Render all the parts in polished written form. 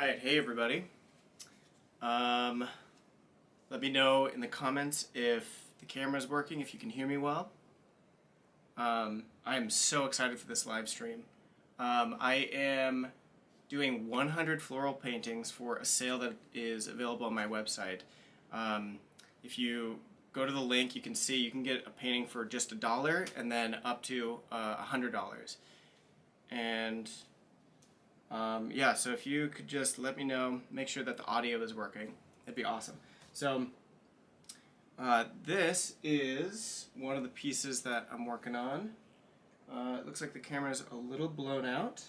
Alright, hey everybody. Let me know in the comments if the camera is working, if you can hear me well. I am so excited for this live stream. I am doing 100 floral paintings for a sale that is available on my website. If you go to the link, you can see you can get a painting for just $1 and then up to $100. And yeah, so if you could just let me know, make sure that the audio is working, that'd be awesome. So this is one of the pieces that I'm working on. It looks like the camera's a little blown out,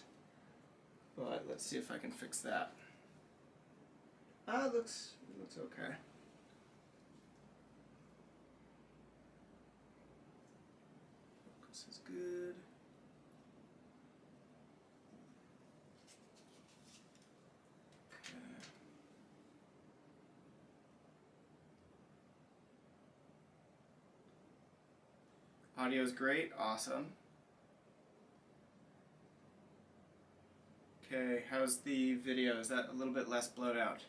but let's see if I can fix that. It looks okay. Focus is good. Audio is great, awesome. Okay, how's the video? Is that a little bit less blown out?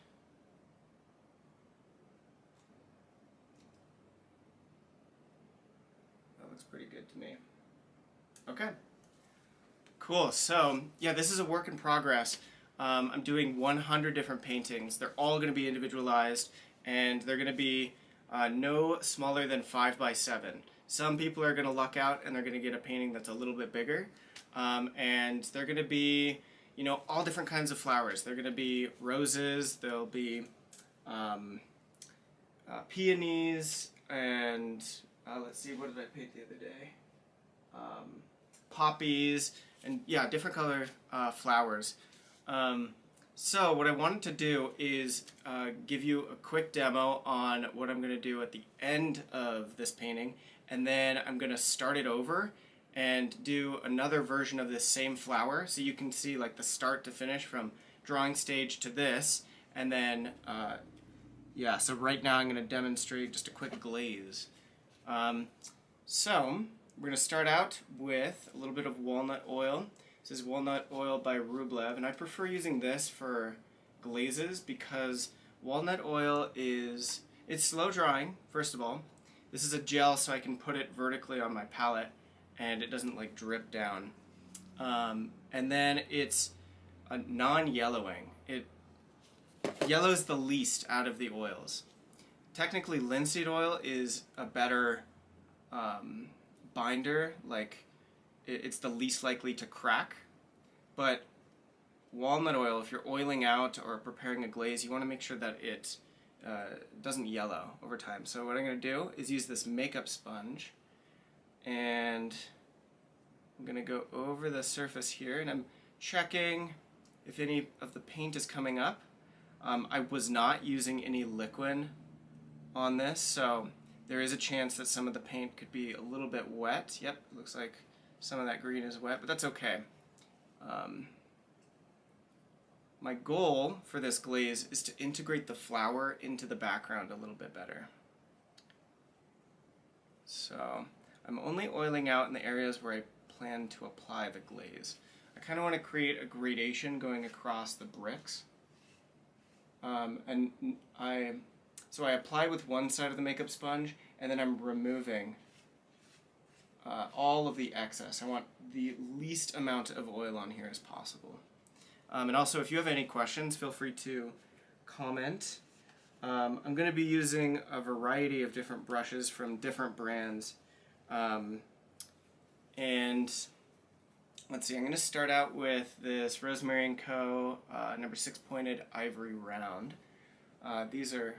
That looks pretty good to me. Okay, cool. So yeah, this is a work in progress. I'm doing 100 different paintings. They're all going to be individualized, and they're going to be no smaller than 5 by 7. Some people are going to luck out and they're going to get a painting that's a little bit bigger, and they're going to be, you know, all different kinds of flowers. They're going to be roses, there'll be peonies, and let's see, what did I paint the other day? Poppies, and yeah, different color flowers. So what I wanted to do is give you a quick demo on what I'm going to do at the end of this painting, and then I'm going to start it over and do another version of this same flower, so you can see like the start to finish from drawing stage to this. And then yeah, so right now I'm going to demonstrate just a quick glaze. So we're going to start out with a little bit of walnut oil. This is walnut oil by Rublev, and I prefer using this for glazes because walnut oil it's slow drying, first of all. This is a gel, so I can put it vertically on my palette and it doesn't like drip down. And then it's a non-yellowing. It yellows the least out of the oils. Technically, linseed oil is a better binder, like it's the least likely to crack, but walnut oil, if you're oiling out or preparing a glaze, you want to make sure that it doesn't yellow over time. So what I'm going to do is use this makeup sponge, and I'm going to go over the surface here, and I'm checking if any of the paint is coming up. I was not using any liquid on this, so there is a chance that some of the paint could be a little bit wet. Yep, it looks like some of that green is wet, but that's okay. My goal for this glaze is to integrate the flower into the background a little bit better. So I'm only oiling out in the areas where I plan to apply the glaze. I kind of want to create a gradation going across the bricks. So I apply with one side of the makeup sponge, and then I'm removing all of the excess. I want the least amount of oil on here as possible. And also, if you have any questions, feel free to comment. I'm going to be using a variety of different brushes from different brands. And let's see, I'm going to start out with this Rosemary & Co. number 6 pointed ivory round. These are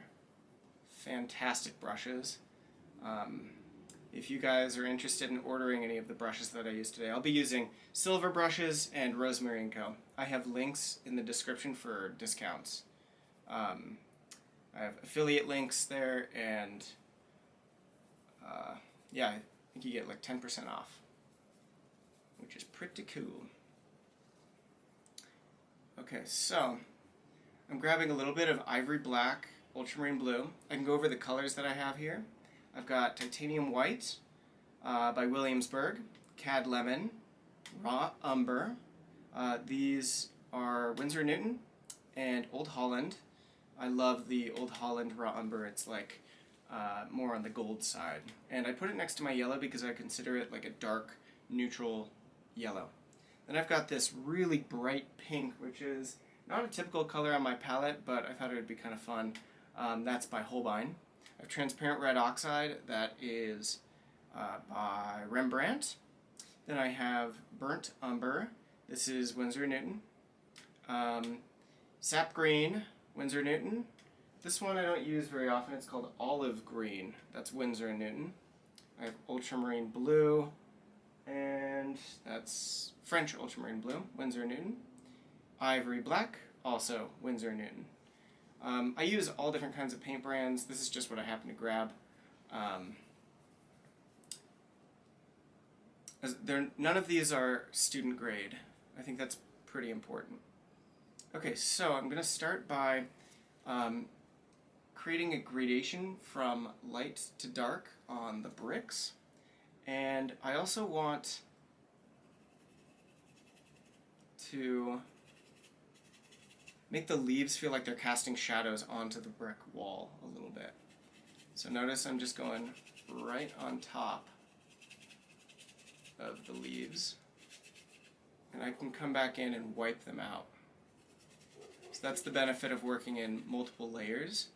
fantastic brushes. If you guys are interested in ordering any of the brushes that I used today, I'll be using silver brushes and Rosemary & Co. I have links in the description for discounts. I have affiliate links there, and yeah, I think you get like 10% off, which is pretty cool. Okay, so I'm grabbing a little bit of ivory black, ultramarine blue. I can go over the colors that I have here. I've got Titanium White by Williamsburg, Cad Lemon, Raw Umber. These are Winsor & Newton, and Old Holland. I love the Old Holland raw umber. It's like more on the gold side. And I put it next to my yellow because I consider it like a dark, neutral yellow. Then I've got this really bright pink, which is not a typical color on my palette, but I thought it would be kind of fun. That's by Holbein. I have transparent red oxide, that is by Rembrandt. Then I have burnt umber. This is Winsor & Newton. Sap green, Winsor & Newton. This one I don't use very often. It's called olive green. That's Winsor & Newton. I have ultramarine blue, and that's French ultramarine blue, Winsor & Newton. Ivory black, also Winsor & Newton. I use all different kinds of paint brands. This is just what I happen to grab. None of these are student grade. I think that's pretty important. Okay, so I'm going to start by creating a gradation from light to dark on the bricks. And I also want to make the leaves feel like they're casting shadows onto the brick wall a little bit. So notice I'm just going right on top of the leaves, and I can come back in and wipe them out. So that's the benefit of working in multiple layers,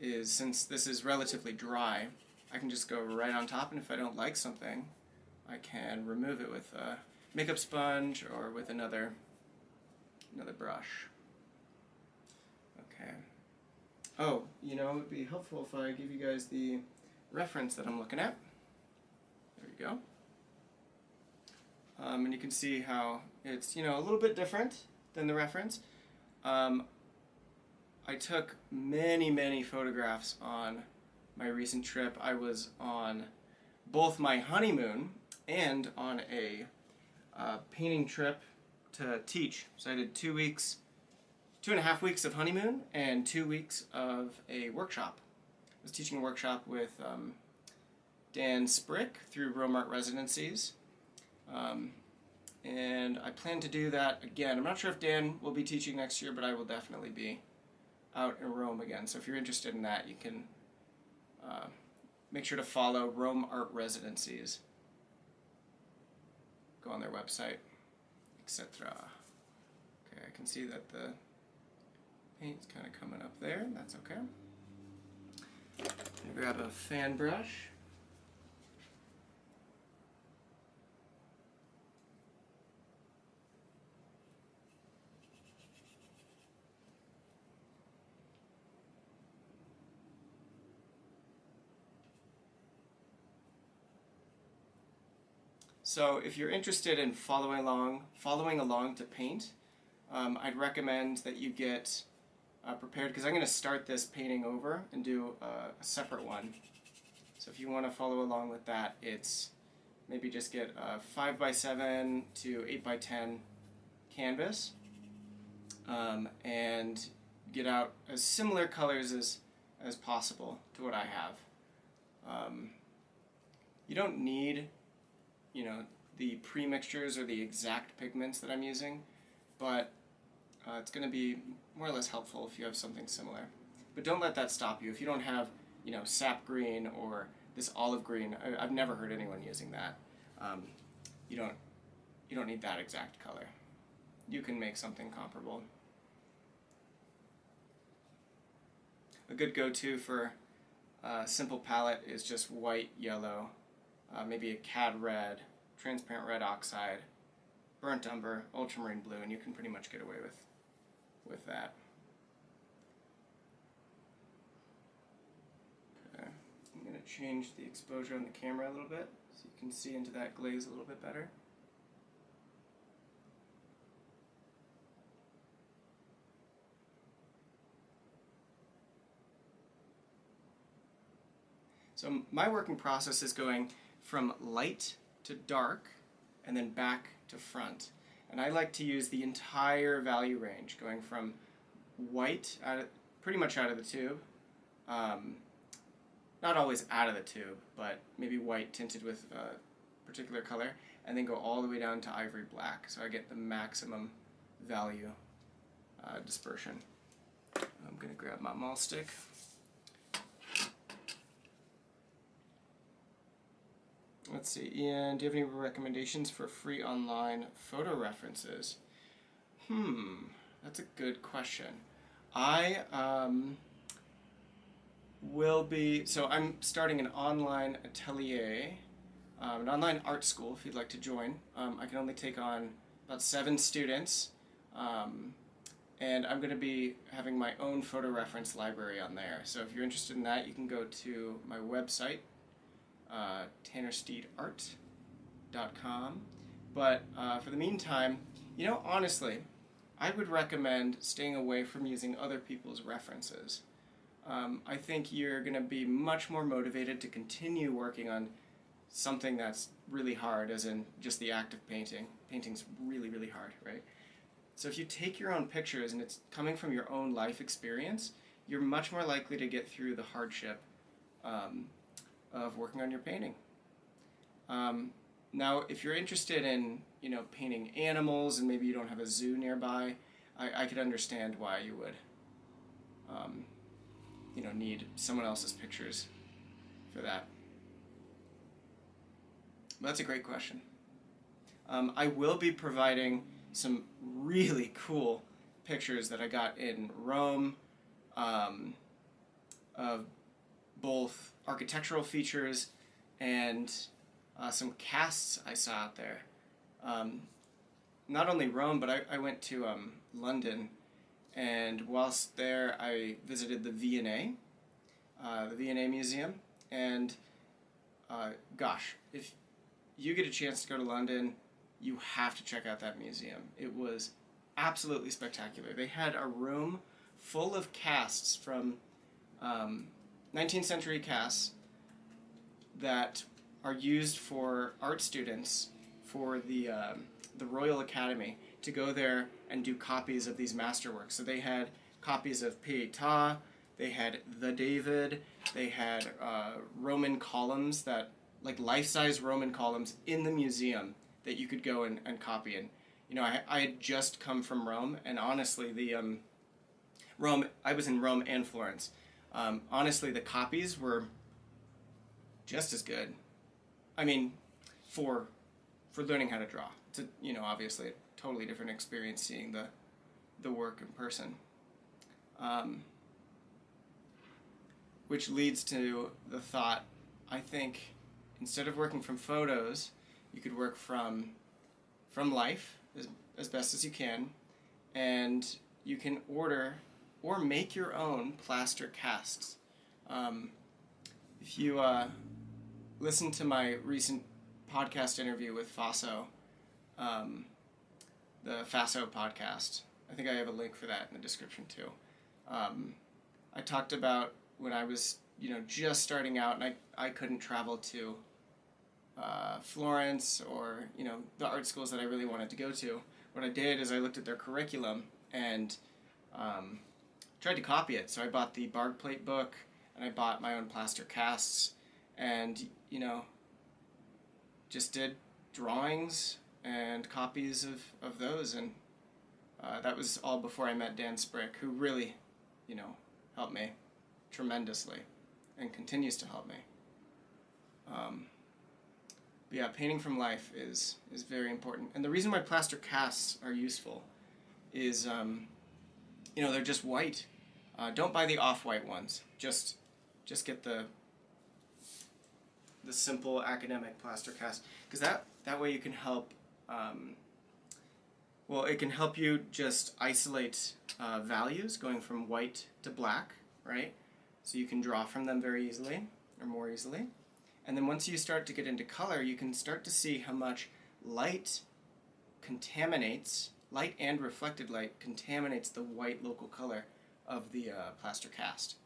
is since this is relatively dry, I can just go right on top, and if I don't like something, I can remove it with a makeup sponge or with another brush. Okay. Oh, you know, it would be helpful if I give you guys the reference that I'm looking at. There you go. And you can see how it's, you know, a little bit different than the reference. I took many photographs on my recent trip. I was on both my honeymoon and on a painting trip to teach. So I did 2.5 weeks of honeymoon and 2 weeks of a workshop. I was teaching a workshop with Dan Sprick through Rome Art Residencies. And I plan to do that again. I'm not sure if Dan will be teaching next year, but I will definitely be out in Rome again. So if you're interested in that, you can make sure to follow Rome Art Residencies. Go on their website, etc. Okay, I can see that the paint's kind of coming up there. That's okay. Grab a fan brush. So if you're interested in following along to paint, I'd recommend that you get prepared, because I'm going to start this painting over and do a separate one. So if you want to follow along with that, it's maybe just get a 5x7 to 8x10 canvas and get out as similar colors as possible to what I have. You don't need, you know, the pre-mixtures or the exact pigments that I'm using, but it's going to be more or less helpful if you have something similar. But don't let that stop you. If you don't have, you know, sap green or this olive green, I've never heard anyone using that. You don't need that exact color. You can make something comparable. A good go-to for a simple palette is just white, yellow, maybe a cad red, transparent red oxide, burnt umber, ultramarine blue, and you can pretty much get away with that. Okay, I'm going to change the exposure on the camera a little bit so you can see into that glaze a little bit better. So my working process is going from light to dark and then back to front. And I like to use the entire value range, going from white, pretty much out of the tube, not always out of the tube, but maybe white tinted with a particular color, and then go all the way down to ivory black, so I get the maximum value dispersion. I'm going to grab my maul stick. Let's see, Ian, do you have any recommendations for free online photo references? That's a good question. I I'm starting an online atelier, an online art school if you'd like to join. I can only take on about 7 students, and I'm going to be having my own photo reference library on there. So if you're interested in that, you can go to my website, tannersteedart.com. But for the meantime, honestly, I would recommend staying away from using other people's references. I think you're going to be much more motivated to continue working on something that's really hard, as in just the act of painting. Painting's really, really hard, right? So if you take your own pictures and it's coming from your own life experience, you're much more likely to get through the hardship of working on your painting. Now, if you're interested in, painting animals and maybe you don't have a zoo nearby, I could understand why you would, need someone else's pictures for that. But that's a great question. I will be providing some really cool pictures that I got in Rome, of both architectural features and some casts I saw out there. Not only Rome, but I went to London, and whilst there I visited the V&A Museum, and gosh, if you get a chance to go to London, you have to check out that museum. It was absolutely spectacular. They had a room full of casts from 19th century casts that are used for art students for the Royal Academy to go there and do copies of these masterworks. So they had copies of Pietà, they had the David, they had Roman columns, that like life-size Roman columns in the museum that you could go and copy. And I had just come from Rome, and honestly, I was in Rome and Florence. Honestly, the copies were just as good. I mean, for learning how to draw. It's obviously a totally different experience seeing the work in person. Which leads to the thought, I think, instead of working from photos, you could work from life as best as you can, and you can order or make your own plaster casts. If you listen to my recent podcast interview with Faso, the Faso podcast, I think I have a link for that in the description too. I talked about when I was just starting out and I couldn't travel to Florence or the art schools that I really wanted to go to. What I did is I looked at their curriculum and tried to copy it. So I bought the bark plate book and I bought my own plaster casts and just did drawings and copies of those, and that was all before I met Dan Sprick, who really helped me tremendously and continues to help me. But yeah, painting from life is very important. And the reason why plaster casts are useful is, they're just white. Don't buy the off-white ones. Just get the simple academic plaster cast, because that way you can help. It can help you just isolate values going from white to black, right? So you can draw from them very easily, or more easily. And then once you start to get into color, you can start to see how much light and reflected light contaminates the white local color of the plaster cast.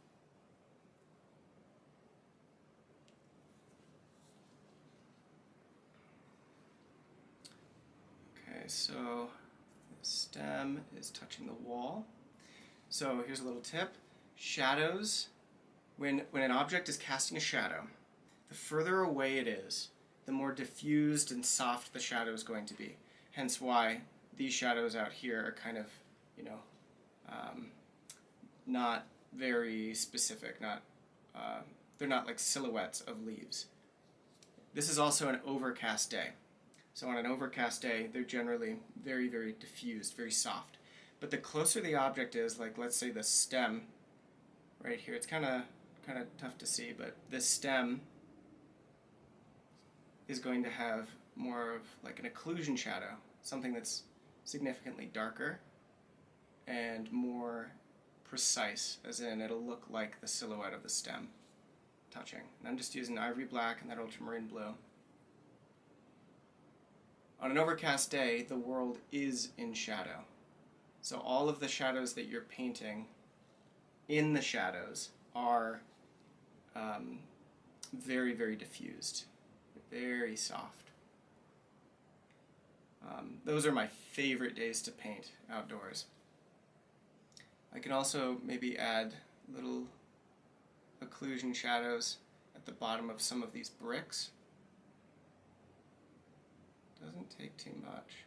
Okay, so the stem is touching the wall. So here's a little tip. Shadows, when an object is casting a shadow, the further away it is, the more diffused and soft the shadow is going to be. Hence why these shadows out here are kind of, not very specific. They're not like silhouettes of leaves. This is also an overcast day. So on an overcast day, they're generally very, very diffused, very soft. But the closer the object is, like let's say the stem right here, it's kind of tough to see, but this stem is going to have more of like an occlusion shadow, something that's significantly darker and more precise, as in it'll look like the silhouette of the stem touching. And I'm just using ivory black and that ultramarine blue. On an overcast day, the world is in shadow. So all of the shadows that you're painting in the shadows are very, very diffused, very soft. Those are my favorite days to paint outdoors. I can also maybe add little occlusion shadows at the bottom of some of these bricks. Doesn't take too much.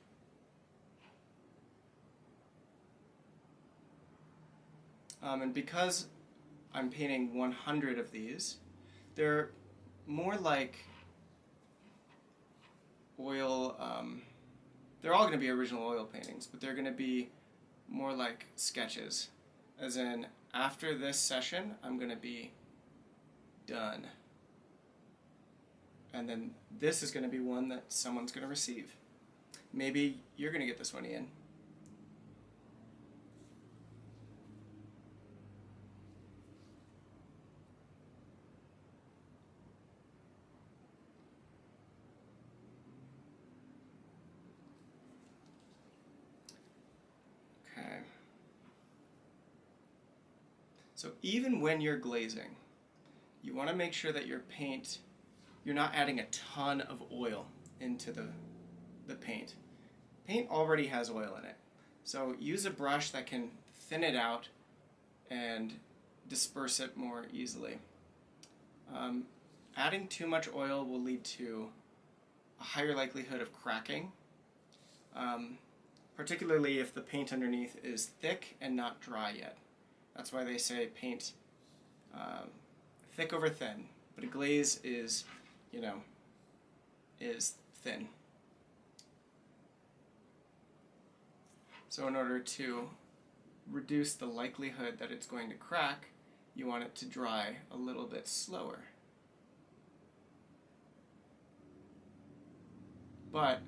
And because I'm painting 100 of these, they're more like oil, they're all going to be original oil paintings, but they're going to be more like sketches. As in, after this session, I'm going to be done. And then this is going to be one that someone's going to receive. Maybe you're going to get this one, Ian. Okay. So even when you're glazing, you want to make sure that your paint, you're not adding a ton of oil into the paint. Paint already has oil in it. So use a brush that can thin it out and disperse it more easily. Adding too much oil will lead to a higher likelihood of cracking, particularly if the paint underneath is thick and not dry yet. That's why they say paint thick over thin, but a glaze is, is thin. So in order to reduce the likelihood that it's going to crack, you want it to dry a little bit slower. But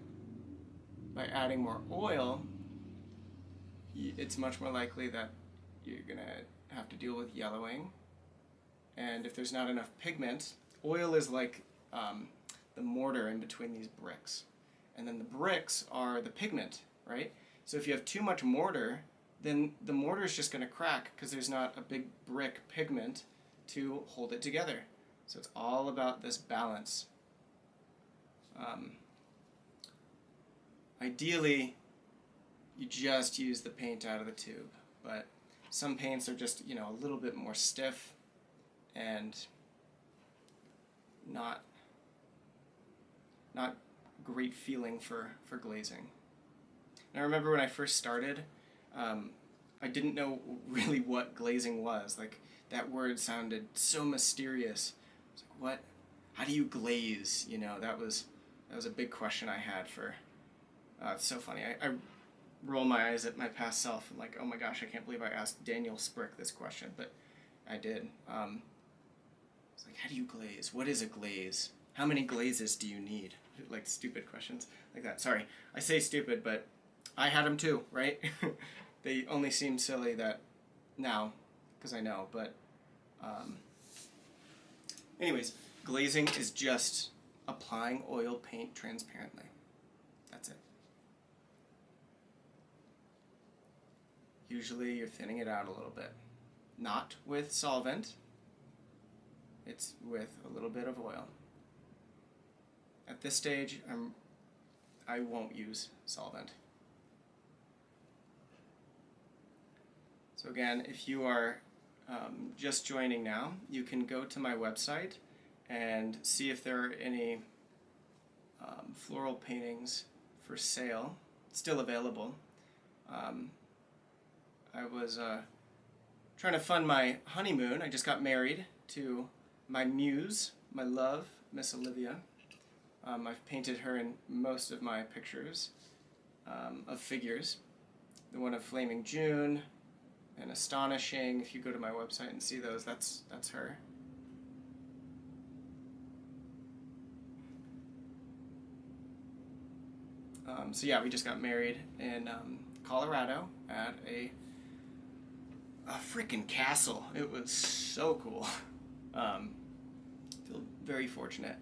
by adding more oil, it's much more likely that you're going to have to deal with yellowing. And if there's not enough pigment, oil is like the mortar in between these bricks. And then the bricks are the pigment, right? So if you have too much mortar, then the mortar is just going to crack because there's not a big brick pigment to hold it together. So it's all about this balance. Ideally, you just use the paint out of the tube, but some paints are just, a little bit more stiff and not great feeling for glazing. And I remember when I first started, I didn't know really what glazing was. Like, that word sounded so mysterious. I was like, what? How do you glaze? That was a big question I had for. It's so funny. I roll my eyes at my past self and like, oh my gosh, I can't believe I asked Daniel Sprick this question, but I did. It's like, how do you glaze? What is a glaze? How many glazes do you need? Like stupid questions like that. Sorry, I say stupid, but I had them too, right? They only seem silly that now, because I know, but anyways, glazing is just applying oil paint transparently. That's it. Usually you're thinning it out a little bit. Not with solvent, it's with a little bit of oil. At this stage, I won't use solvent. So again, if you are just joining now, you can go to my website and see if there are any floral paintings for sale, still available. I was trying to fund my honeymoon. I just got married to my muse, my love, Miss Olivia. I've painted her in most of my pictures of figures. The one of Flaming June and Astonishing. If you go to my website and see those, that's her. So yeah, we just got married in Colorado at a freaking castle. It was so cool. Feel very fortunate.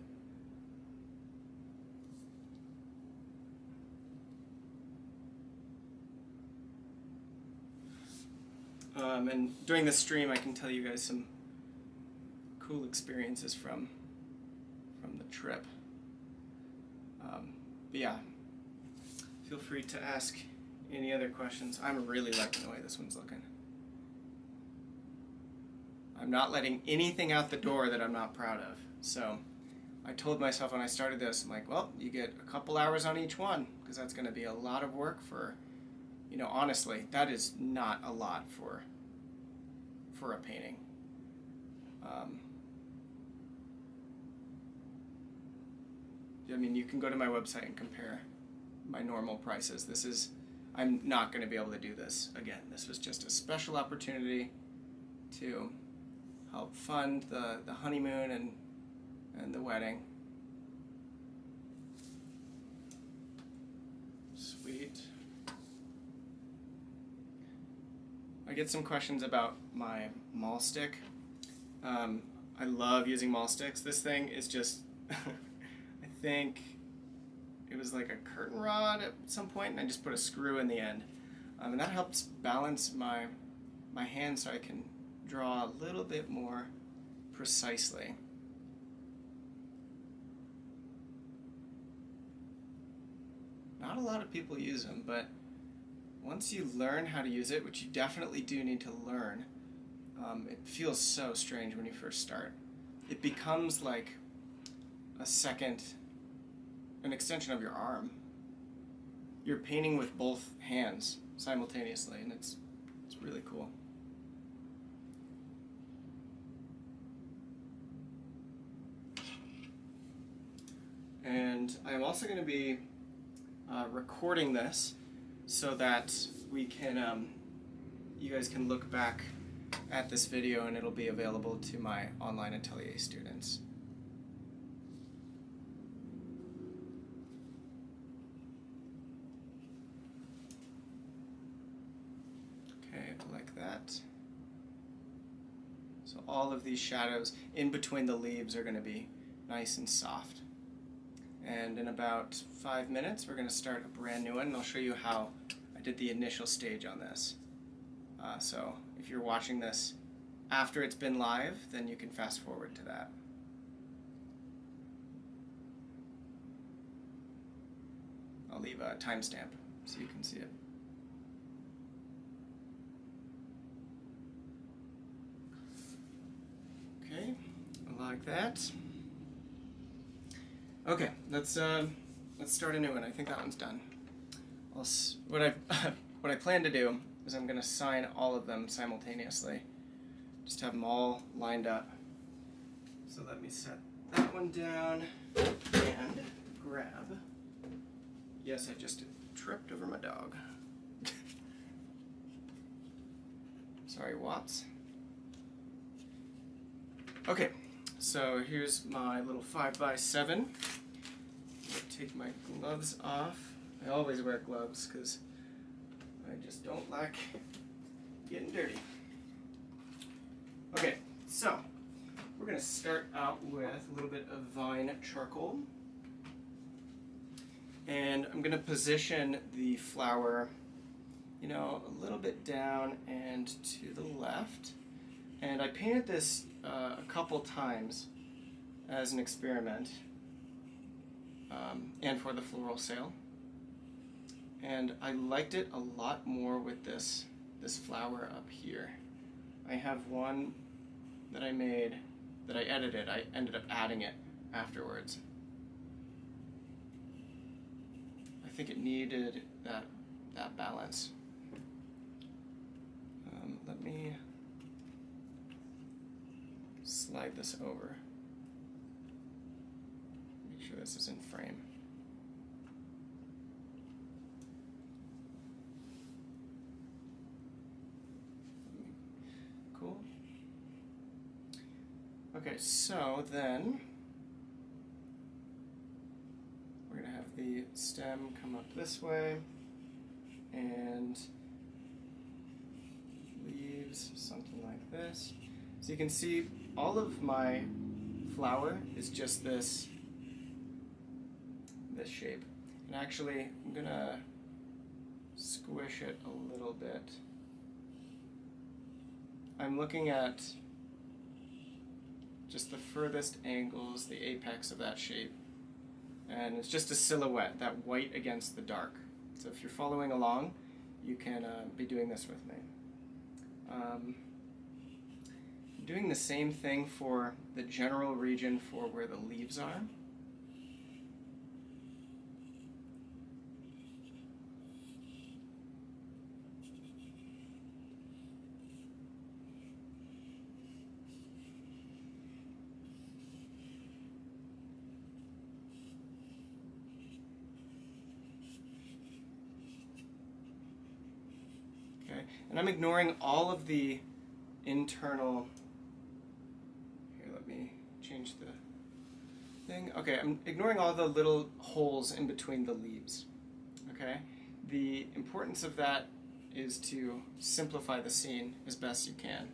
And during this stream, I can tell you guys some cool experiences from the trip. But yeah, feel free to ask any other questions. I'm really liking the way this one's looking. I'm not letting anything out the door that I'm not proud of. So I told myself when I started this, I'm like, well, you get a couple hours on each one, because that's going to be a lot of work for, you know, honestly, that is not a lot for a painting. I mean, you can go to my website and compare my normal prices. I'm not going to be able to do this again. This was just a special opportunity to help fund the honeymoon and the wedding. Sweet. I get some questions about my maul stick. I love using maul sticks. This thing is just, I think it was like a curtain rod at some point, and I just put a screw in the end. And that helps balance my hand so I can draw a little bit more precisely. Not a lot of people use them, but once you learn how to use it, which you definitely do need to learn, it feels so strange when you first start. It becomes like an extension of your arm. You're painting with both hands simultaneously, and it's really cool. And I'm also going to be recording this so that we can, you guys can look back at this video, and it'll be available to my online atelier students. Okay, like that. So all of these shadows in between the leaves are going to be nice and soft. And in about 5 minutes, we're going to start a brand new one, and I'll show you how I did the initial stage on this. So if you're watching this after it's been live, then you can fast forward to that. I'll leave a timestamp so you can see it. Okay, like that. Okay, let's start a new one. I think that one's done. What I plan to do is I'm going to sign all of them simultaneously. Just have them all lined up. So let me set that one down and grab. Yes, I just tripped over my dog. Sorry, Watts. Okay, so here's my little 5x7. Take my gloves off. I always wear gloves because I just don't like getting dirty. Okay, so we're going to start out with a little bit of vine charcoal. And I'm going to position the flower, you know, a little bit down and to the left. And I painted this a couple times as an experiment and for the floral sale. And I liked it a lot more with this flower up here. I have one that I made, that I edited. I ended up adding it afterwards. I think it needed that balance. Let me slide this over. Make sure this is in frame. Cool. Okay, so then we're going to have the stem come up this way and leaves something like this. So you can see all of my flower is just this shape. And actually, I'm going to squish it a little bit. I'm looking at just the furthest angles, the apex of that shape. And it's just a silhouette, that white against the dark. So if you're following along, you can be doing this with me. I'm doing the same thing for the general region for where the leaves are. And I'm ignoring all of the internal, here let me change the thing. Okay, I'm ignoring all the little holes in between the leaves. Okay, the importance of that is to simplify the scene as best you can.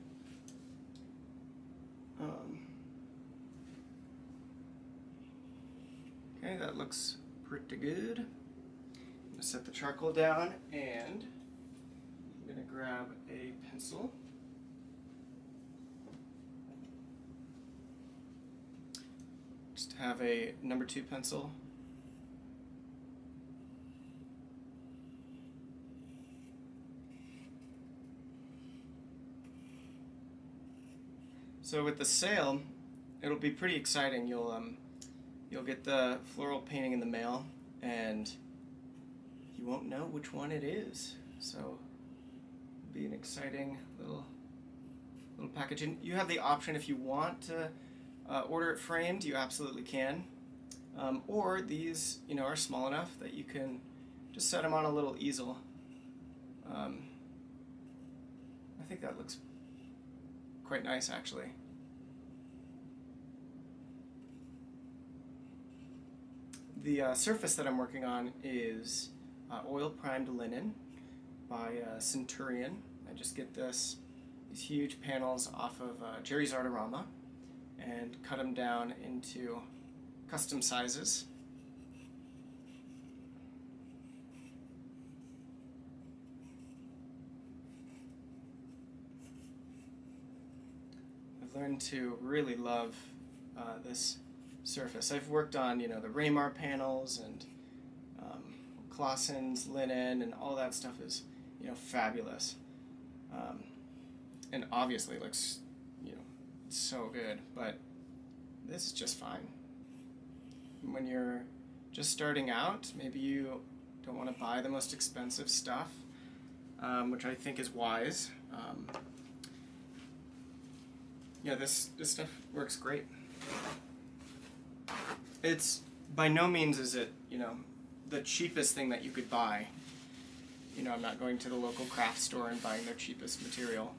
Okay, that looks pretty good. I'm going to set the charcoal down and I'm going to grab a pencil. Just have a number 2 pencil. So with the sail, it'll be pretty exciting. You'll get the floral painting in the mail, and you won't know which one it is. So it'll be an exciting little package. And you have the option, if you want to order it framed, you absolutely can. Or these, are small enough that you can just set them on a little easel. I think that looks quite nice, actually. The surface that I'm working on is oil-primed linen by Centurion. I just get these huge panels off of Jerry's Artorama and cut them down into custom sizes. I've learned to really love this surface. I've worked on, the Raymar panels and Clausen's linen, and all that stuff is, fabulous. And obviously looks, it's so good, but this is just fine. When you're just starting out, maybe you don't want to buy the most expensive stuff, which I think is wise. This stuff works great. It's by no means is it, the cheapest thing that you could buy. I'm not going to the local craft store and buying their cheapest material.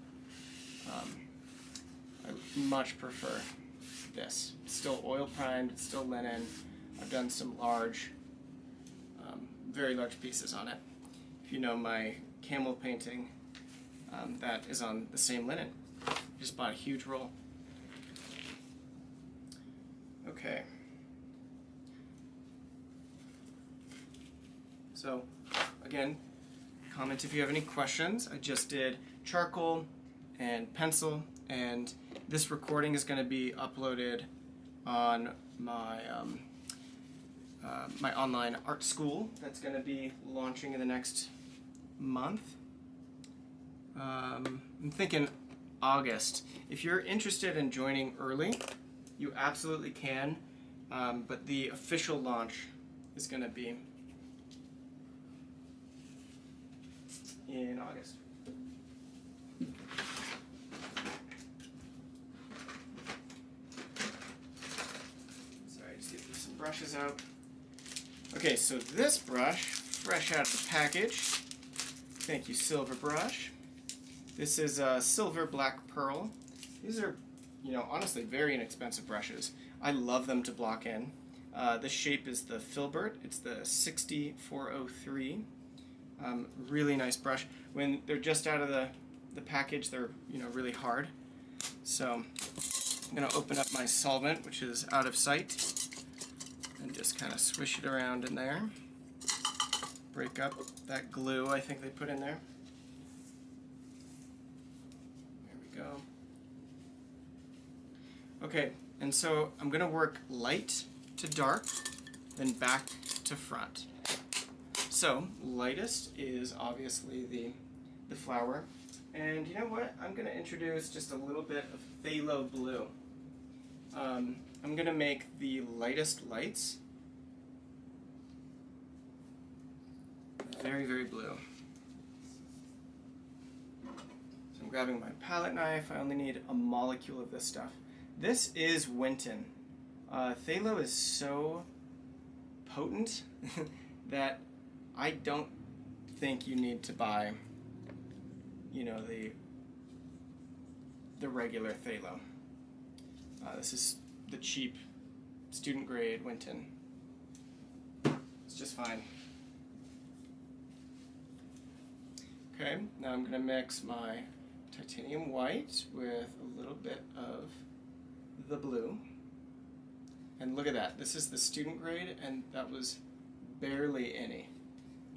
I much prefer this. It's still oil primed, it's still linen. I've done some very large pieces on it. If you know my camel painting, that is on the same linen. Just bought a huge roll. Okay. So, again, comment if you have any questions. I just did charcoal and pencil, and this recording is going to be uploaded on my my online art school that's going to be launching in the next month. I'm thinking August. If you're interested in joining early, you absolutely can, but the official launch is going to be in August. brushes out. Okay, so this brush, fresh out of the package. Thank you, Silver Brush. This is a Silver Black Pearl. These are, honestly very inexpensive brushes. I love them to block in. This shape is the Filbert. It's the 6403. Really nice brush. When they're just out of the package, they're really hard. So I'm going to open up my solvent, which is out of sight, and just kind of swish it around in there. Break up that glue I think they put in there. There we go. Okay, and so I'm going to work light to dark, then back to front. So, lightest is obviously the flower. And you know what? I'm going to introduce just a little bit of phthalo blue. I'm going to make the lightest lights very, very blue. So I'm grabbing my palette knife. I only need a molecule of this stuff. This is Winton. Phthalo is so potent that I don't think you need to buy, the regular phthalo. This is the cheap student grade Winton. It's just fine. Okay, now I'm going to mix my titanium white with a little bit of the blue. And look at that. This is the student grade, and that was barely any.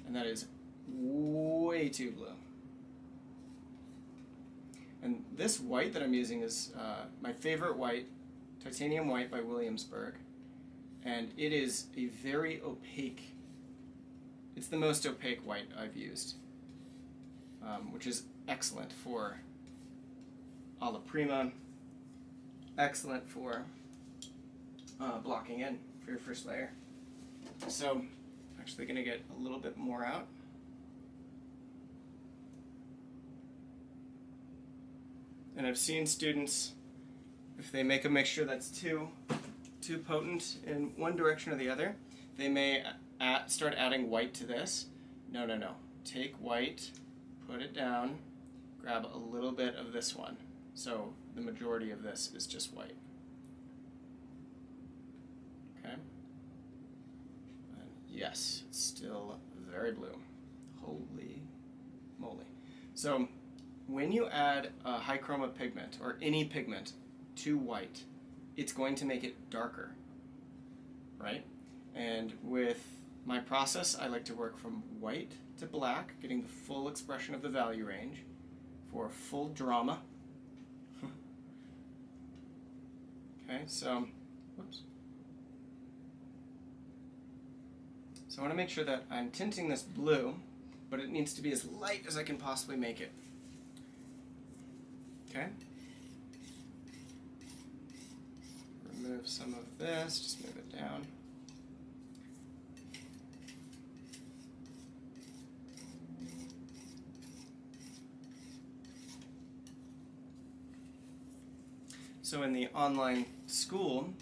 And that is way too blue. And this white that I'm using is my favorite white, titanium white by Williamsburg. And it is a very opaque, it's the most opaque white I've used. Which is excellent for alla prima, excellent for blocking in for your first layer. So I'm actually going to get a little bit more out. And I've seen students, if they make a mixture that's too potent in one direction or the other, they may start adding white to this. No. Take white, put it down, grab a little bit of this one. So the majority of this is just white. Okay? And yes, it's still very blue. Holy moly. So when you add a high chroma pigment, or any pigment, to white, it's going to make it darker, right? And with my process, I like to work from white to black, getting the full expression of the value range for full drama. Okay, so, whoops. So I want to make sure that I'm tinting this blue, but it needs to be as light as I can possibly make it. Okay? Remove some of this, just move it down. So in the online school,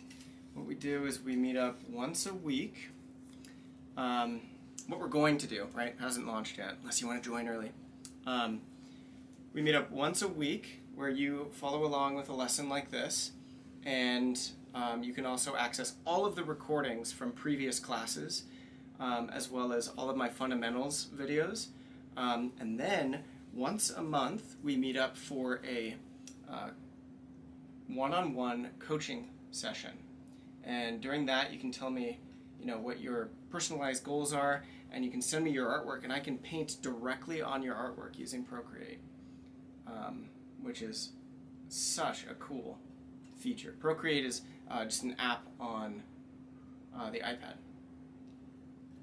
what we do is we meet up once a week. What we're going to do, right, hasn't launched yet, unless you want to join early. We meet up once a week where you follow along with a lesson like this, and you can also access all of the recordings from previous classes, as well as all of my fundamentals videos. And then once a month, we meet up for a one-on-one coaching session. And during that, you can tell me, what your personalized goals are, and you can send me your artwork, and I can paint directly on your artwork using Procreate, which is such a cool feature. Procreate is just an app on the iPad,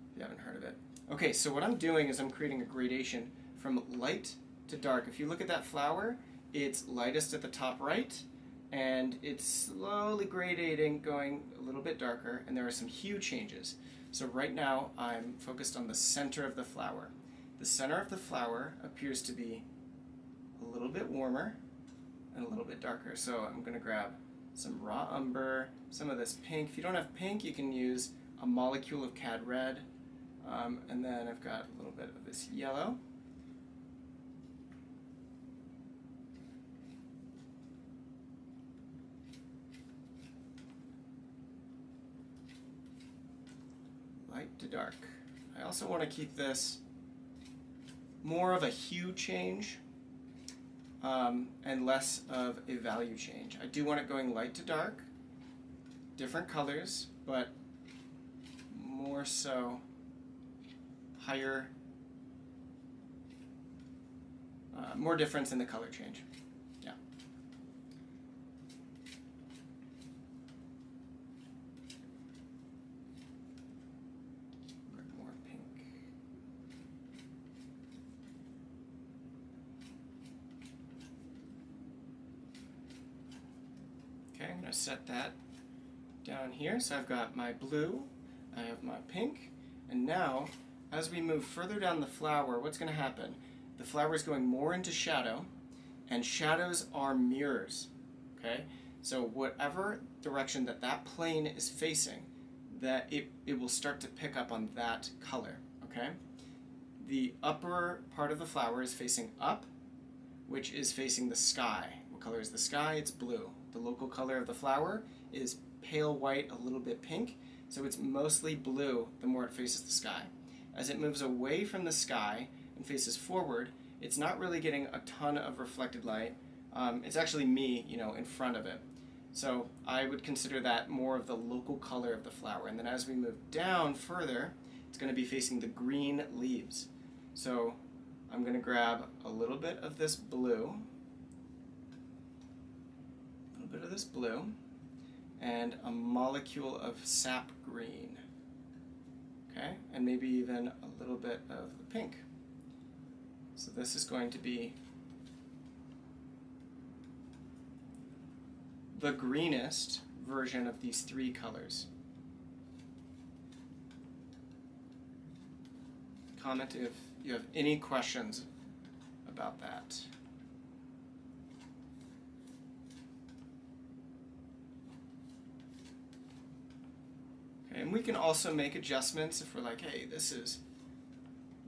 if you haven't heard of it. Okay, so what I'm doing is I'm creating a gradation from light to dark. If you look at that flower, it's lightest at the top right, and it's slowly gradating, going a little bit darker, and there are some hue changes. So right now I'm focused on the center of the flower. The center of the flower appears to be a little bit warmer and a little bit darker. So I'm going to grab some raw umber, some of this pink. If you don't have pink, you can use a molecule of cad red, and then I've got a little bit of this yellow. Light to dark. I also want to keep this more of a hue change and less of a value change. I do want it going light to dark, different colors, but more so higher, more difference in the color change. Yeah. More pink. Okay, I'm going to set that down here. So I've got my blue, I have my pink, and now as we move further down the flower, what's going to happen? The flower is going more into shadow, and shadows are mirrors. Okay, so whatever direction that plane is facing, that it will start to pick up on that color. Okay, the upper part of the flower is facing up, which is facing the sky. What color is the sky? It's blue. The local color of the flower is pale white, a little bit pink, so it's mostly blue the more it faces the sky. As it moves away from the sky and faces forward, it's not really getting a ton of reflected light. It's actually me, in front of it. So I would consider that more of the local color of the flower. And then as we move down further, it's going to be facing the green leaves. So I'm going to grab a little bit of this blue, and a molecule of sap green. Okay, and maybe even a little bit of the pink. So this is going to be the greenest version of these three colors. Comment if you have any questions about that. Okay, and we can also make adjustments if we're like, hey, this is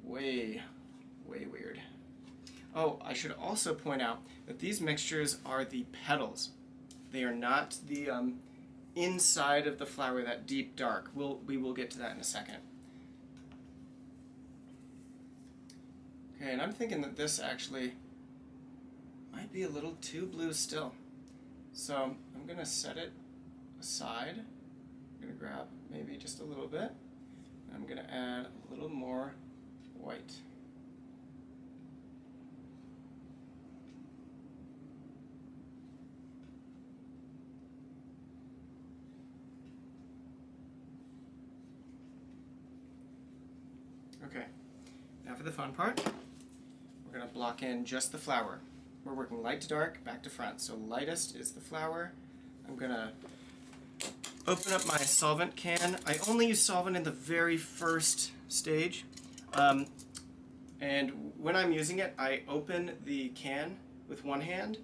way weird. Oh, I should also point out that these mixtures are the petals. They are not the inside of the flower, that deep dark. We will get to that in a second. Okay, and I'm thinking that this actually might be a little too blue still. So I'm going to set it aside. I'm going to grab maybe just a little bit. I'm going to add a little more white. Okay, now for the fun part, we're going to block in just the flower. We're working light to dark, back to front. So lightest is the flower. I'm going to open up my solvent can. I only use solvent in the very first stage. And when I'm using it, I open the can with one hand,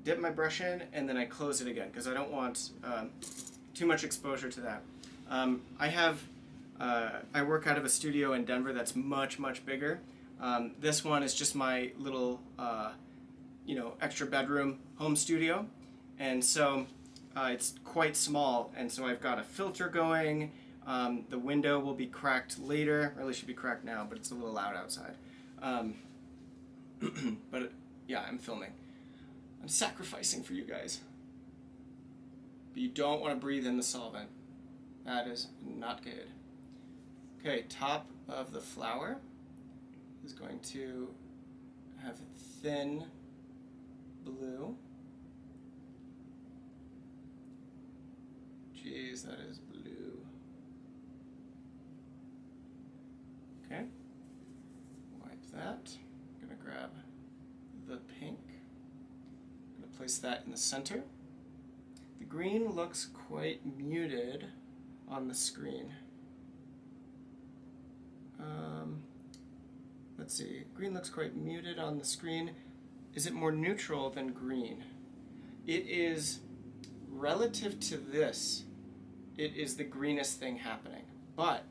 dip my brush in, and then I close it again because I don't want too much exposure to that. I work out of a studio in Denver that's much bigger. This one is just my little, extra bedroom home studio, and so it's quite small. And so I've got a filter going. The window will be cracked later. Really should be cracked now, but it's a little loud outside. But yeah, I'm filming. I'm sacrificing for you guys. But you don't want to breathe in the solvent. That is not good. Okay, top of the flower is going to have thin blue. Jeez, that is blue. Okay, wipe that. I'm going to grab the pink. I'm going to place that in the center. The green looks quite muted on the screen. Let's see, green looks quite muted on the screen. Is it more neutral than green? It is, relative to this, it is the greenest thing happening. but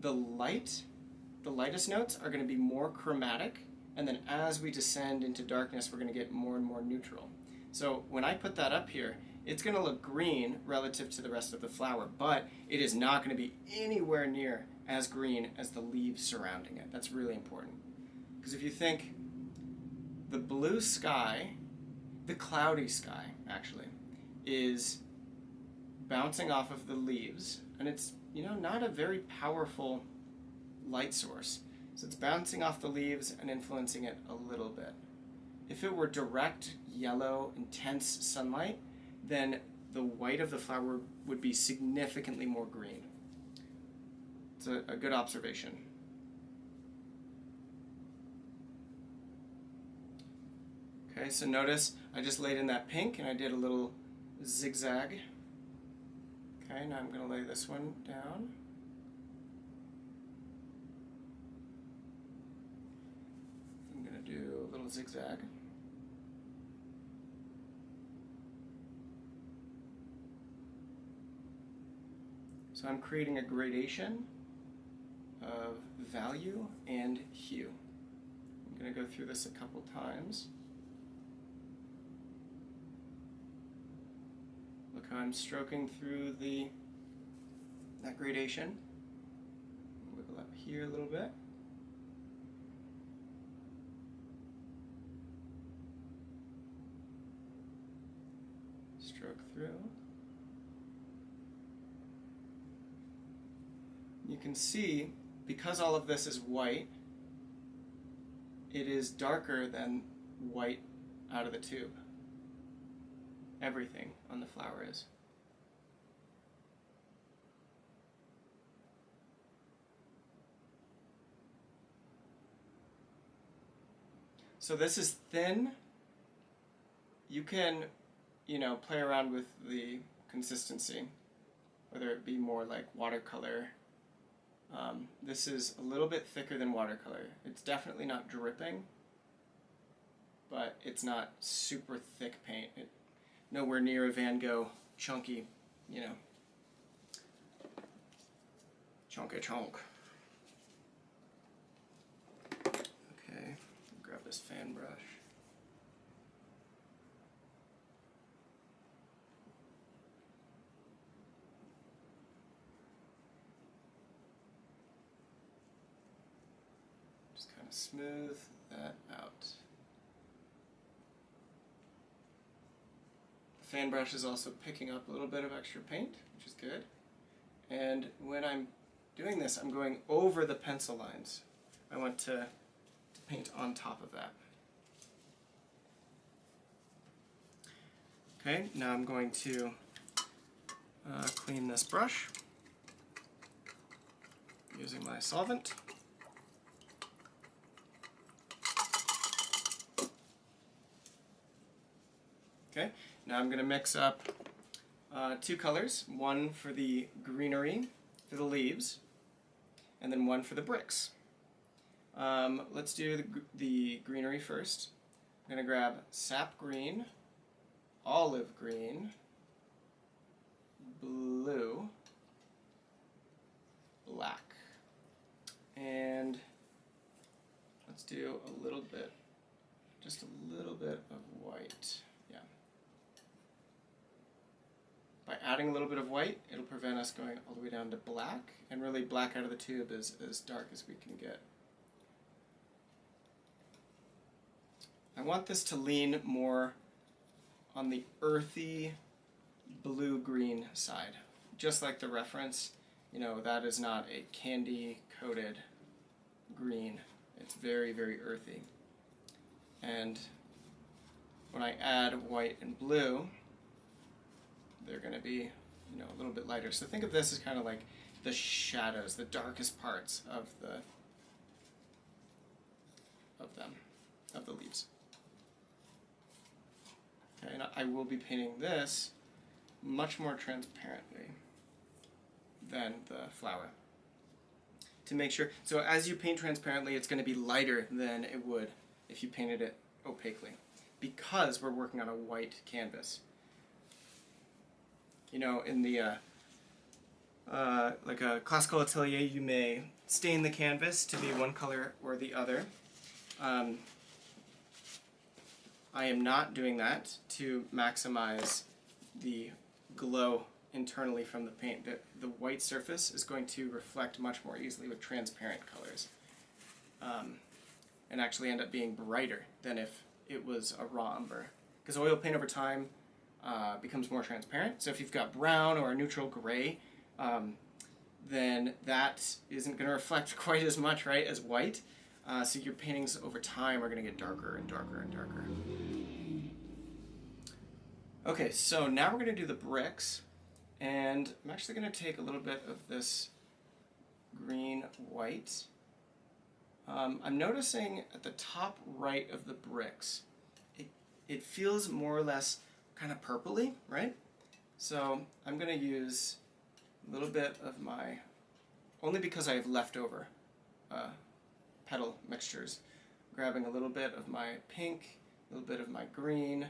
the lightest notes are going to be more chromatic, and then as we descend into darkness, we're going to get more and more neutral. So when I put that up here, it's going to look green relative to the rest of the flower, but it is not going to be anywhere near as green as the leaves surrounding it. That's really important. Because if you think the blue sky, the cloudy sky actually, is bouncing off of the leaves, and it's, not a very powerful light source. So it's bouncing off the leaves and influencing it a little bit. If it were direct, yellow, intense sunlight, then the white of the flower would be significantly more green. It's a good observation. Okay, so notice I just laid in that pink and I did a little zigzag. Okay, now I'm going to lay this one down. I'm going to do a little zigzag. So I'm creating a gradation of value and hue. I'm going to go through this a couple times. Look how I'm stroking through that gradation. Wiggle up here a little bit. Stroke through. You can see, because all of this is white, it is darker than white out of the tube. Everything on the flower is. So this is thin. You can, play around with the consistency, whether it be more like watercolor. This is a little bit thicker than watercolor. It's definitely not dripping, but it's not super thick paint. Nowhere near a Van Gogh chunky, chunky chunk. Okay, grab this fan brush. Just kind of smooth that out. Fan brush is also picking up a little bit of extra paint, which is good. And when I'm doing this, I'm going over the pencil lines. I want to paint on top of that. Okay, now I'm going to clean this brush using my solvent. Okay. Now I'm going to mix up two colors, one for the greenery, for the leaves, and then one for the bricks. Let's do the greenery first. I'm going to grab sap green, olive green, blue, black, and let's do a little bit, just a little bit of white. By adding a little bit of white, it'll prevent us going all the way down to black, and really black out of the tube is as dark as we can get. I want this to lean more on the earthy blue-green side. Just like the reference, that is not a candy-coated green. It's very, very earthy. And when I add white and blue, they're going to be, a little bit lighter. So think of this as kind of like the shadows, the darkest parts of the leaves. Okay, and I will be painting this much more transparently than the flower to make sure. So as you paint transparently, it's going to be lighter than it would if you painted it opaquely, because we're working on a white canvas. In like a classical atelier, you may stain the canvas to be one color or the other. I am not doing that to maximize the glow internally from the paint. The white surface is going to reflect much more easily with transparent colors, and actually end up being brighter than if it was a raw umber. Because oil paint over time becomes more transparent. So if you've got brown or a neutral gray, then that isn't going to reflect quite as much, right, as white. So your paintings over time are going to get darker and darker and darker. Okay, so now we're going to do the bricks, and I'm actually going to take a little bit of this green white. I'm noticing at the top right of the bricks, it feels more or less kind of purpley, right? So I'm going to use a little bit of my, only because I have leftover petal mixtures, grabbing a little bit of my pink, a little bit of my green,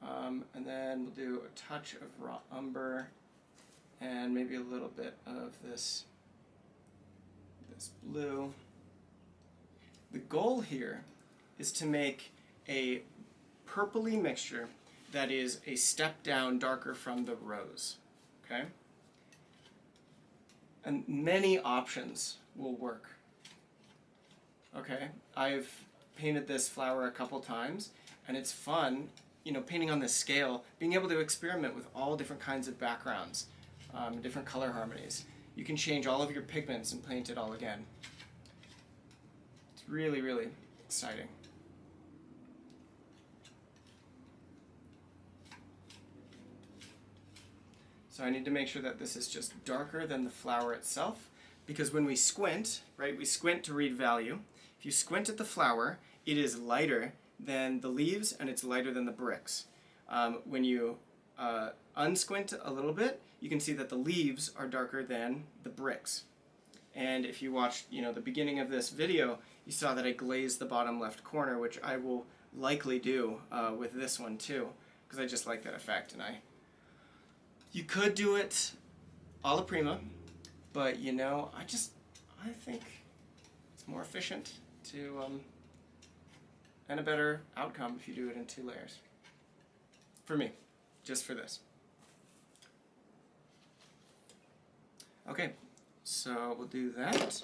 and then we'll do a touch of raw umber and maybe a little bit of this blue. The goal here is to make a purpley mixture that is a step down darker from the rose, okay? And many options will work, okay? I've painted this flower a couple times, and it's fun, you know, painting on this scale, being able to experiment with all different kinds of backgrounds, different color harmonies. You can change all of your pigments and paint it all again. It's really, really exciting. So I need to make sure that this is just darker than the flower itself, because when we squint, right, we squint to read value. If you squint at the flower, it is lighter than the leaves and it's lighter than the bricks. When you unsquint a little bit, you can see that the leaves are darker than the bricks. And if you watched, you know, the beginning of this video, you saw that I glazed the bottom left corner, which I will likely do with this one too, because I just like that effect. And you could do it alla prima, but you know, I think it's more efficient to and a better outcome if you do it in 2 layers. For me, just for this. Okay, so we'll do that.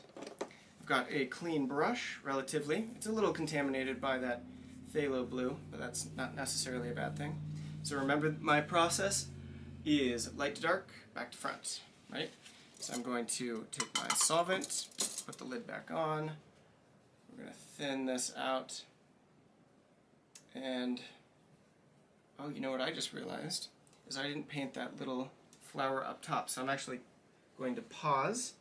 I've got a clean brush, relatively. It's a little contaminated by that phthalo blue, but that's not necessarily a bad thing. So remember, my process is light to dark, back to front, right? So I'm going to take my solvent, put the lid back on. We're going to thin this out. And, oh, you know what I just realized? Is I didn't paint that little flower up top. So I'm actually going to pause,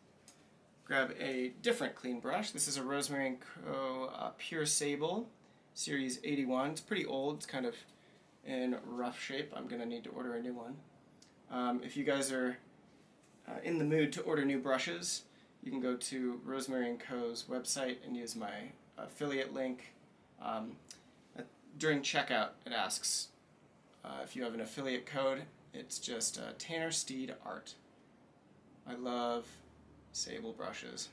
grab a different clean brush. This is a Rosemary & Co. Pure Sable, Series 81. It's pretty old. It's kind of in rough shape. I'm going to need to order a new one. If you guys are in the mood to order new brushes, you can go to Rosemary & Co.'s website and use my affiliate link. During checkout, it asks if you have an affiliate code. It's just Tanner Steed Art. I love sable brushes.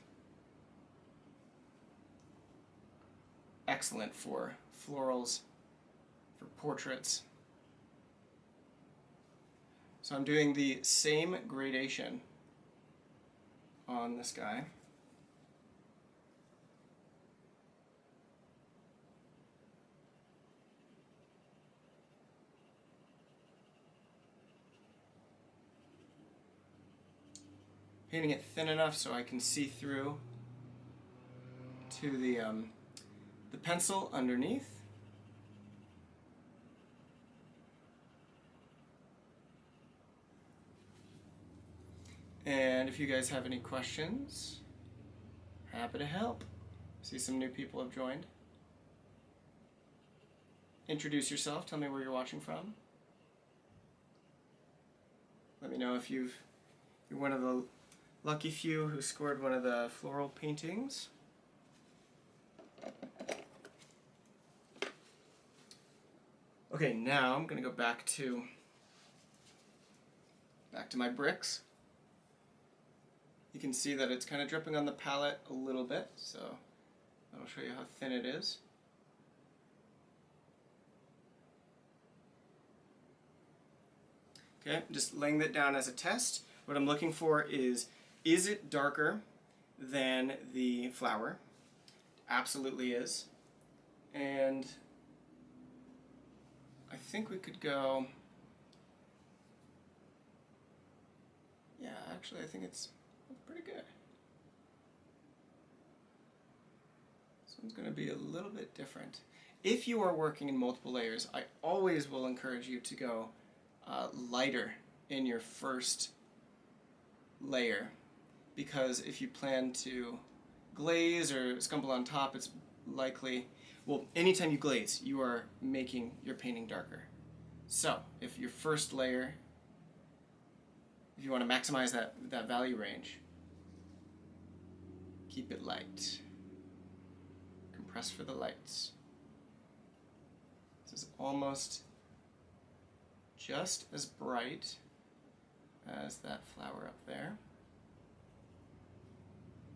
Excellent for florals, for portraits. So I'm doing the same gradation on this guy. Painting it thin enough so I can see through to the pencil underneath. And if you guys have any questions, happy to help. See some new people have joined. Introduce yourself, tell me where you're watching from. Let me know if you're one of the lucky few who scored one of the floral paintings. Okay, now I'm going to go back to my bricks. You can see that it's kind of dripping on the palette a little bit, so I'll show you how thin it is. Okay, I'm just laying that down as a test. What I'm looking for is it darker than the flower? Absolutely is. And I think we could go, yeah, actually I think it's pretty good. This one's going to be a little bit different. If you are working in multiple layers, I always will encourage you to go lighter in your first layer, because if you plan to glaze or scumble on top, it's likely, well, anytime you glaze, you are making your painting darker. So if your first layer, if you want to maximize that value range, keep it light. Compress for the lights. This is almost just as bright as that flower up there.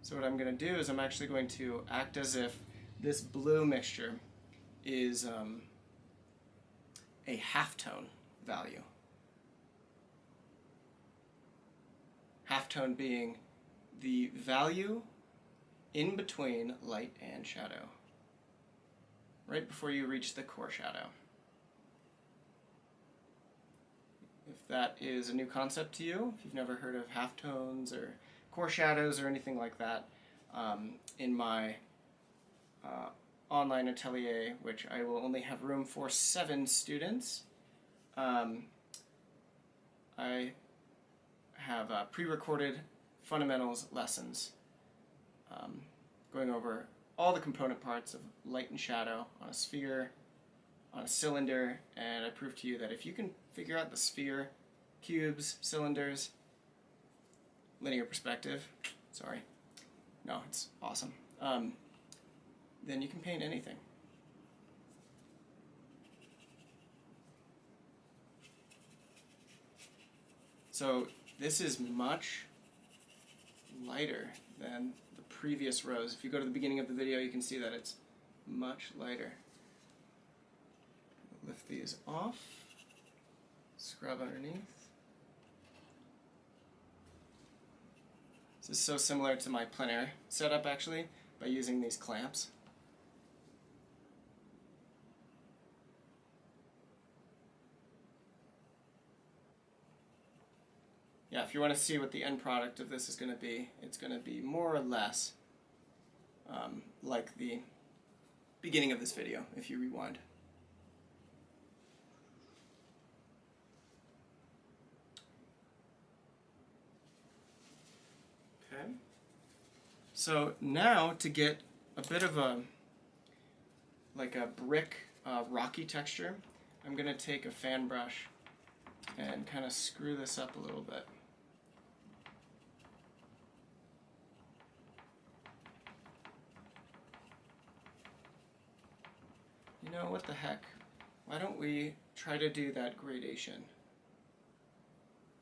So what I'm going to do is I'm actually going to act as if this blue mixture is a halftone value. Halftone being the value in between light and shadow, right before you reach the core shadow. If that is a new concept to you, if you've never heard of halftones or core shadows or anything like that, in my online atelier, which I will only have room for 7 students, I have pre-recorded fundamentals lessons going over all the component parts of light and shadow on a sphere, on a cylinder, and I prove to you that if you can figure out the sphere, cubes, cylinders, linear perspective, sorry, no, it's awesome, then you can paint anything. So this is much lighter than the previous rows. If you go to the beginning of the video, you can see that it's much lighter. Lift these off, scrub underneath. This is so similar to my plein air setup actually, by using these clamps. Yeah, if you want to see what the end product of this is going to be, it's going to be more or less like the beginning of this video, if you rewind. Okay. So now to get a bit of a, like a brick rocky texture, I'm going to take a fan brush and kind of screw this up a little bit. You know, what the heck? Why don't we try to do that gradation?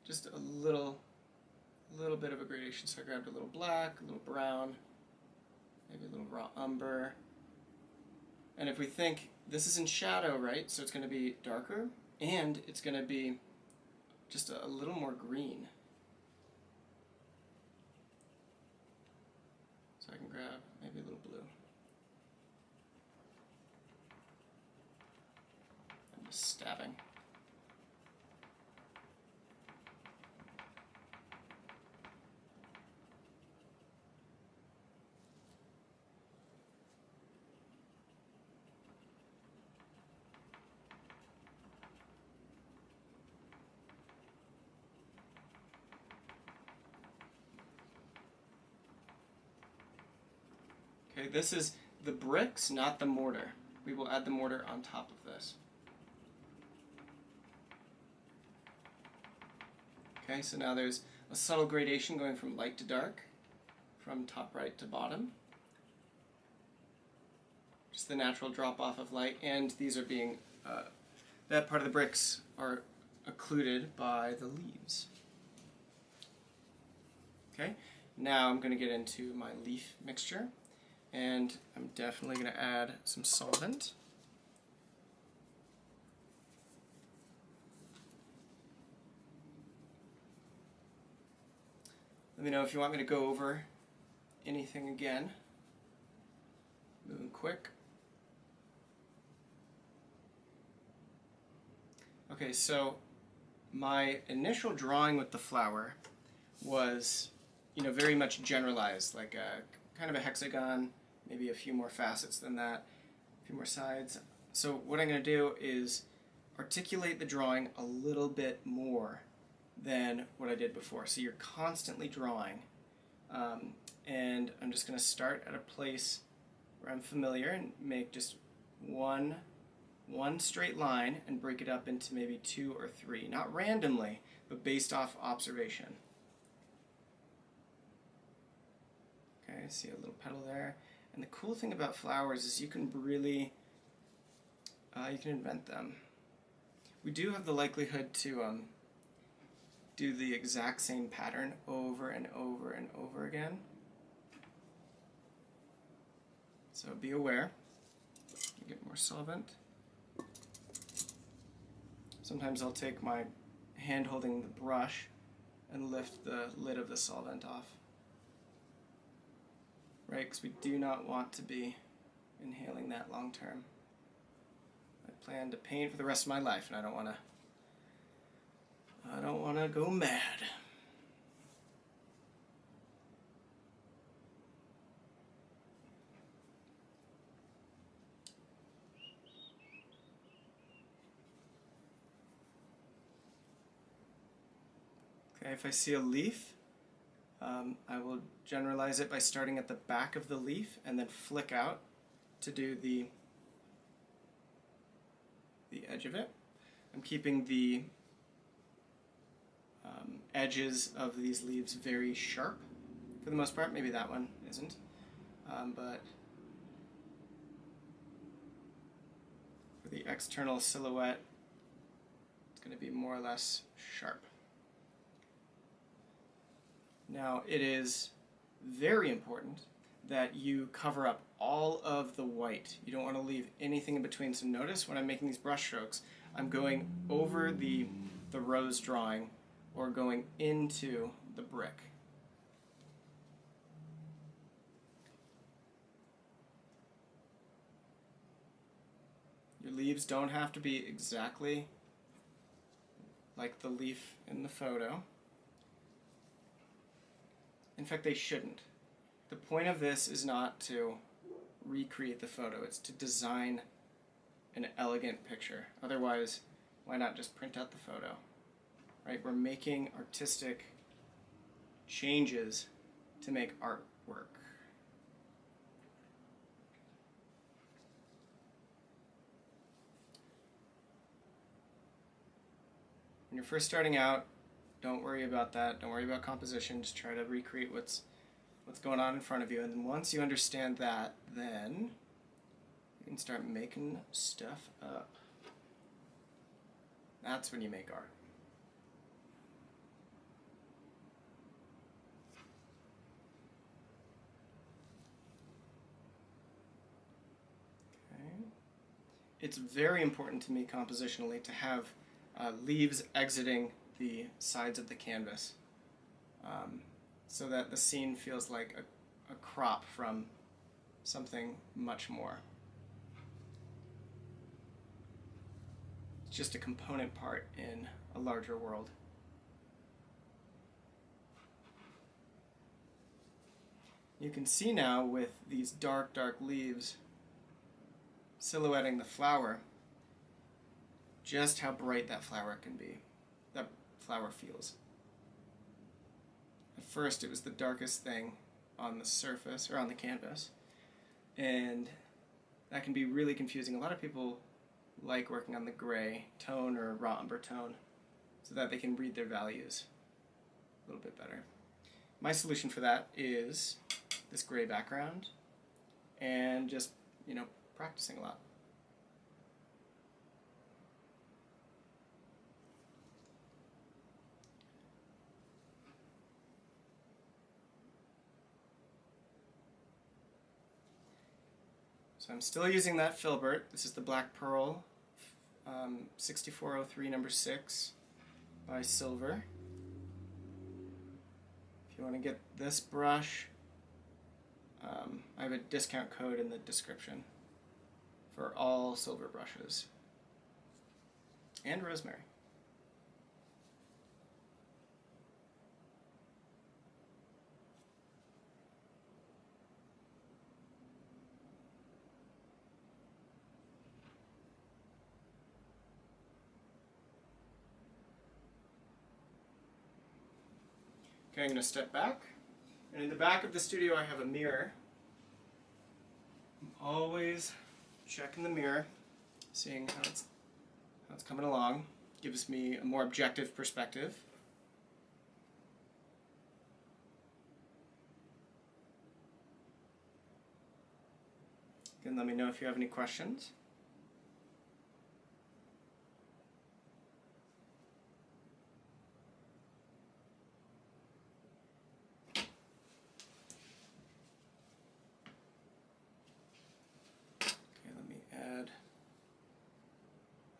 Just a little bit of a gradation. So I grabbed a little black, a little brown, maybe a little raw umber. And if we think this is in shadow, right? So it's going to be darker, and it's going to be just a little more green. So I can grab maybe a little blue. I'm just stabbing. Okay, this is the bricks, not the mortar. We will add the mortar on top of this. Okay, so now there's a subtle gradation going from light to dark, from top right to bottom. Just the natural drop off of light, and these are being, that part of the bricks are occluded by the leaves. Okay, Now I'm going to get into my leaf mixture, and I'm definitely going to add some solvent. Let me know if you want me to go over anything again. Moving quick. Okay, so my initial drawing with the flower was, very much generalized, like a kind of a hexagon, maybe a few more facets than that, a few more sides. So what I'm going to do is articulate the drawing a little bit more than what I did before. So you're constantly drawing, and I'm just going to start at a place where I'm familiar and make just one straight line and break it up into maybe 2 or 3, not randomly, but based off observation. Okay, see a little petal there. And the cool thing about flowers is you can really, you can invent them. We do have the likelihood to do the exact same pattern over and over and over again. So be aware. Get more solvent. Sometimes I'll take my hand holding the brush and lift the lid of the solvent off. Right, because we do not want to be inhaling that long term. I plan to paint for the rest of my life, and I don't want to go mad. Okay, if I see a leaf, I will generalize it by starting at the back of the leaf and then flick out to do the edge of it. I'm keeping the edges of these leaves very sharp for the most part. Maybe that one isn't, but for the external silhouette, it's going to be more or less sharp. Now, it is very important that you cover up all of the white. You don't want to leave anything in between. So notice when I'm making these brush strokes, I'm going over the rose drawing or going into the brick. Your leaves don't have to be exactly like the leaf in the photo. In fact, they shouldn't. The point of this is not to recreate the photo, it's to design an elegant picture. Otherwise, why not just print out the photo? Right? We're making artistic changes to make art work. When you're first starting out, don't worry about that. Don't worry about composition. Just try to recreate what's going on in front of you. And then once you understand that, then you can start making stuff up. That's when you make art. Okay. It's very important to me compositionally to have leaves exiting the sides of the canvas, so that the scene feels like a crop from something much more. It's just a component part in a larger world. You can see now with these dark leaves silhouetting the flower, just how bright that flower can be. That flower feels. At first it was the darkest thing on the surface, or on the canvas, and that can be really confusing. A lot of people like working on the gray tone or raw umber tone so that they can read their values a little bit better. My solution for that is this gray background and just, practicing a lot. So I'm still using that filbert. This is the Black Pearl 6403 number 6 by Silver. If you want to get this brush, I have a discount code in the description for all silver brushes. And rosemary. Okay, I'm going to step back. And in the back of the studio I have a mirror. I'm always checking the mirror, seeing how it's coming along. Gives me a more objective perspective. You can let me know if you have any questions.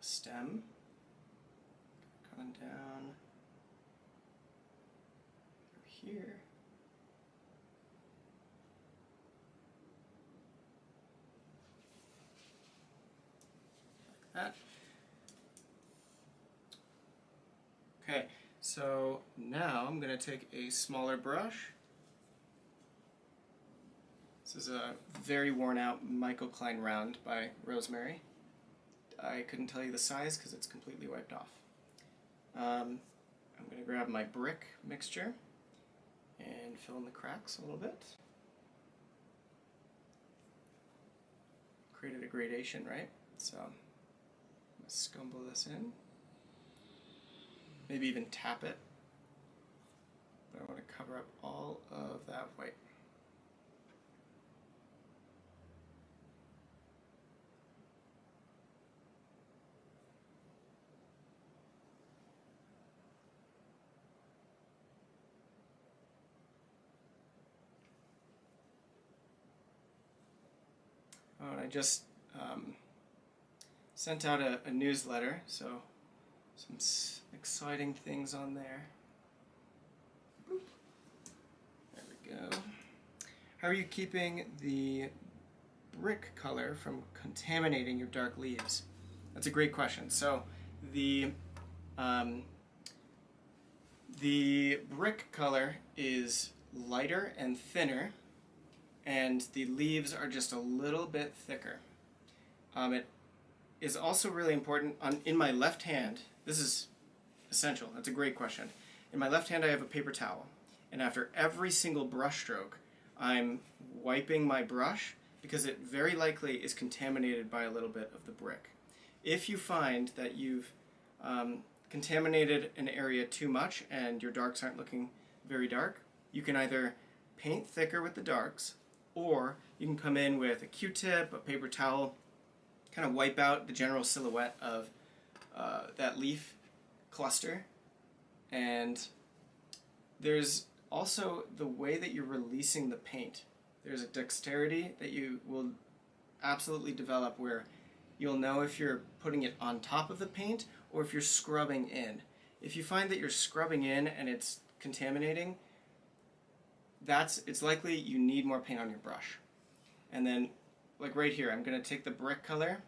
Stem coming down through here. Like that. Okay, so now I'm going to take a smaller brush. This is a very worn out Michael Klein round by Rosemary. I couldn't tell you the size because it's completely wiped off. I'm going to grab my brick mixture and fill in the cracks a little bit. Created a gradation, right? So I'm going to scumble this in. Maybe even tap it. But I want to cover up all of that white. Oh, and I just sent out a newsletter, so some exciting things on there. Boop. There we go. How are you keeping the brick color from contaminating your dark leaves? That's a great question. So the brick color is lighter and thinner, and the leaves are just a little bit thicker. It is also really important, in my left hand, this is essential, that's a great question. In my left hand I have a paper towel, and after every single brush stroke I'm wiping my brush because it very likely is contaminated by a little bit of the brick. If you find that you've contaminated an area too much and your darks aren't looking very dark, you can either paint thicker with the darks, or you can come in with a Q-tip, a paper towel, kind of wipe out the general silhouette of that leaf cluster. And there's also the way that you're releasing the paint. There's a dexterity that you will absolutely develop where you'll know if you're putting it on top of the paint or if you're scrubbing in. If you find that you're scrubbing in and it's contaminating, it's likely you need more paint on your brush. And then, like right here, I'm going to take the brick color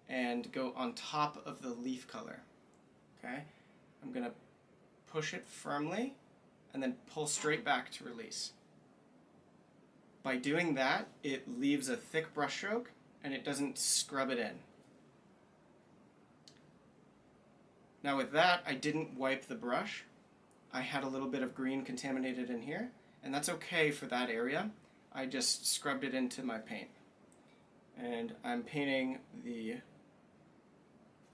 and go on top of the leaf color. Okay? I'm going to push it firmly and then pull straight back to release. By doing that, it leaves a thick brush stroke and it doesn't scrub it in. Now with that, I didn't wipe the brush. I had a little bit of green contaminated in here, and that's okay for that area. I just scrubbed it into my paint. And I'm painting the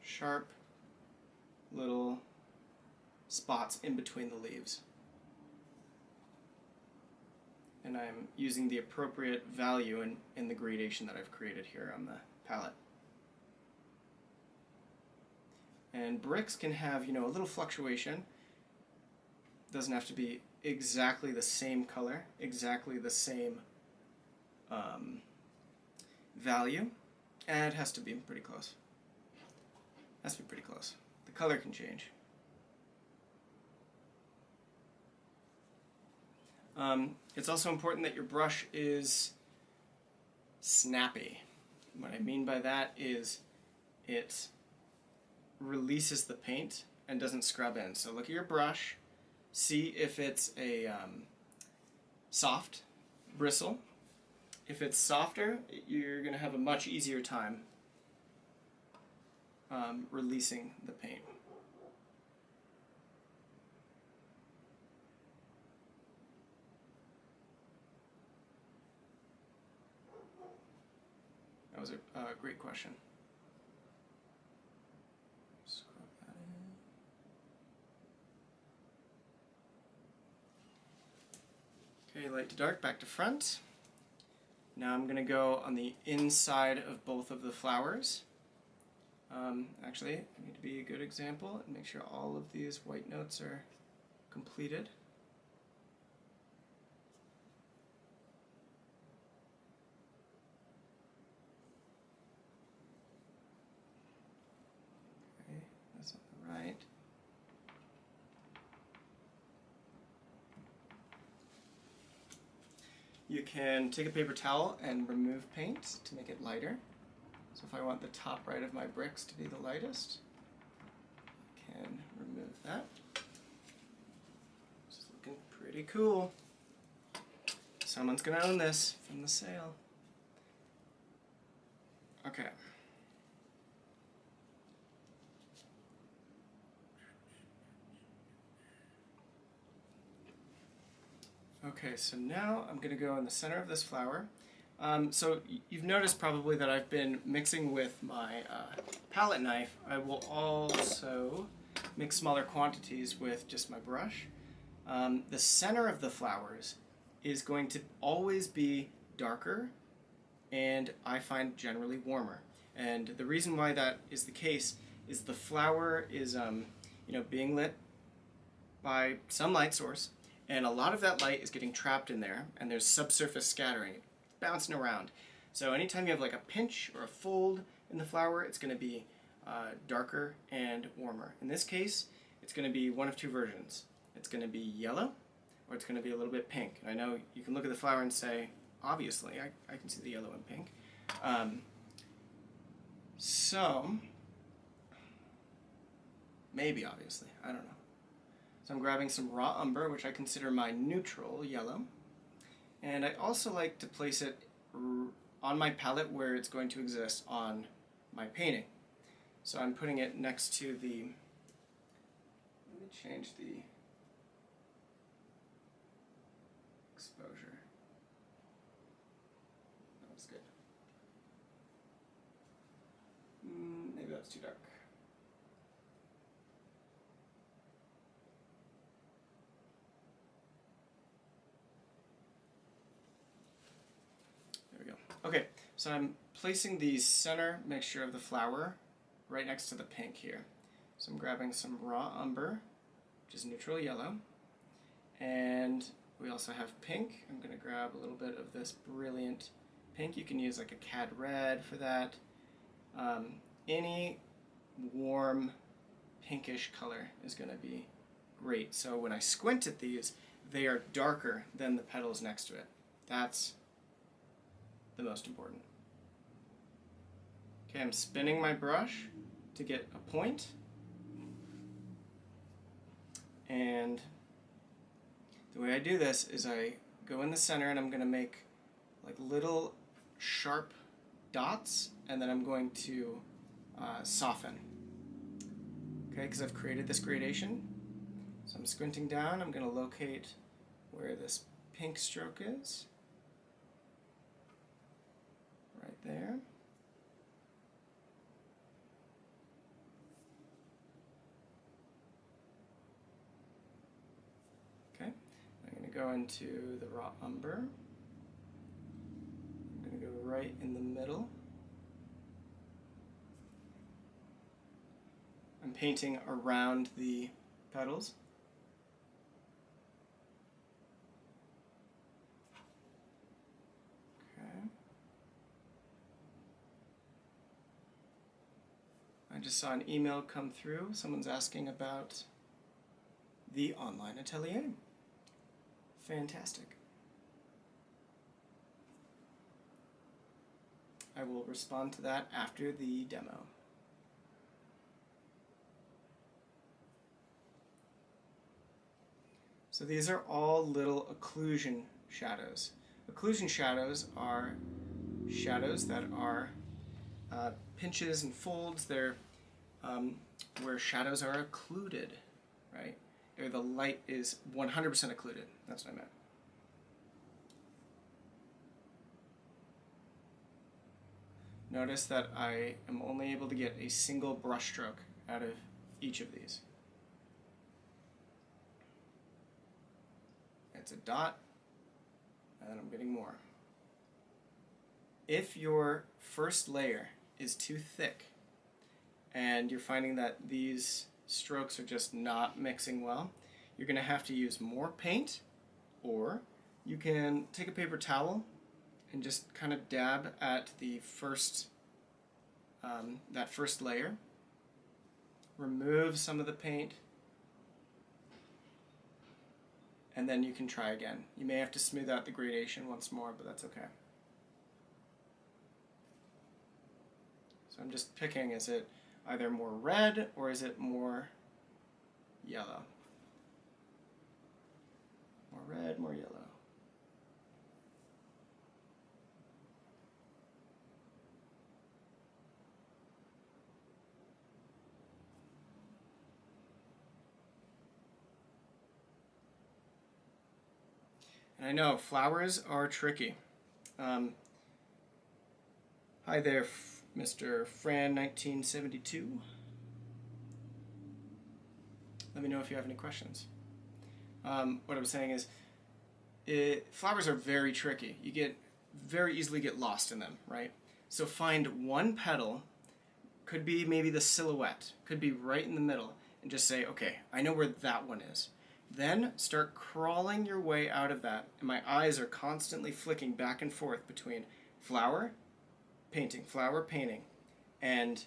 sharp little spots in between the leaves. And I'm using the appropriate value in the gradation that I've created here on the palette. And bricks can have, a little fluctuation. Doesn't have to be exactly the same color, exactly the same value, and it has to be pretty close. Has to be pretty close. The color can change. It's also important that your brush is snappy. What I mean by that is it releases the paint and doesn't scrub in. So look at your brush, see if it's a soft bristle. If it's softer, you're going to have a much easier time releasing the paint. That was a great question. Scrub that in. Okay, light to dark, back to front. Now I'm going to go on the inside of both of the flowers. Actually, I need to be a good example and make sure all of these white notes are completed. Okay, that's on the right. You can take a paper towel and remove paint to make it lighter. So if I want the top right of my bricks to be the lightest, I can remove that. It's looking pretty cool. Someone's gonna own this from the sale. Okay. Okay, so now I'm gonna go in the center of this flower. So you've noticed probably that I've been mixing with my palette knife. I will also mix smaller quantities with just my brush. The center of the flowers is going to always be darker and I find generally warmer. And the reason why that is the case is the flower is being lit by some light source, and a lot of that light is getting trapped in there, and there's subsurface scattering, bouncing around. So anytime you have like a pinch or a fold in the flower, it's going to be darker and warmer. In this case, it's going to be one of two versions. It's going to be yellow, or it's going to be a little bit pink. And I know you can look at the flower and say, obviously, I can see the yellow and pink. So, maybe obviously, I don't know. So I'm grabbing some raw umber, which I consider my neutral yellow. And I also like to place it on my palette where it's going to exist on my painting. So I'm putting it next to the, let me change the exposure. That was good. Maybe that's too dark. Okay, so I'm placing the center mixture of the flower right next to the pink here. So I'm grabbing some raw umber, which is neutral yellow, and we also have pink. I'm going to grab a little bit of this brilliant pink. You can use like a cad red for that. Any warm pinkish color is going to be great. So when I squint at these, they are darker than the petals next to it. That's the most important. Okay, I'm spinning my brush to get a point. And the way I do this is I go in the center and I'm going to make like little sharp dots, and then I'm going to soften. Okay, because I've created this gradation. So I'm squinting down, I'm going to locate where this pink stroke is. Right there. Okay, I'm going to go into the raw umber. I'm going to go right in the middle. I'm painting around the petals. Okay. just saw an email come through. Someone's asking about the online atelier. Fantastic. I will respond to that after the demo. So these are all little occlusion shadows. Occlusion shadows are shadows that are pinches and folds. They're where shadows are occluded, right? Or the light is 100% occluded. That's what I meant. Notice that I am only able to get a single brush stroke out of each of these. It's a dot, and then I'm getting more. If your first layer is too thick and you're finding that these strokes are just not mixing well, you're going to have to use more paint, or you can take a paper towel and just kind of dab at the first, that first layer, remove some of the paint, and then you can try again. You may have to smooth out the gradation once more, but that's okay. So I'm just picking, is it either more red or is it more yellow? More red, more yellow. And I know flowers are tricky. Hi there, Mr. Fran 1972. Let me know if you have any questions. What I was saying is, flowers are very tricky. You very easily get lost in them, right? So find one petal, could be maybe the silhouette, could be right in the middle, and just say, okay, I know where that one is. Then start crawling your way out of that, and my eyes are constantly flicking back and forth between flower, painting, and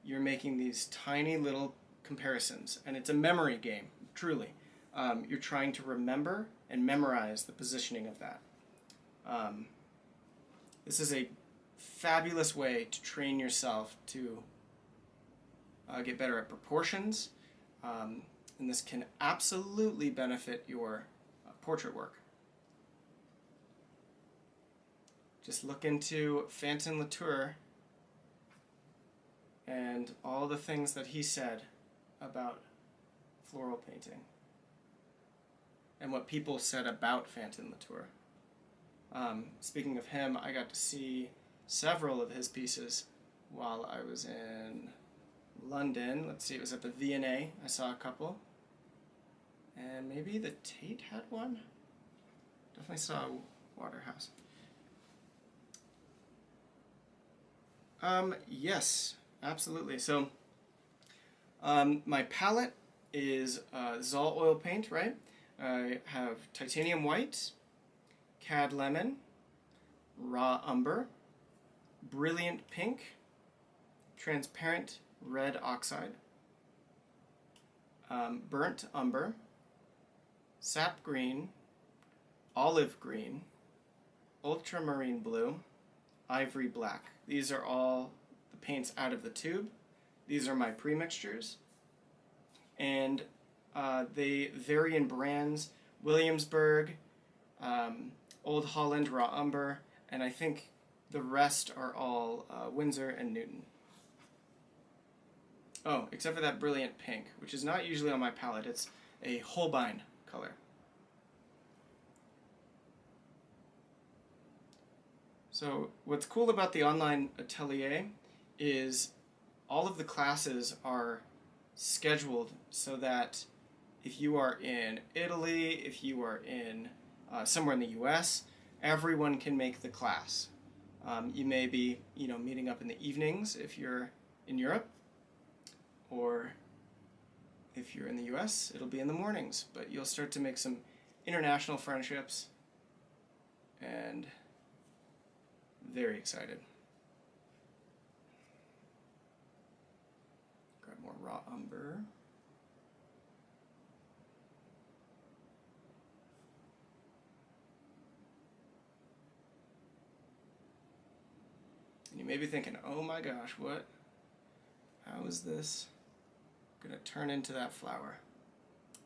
you're making these tiny little comparisons, and it's a memory game, truly. You're trying to remember and memorize the positioning of that. This is a fabulous way to train yourself to get better at proportions, and this can absolutely benefit your portrait work. Just look into Fantin Latour and all the things that he said about floral painting and what people said about Fantin Latour. Speaking of him, I got to see several of his pieces while I was in London. Let's see, it was at the V&A. I saw a couple. And maybe the Tate had one? Definitely saw Waterhouse. Yes, absolutely. So, my palette is Zoll oil paint, right? I have titanium white, cad lemon, raw umber, brilliant pink, transparent red oxide, burnt umber, sap green, olive green, ultramarine blue, ivory black. These are all the paints out of the tube. These are my pre-mixtures. And they vary in brands. Williamsburg, Old Holland raw umber, and I think the rest are all Windsor and Newton. Oh, except for that brilliant pink, which is not usually on my palette. It's a Holbein color. So what's cool about the online atelier is all of the classes are scheduled so that if you are in Italy, if you are in somewhere in the US, everyone can make the class. You may be, meeting up in the evenings if you're in Europe, or if you're in the US, it'll be in the mornings, but you'll start to make some international friendships, and very excited. umber. And you may be thinking, oh my gosh, how is this going to turn into that flower?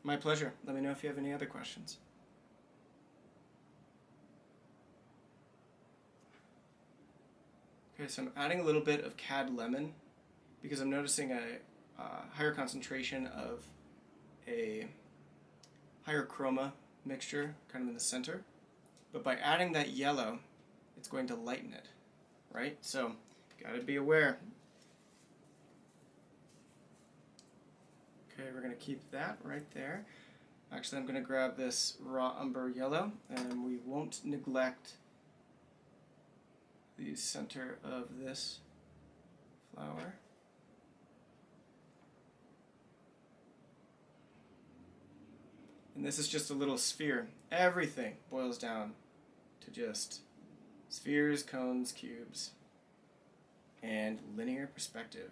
My pleasure. Let me know if you have any other questions. Okay, so I'm adding a little bit of cad lemon because I'm noticing a higher concentration of a higher chroma mixture kind of in the center. But by adding that yellow, it's going to lighten it, right? So, gotta be aware. Okay, we're going to keep that right there. Actually, I'm going to grab this raw umber yellow, and we won't neglect the center of this flower. And this is just a little sphere. Everything boils down to just spheres, cones, cubes, and linear perspective.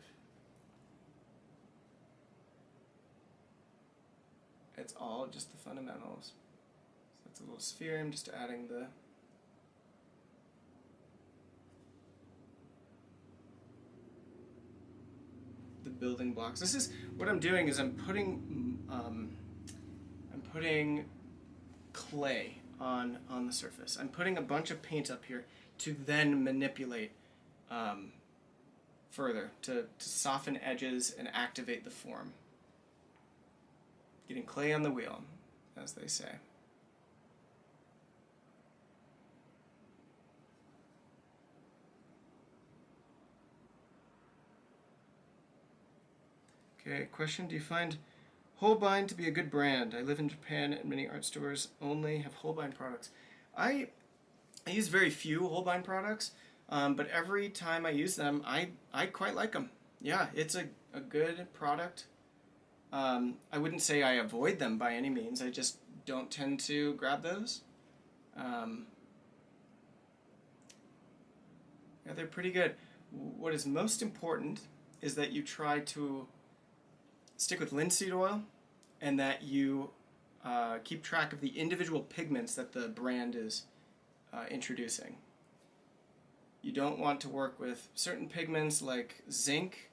It's all just the fundamentals. So that's a little sphere. I'm just adding the building blocks. This is what I'm doing is I'm putting clay on the surface. I'm putting a bunch of paint up here to then manipulate further to soften edges and activate the form. Getting clay on the wheel, as they say. Okay, question, do you find Holbein to be a good brand? I live in Japan and many art stores only have Holbein products. I use very few Holbein products, but every time I use them, I quite like them. Yeah, it's a good product. I wouldn't say I avoid them by any means. I just don't tend to grab those. Yeah, they're pretty good. What is most important is that you try to stick with linseed oil and that you keep track of the individual pigments that the brand is introducing. You don't want to work with certain pigments like zinc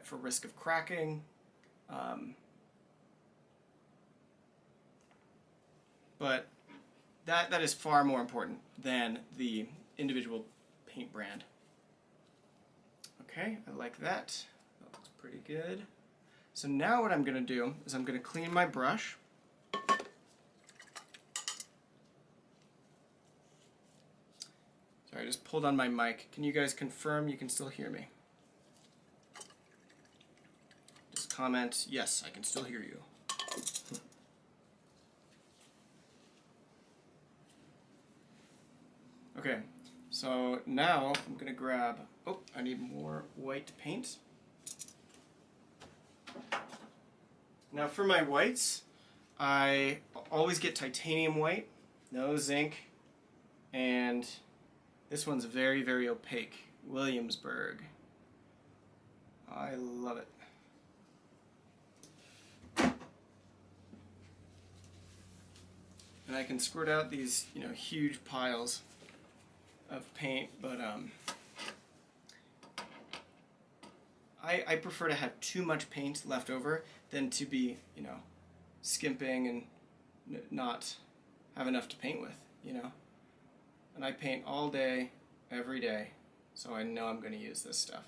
for risk of cracking. But that is far more important than the individual paint brand. Okay, I like that. That looks pretty good. So now what I'm going to do is I'm going to clean my brush. Sorry, I just pulled on my mic. Can you guys confirm you can still hear me? Just comment, yes, I can still hear you. Okay, so now I'm going to grab, oh, I need more white paint. Now for my whites, I always get titanium white, no zinc, and this one's very, very opaque, Williamsburg. I love it. And I can squirt out these, huge piles of paint, but I prefer to have too much paint left over than to be, skimping and not have enough to paint with, And I paint all day, every day, so I know I'm going to use this stuff.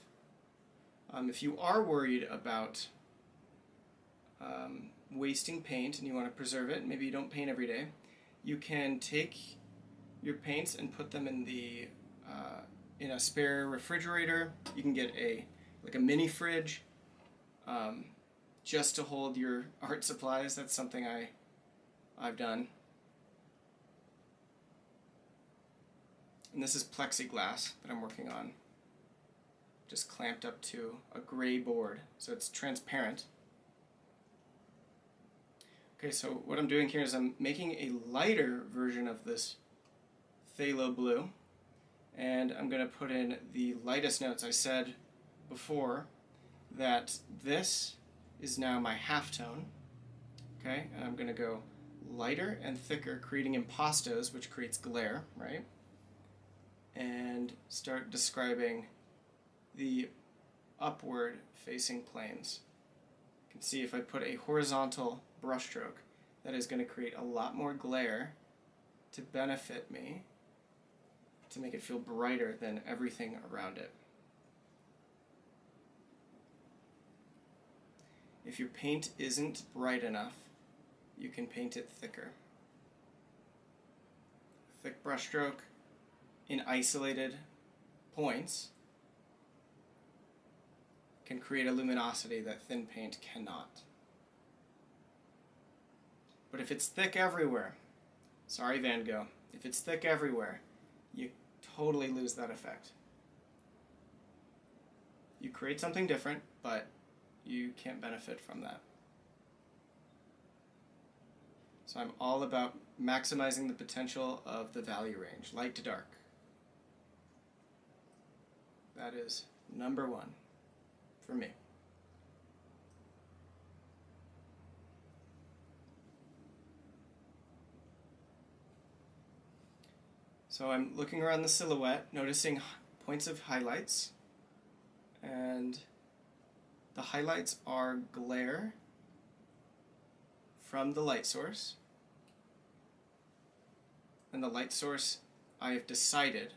If you are worried about wasting paint and you want to preserve it, maybe you don't paint every day, you can take your paints and put them in in a spare refrigerator. You can get a mini fridge just to hold your art supplies. That's something I've done. And this is plexiglass that I'm working on, just clamped up to a gray board, so it's transparent. Okay, so what I'm doing here is I'm making a lighter version of this phthalo blue, and I'm going to put in the lightest notes. I said before that this is now my halftone. Okay, and I'm going to go lighter and thicker, creating impastos, which creates glare, right? And start describing the upward facing planes. You can see if I put a horizontal brushstroke, that is going to create a lot more glare to benefit me, to make it feel brighter than everything around it. If your paint isn't bright enough, you can paint it thicker. Thick brushstroke in isolated points can create a luminosity that thin paint cannot. But if it's thick everywhere, sorry Van Gogh, if it's thick everywhere, you totally lose that effect. You create something different, but you can't benefit from that. So I'm all about maximizing the potential of the value range, light to dark. That is number one for me. So I'm looking around the silhouette, noticing points of highlights, and the highlights are glare from the light source, and the light source I have decided,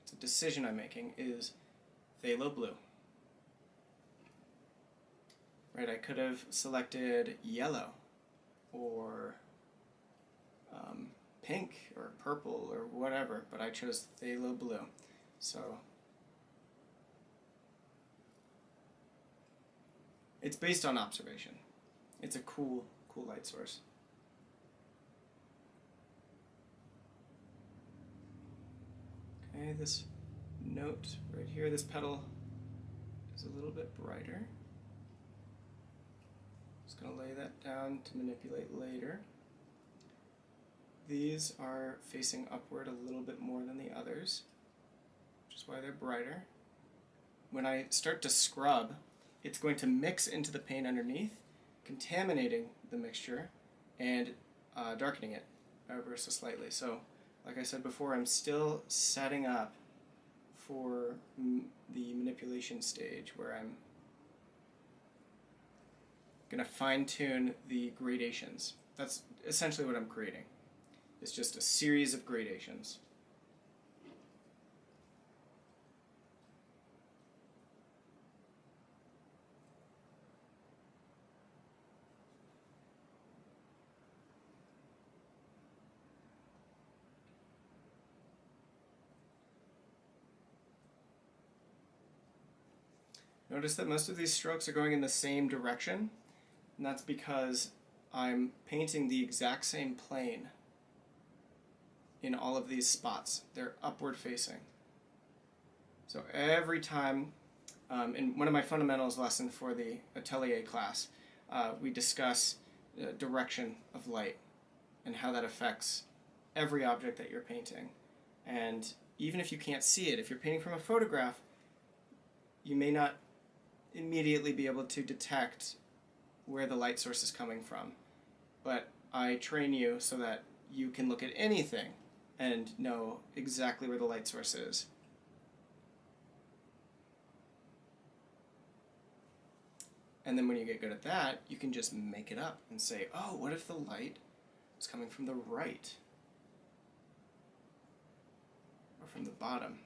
it's a decision I'm making, is phthalo blue. Right, I could have selected yellow or pink or purple or whatever, but I chose phthalo blue. So it's based on observation. It's a cool light source. Okay, this note right here, this petal is a little bit brighter. Just going to lay that down to manipulate later. These are facing upward a little bit more than the others, which is why they're brighter. When I start to scrub, it's going to mix into the paint underneath, contaminating the mixture and darkening it ever so slightly. So, like I said before, I'm still setting up for the manipulation stage where I'm going to fine-tune the gradations. That's essentially what I'm creating. It's just a series of gradations. Notice that most of these strokes are going in the same direction, and that's because I'm painting the exact same plane in all of these spots. They're upward facing. So every time, in one of my fundamentals lesson for the ATELIER class, we discuss direction of light and how that affects every object that you're painting. And even if you can't see it, if you're painting from a photograph, you may not immediately be able to detect where the light source is coming from. But I train you so that you can look at anything and know exactly where the light source is. And then when you get good at that, you can just make it up and say, oh, what if the light is coming from the right? Or from the bottom?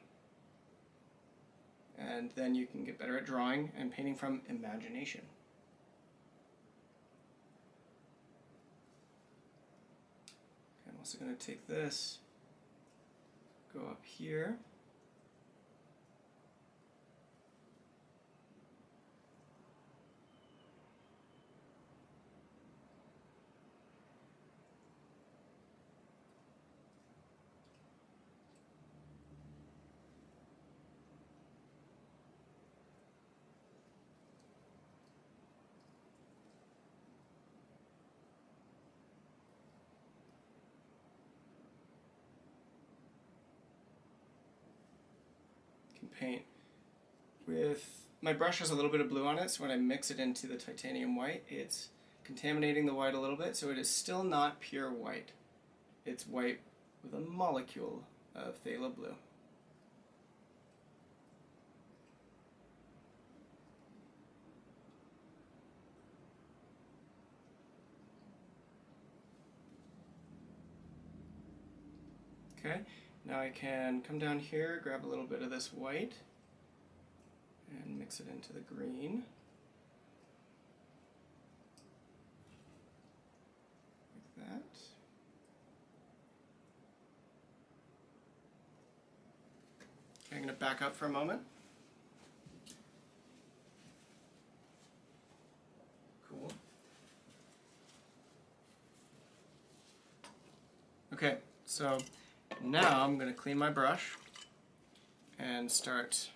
And then you can get better at drawing and painting from imagination. Okay, I'm also going to take this, go up here, paint with my brush has a little bit of blue on it, so when I mix it into the titanium white, it's contaminating the white a little bit, so it is still not pure white. It's white with a molecule of phthalo blue. Okay, now I can come down here, grab a little bit of this white, and mix it into the green. Like that. Okay, I'm going to back up for a moment. Cool. Okay, so now I'm going to clean my brush and start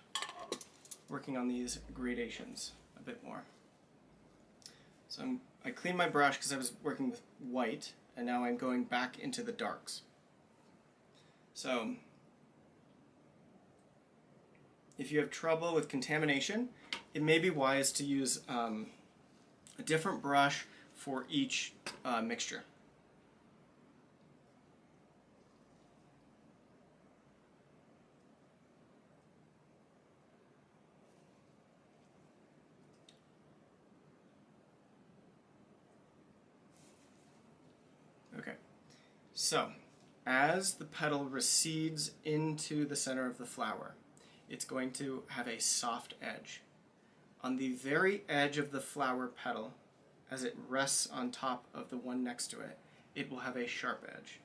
working on these gradations a bit more. So I cleaned my brush because I was working with white, and now I'm going back into the darks. So if you have trouble with contamination, it may be wise to use a different brush for each mixture. Okay, so as the petal recedes into the center of the flower, it's going to have a soft edge. On the very edge of the flower petal, as it rests on top of the one next to it, it will have a sharp edge.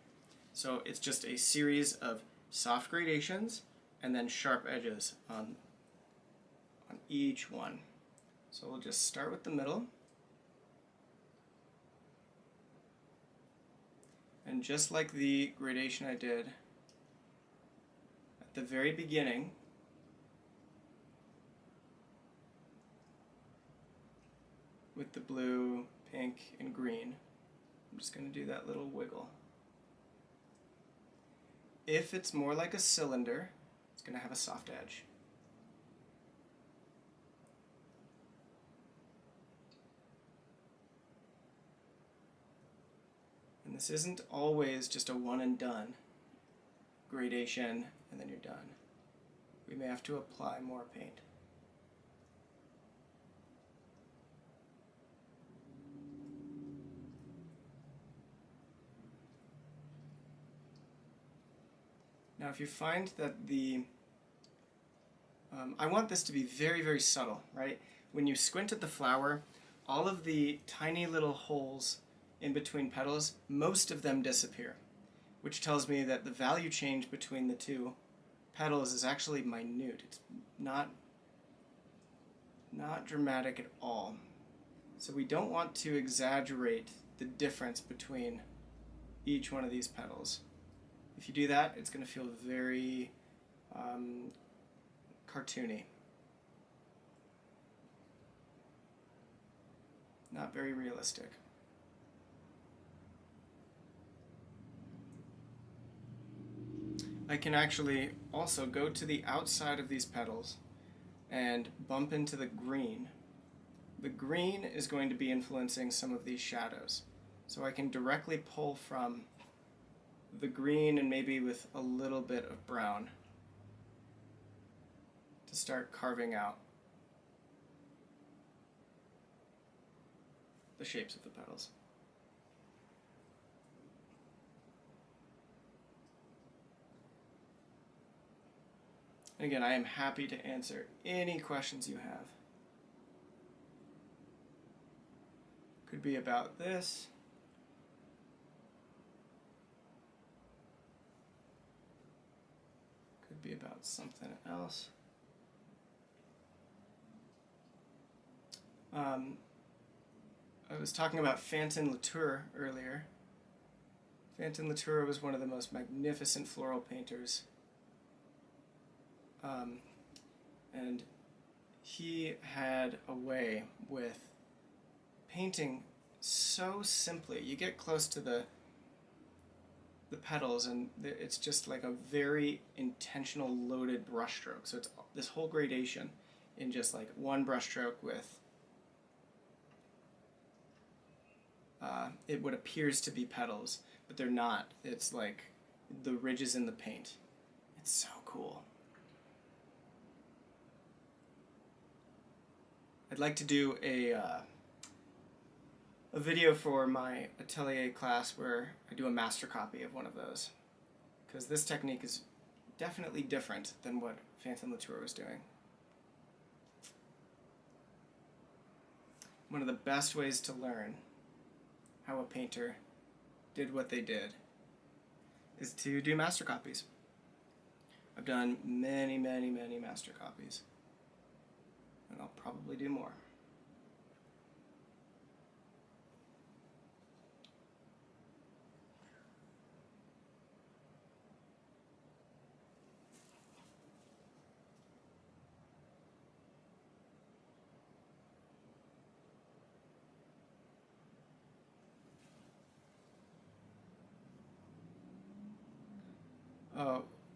So it's just a series of soft gradations and then sharp edges on each one. So we'll just start with the middle. And just like the gradation I did at the very beginning, with the blue, pink, and green, I'm just going to do that little wiggle. If it's more like a cylinder, it's going to have a soft edge. And this isn't always just a one and done gradation and then you're done. We may have to apply more paint. Now if you find that I want this to be very, very subtle, right? When you squint at the flower, all of the tiny little holes in between petals, most of them disappear, which tells me that the value change between the two petals is actually minute. It's not dramatic at all. So we don't want to exaggerate the difference between each one of these petals. If you do that, it's going to feel very cartoony. Not very realistic. I can actually also go to the outside of these petals and bump into the green. The green is going to be influencing some of these shadows. So I can directly pull from the green and maybe with a little bit of brown to start carving out the shapes of the petals. And again, I am happy to answer any questions you have. Could be about this. Could be about something else. I was talking about Fantin Latour earlier. Fantin Latour was one of the most magnificent floral painters. And he had a way with painting so simply. You get close to the petals and it's just like a very intentional loaded brush stroke. So it's this whole gradation in just like one brush stroke with what appears to be petals, but they're not. It's like the ridges in the paint. It's so cool. I'd like to do a video for my atelier class where I do a master copy of one of those, because this technique is definitely different than what Fantin Latour was doing. One of the best ways to learn how a painter did what they did is to do master copies. I've done many, many, many master copies, and I'll probably do more.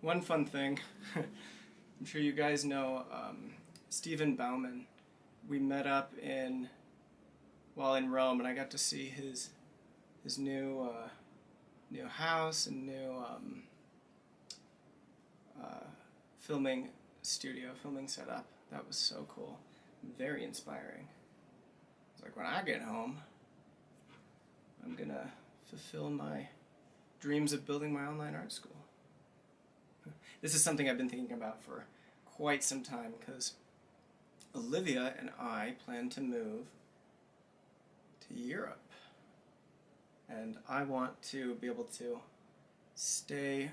One fun thing, I'm sure you guys know Stephen Bauman. We met up while in Rome, and I got to see his new house and new filming setup. That was so cool, very inspiring. It's like, when I get home, I'm gonna fulfill my dreams of building my online art school. This is something I've been thinking about for quite some time, because Olivia and I plan to move to Europe, and I want to be able to stay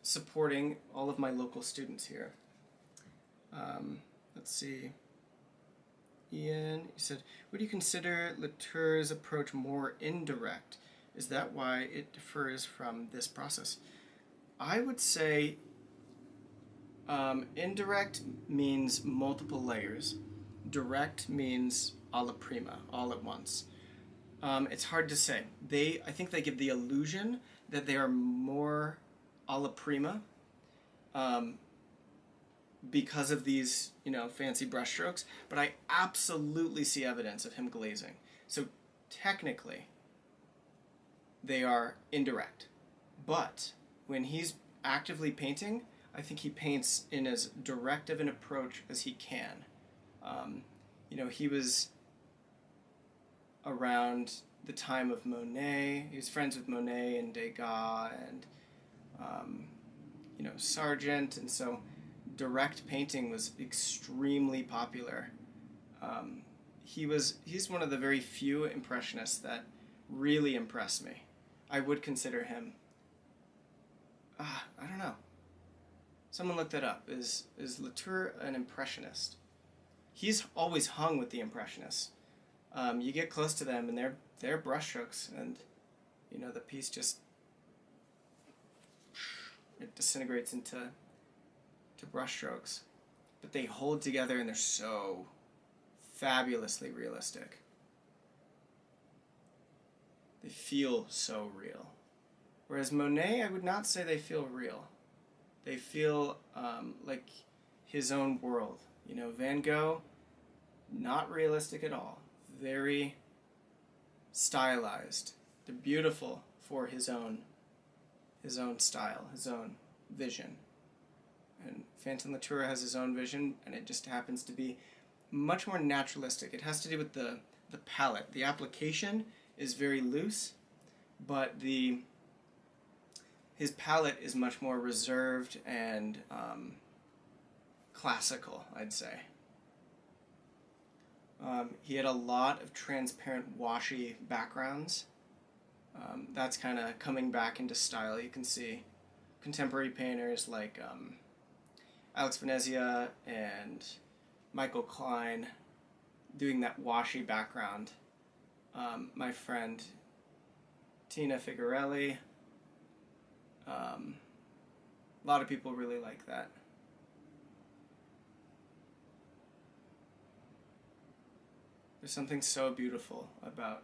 supporting all of my local students here. Let's see. Ian, you said, would you consider Latour's approach more indirect? Is that why it differs from this process? I would say indirect means multiple layers. Direct means alla prima, all at once. It's hard to say. I think they give the illusion that they are more alla prima because of these, fancy brushstrokes, but I absolutely see evidence of him glazing. So technically, they are indirect. But when he's actively painting, I think he paints in as direct of an approach as he can. He was around the time of Monet. He was friends with Monet and Degas and, Sargent, and so direct painting was extremely popular. He's one of the very few Impressionists that really impressed me. I would consider him, I don't know. Someone look that up. Is Latour an Impressionist? He's always hung with the Impressionists. You get close to them and they're brushstrokes, and the piece just disintegrates into brushstrokes. But they hold together and they're so fabulously realistic. They feel so real. Whereas Monet, I would not say they feel real. They feel like his own world. Van Gogh, not realistic at all. Very stylized. They're beautiful for his own style, his own vision. And Fantin Latour has his own vision, and it just happens to be much more naturalistic. It has to do with the palette. The application is very loose, but his palette is much more reserved and classical, I'd say. He had a lot of transparent, washy backgrounds. That's kind of coming back into style. You can see contemporary painters like Alex Venezia and Michael Klein doing that washy background. My friend Tina Figarelli. A lot of people really like that. There's something so beautiful about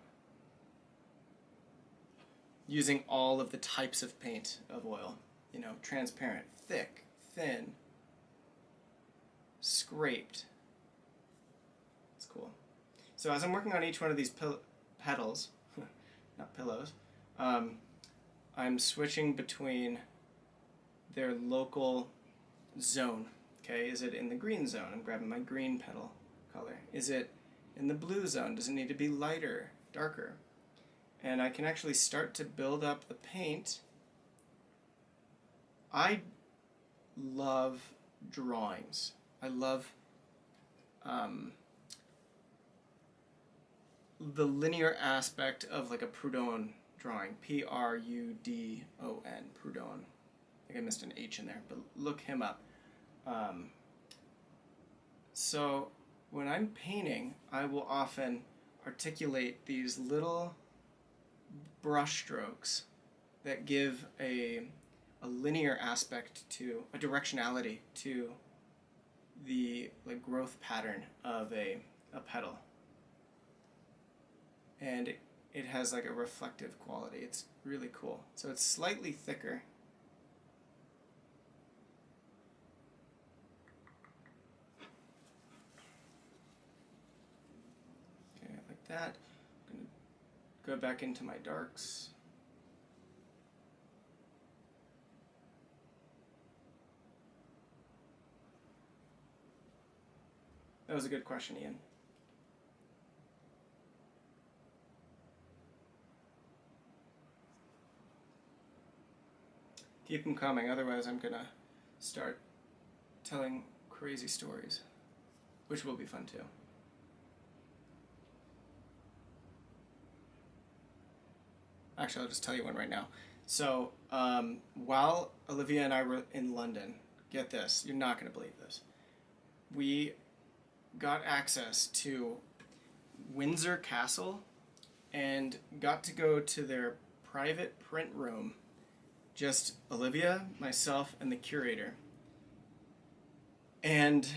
using all of the types of paint of oil. Transparent, thick, thin, scraped. It's cool. So as I'm working on each one of these petals, not pillows, I'm switching between their local zone. Okay, is it in the green zone? I'm grabbing my green petal color. Is it in the blue zone? Does it need to be lighter, darker? And I can actually start to build up the paint. I love drawings. I love the linear aspect of like a Prud'hon drawing. P-R-U-D-O-N, Prud'hon. I think I missed an H in there, but look him up. So when I'm painting, I will often articulate these little brush strokes that give a linear aspect to, a directionality to the like growth pattern of a petal. And it has like a reflective quality. It's really cool. So it's slightly thicker. Okay, like that. I'm going to go back into my darks. That was a good question, Ian. Keep them coming, otherwise I'm gonna start telling crazy stories, which will be fun too. Actually, I'll just tell you one right now. So, while Olivia and I were in London, get this, you're not gonna believe this. We got access to Windsor Castle and got to go to their private print room. Just Olivia, myself, and the curator. And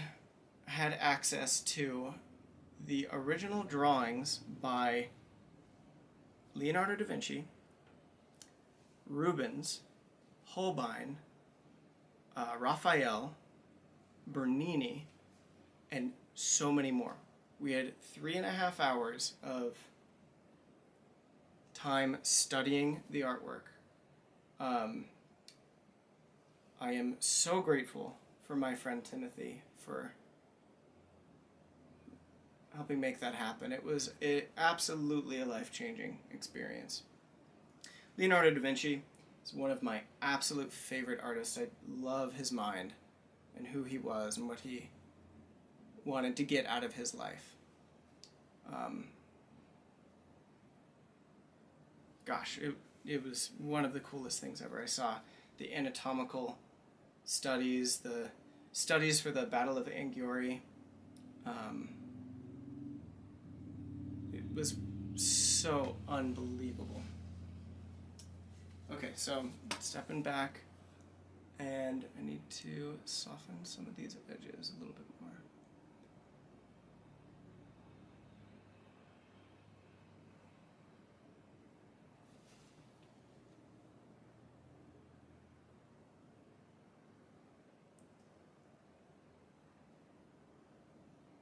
had access to the original drawings by Leonardo da Vinci, Rubens, Holbein, Raphael, Bernini, and so many more. We had 3.5 hours of time studying the artwork. I am so grateful for my friend Timothy for helping make that happen. It was absolutely a life-changing experience. Leonardo da Vinci is one of my absolute favorite artists. I love his mind and who he was and what he wanted to get out of his life. Gosh, it was one of the coolest things ever. I saw the anatomical studies, the studies for the Battle of Anghiari. It was so unbelievable. Okay, so I'm stepping back, and I need to soften some of these edges a little bit more.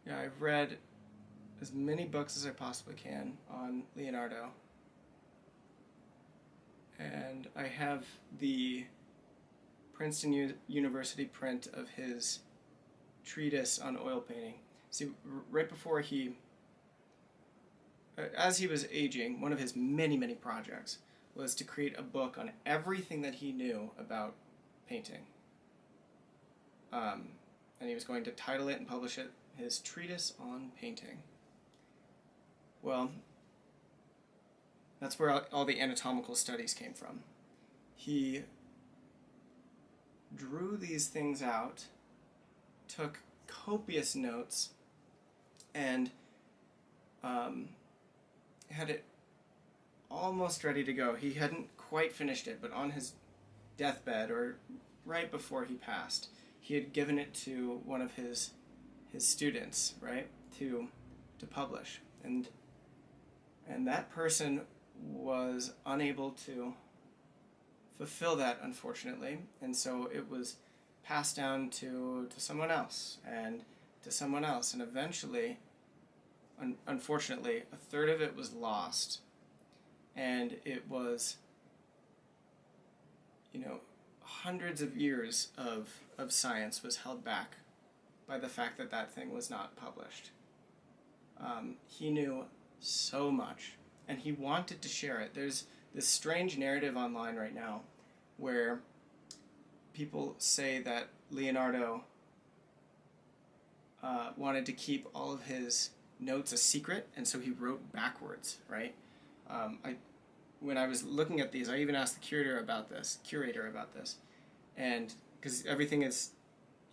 Yeah, I've read as many books as I possibly can on Leonardo. And I have the Princeton University print of his treatise on oil painting. See, right before as he was aging, one of his many, many projects was to create a book on everything that he knew about painting. And he was going to title it and publish it, his Treatise on Painting. Well, that's where all the anatomical studies came from. He drew these things out, took copious notes, and had it almost ready to go. He hadn't quite finished it, but on his deathbed, or right before he passed, he had given it to one of his students, right, to publish. And that person was unable to fulfill that, unfortunately, and so it was passed down to someone else and to someone else, and eventually, unfortunately, a third of it was lost, and it was, hundreds of years of science was held back by the fact that that thing was not published. He knew so much, and he wanted to share it. There's this strange narrative online right now where people say that Leonardo wanted to keep all of his notes a secret, and so he wrote backwards, right? When I was looking at these, I even asked the curator about this, and because everything is,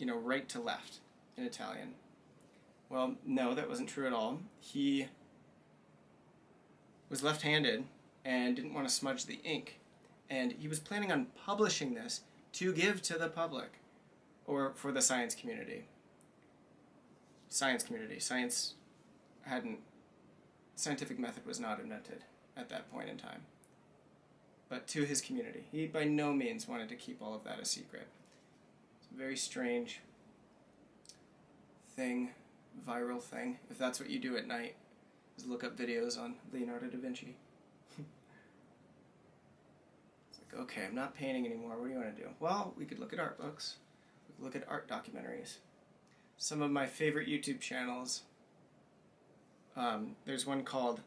right to left in Italian. Well, no, that wasn't true at all. He was left-handed and didn't want to smudge the ink, and he was planning on publishing this to give to the public, or for the science community. Scientific method was not invented at that point in time. But to his community. He by no means wanted to keep all of that a secret. It's a very strange thing, viral thing. If that's what you do at night, is look up videos on Leonardo da Vinci. It's like, okay, I'm not painting anymore. What do you want to do? Well, we could look at art books. We could look at art documentaries. Some of my favorite YouTube channels, there's one called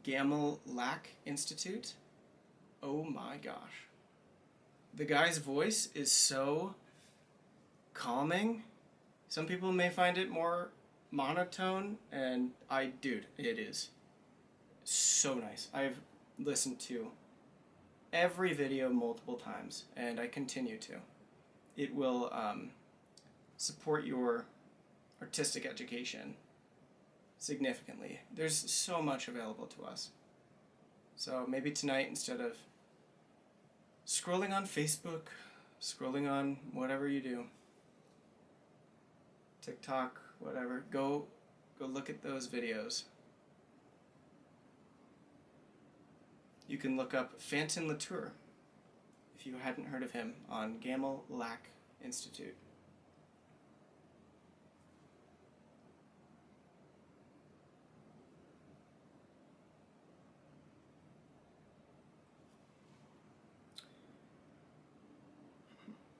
Gamel Lack Institute. Oh my gosh. The guy's voice is so calming. Some people may find it more monotone, and it is so nice. I've listened to every video multiple times, and I continue to. It will support your artistic education significantly. There's so much available to us. So maybe tonight, instead of scrolling on Facebook, scrolling on whatever you do, TikTok, whatever, go look at those videos. You can look up Fantin Latour, if you hadn't heard of him, on Gamel Lack Institute.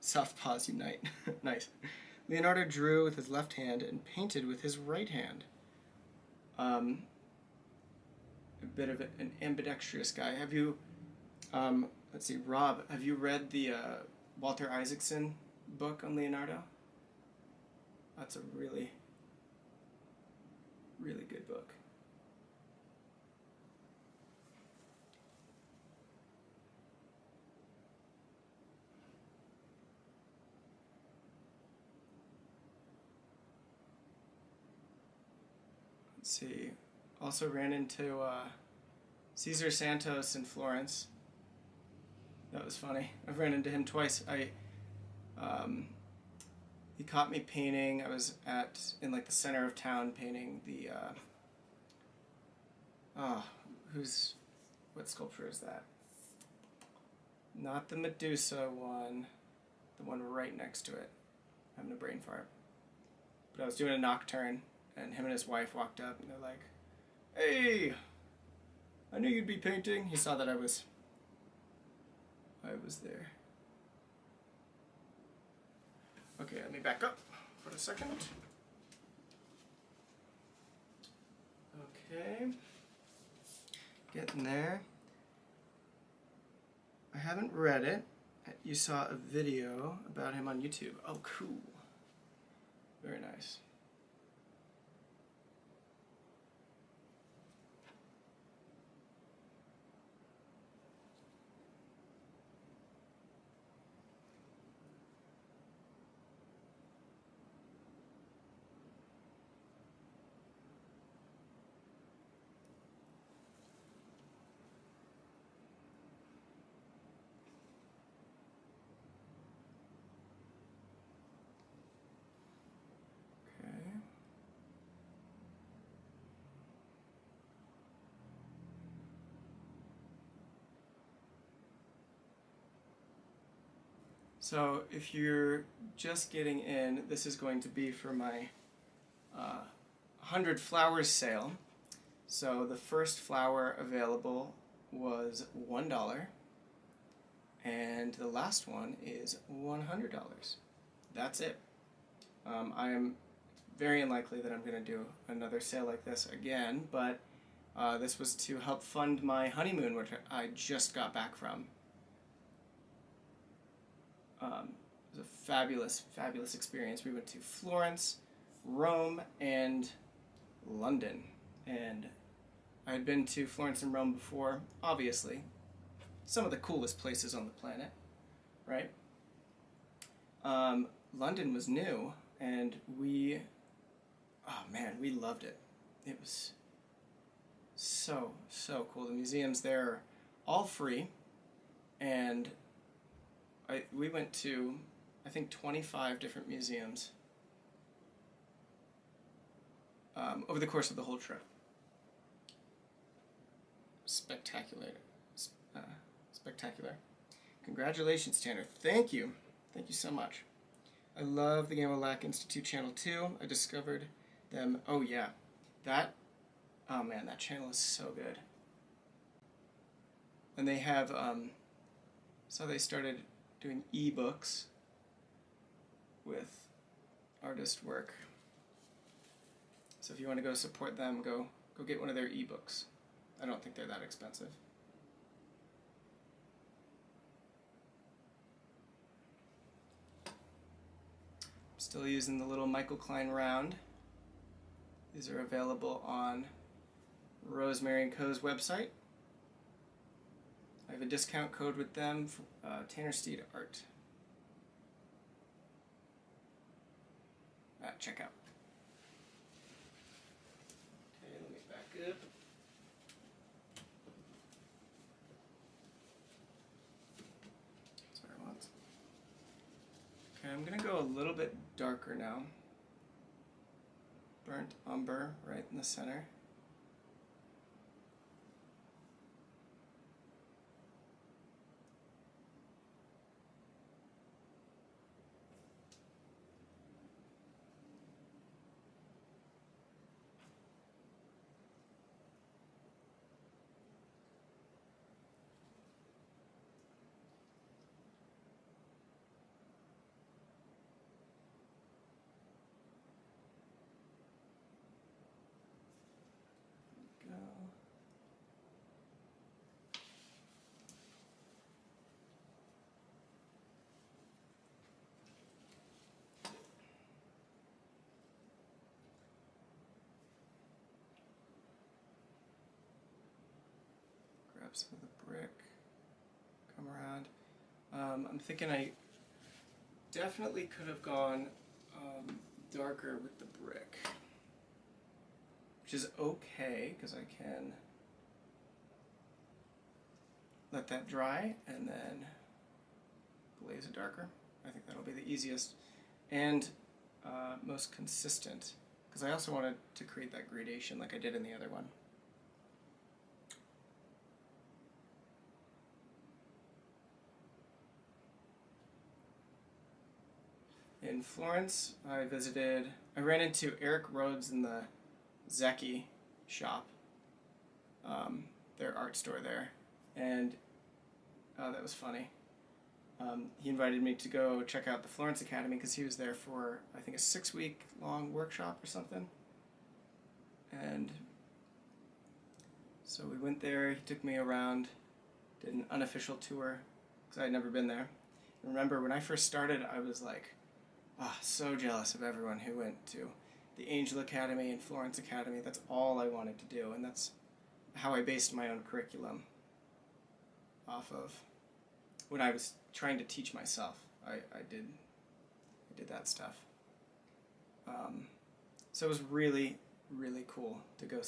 Soft paws unite. Nice. Leonardo drew with his left hand and painted with his right hand. A bit of an ambidextrous guy. Have you, let's see, Rob, have you read the Walter Isaacson book on Leonardo? That's a really, really good book. Let's see. Also ran into Cesar Santos in Florence. That was funny. I've ran into him twice. He caught me painting. I was in like the center of town painting the what sculpture is that? Not the Medusa one, the one right next to it. I'm having a brain fart. But I was doing a nocturne, and him and his wife walked up, and they're like, "Hey, I knew you'd be painting." He saw that I was there. Okay, let me back up for a second. Okay, getting there. I haven't read it. You saw a video about him on YouTube. Oh, cool. Very nice. So if you're just getting in, this is going to be for my 100 flowers sale. So the first flower available was $1, and the last one is $100. That's it. I am very unlikely that I'm going to do another sale like this again, but this was to help fund my honeymoon, which I just got back from. It was a fabulous, fabulous experience. We went to Florence, Rome, and London. And I had been to Florence and Rome before, obviously. Some of the coolest places on the planet, right? London was new, and we loved it. It was so, so cool. The museums there are all free, and we went to, I think, 25 different museums over the course of the whole trip. Spectacular. Spectacular. Congratulations, Tanner. Thank you. Thank you so much. I love the Gamma Institute channel too. I discovered them. Oh yeah. Oh man, that channel is so good. And they have, so they started doing ebooks with artist work. So if you want to go support them, go get one of their ebooks. I don't think they're that expensive. I'm still using the little Michael Klein round. These are available on Rosemary & Co.'s website. I have a discount code with them for Tanner Steed Art. Check out. Okay, let me back up. Sorry, once. Okay, I'm gonna go a little bit darker now. Burnt umber right in the center. Grab some of the brick, come around. I'm thinking I definitely could have gone darker with the brick, which is okay because I can let that dry and then glaze it darker. I think that'll be the easiest and most consistent, because I also wanted to create that gradation like I did in the other one. In Florence, I ran into Eric Rhodes in the Zecchi shop, their art store there, and that was funny. He invited me to go check out the Florence Academy because he was there for, I think, a 6-week long workshop or something. And so we went there, he took me around, did an unofficial tour because I had never been there. And remember, when I first started, I was like, so jealous of everyone who went to the Angel Academy and Florence Academy. That's all I wanted to do, and that's how I based my own curriculum off of when I was trying to teach myself. I did that stuff. So it was really, really cool to go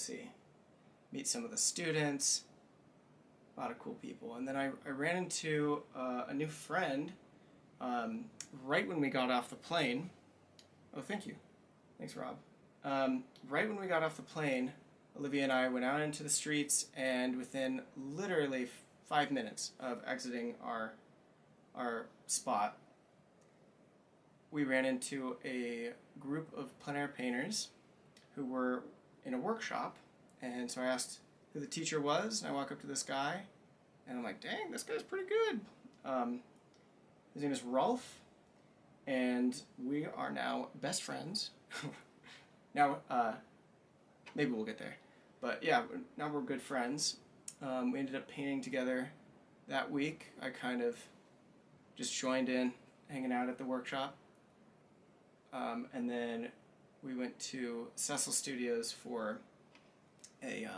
meet some of the students, a lot of cool people. And then I ran into a new friend right when we got off the plane. Oh, thank you. Thanks, Rob. Right when we got off the plane, Olivia and I went out into the streets, and within literally 5 minutes of exiting our spot, we ran into a group of plein air painters who were in a workshop, and so I asked who the teacher was, and I walk up to this guy, and I'm like, dang, this guy's pretty good. His name is Rolf, and we are now best friends. Now, maybe we'll get there. But yeah, now we're good friends. We ended up painting together that week. I kind of just joined in, hanging out at the workshop. And then we went to Cecil Studios for a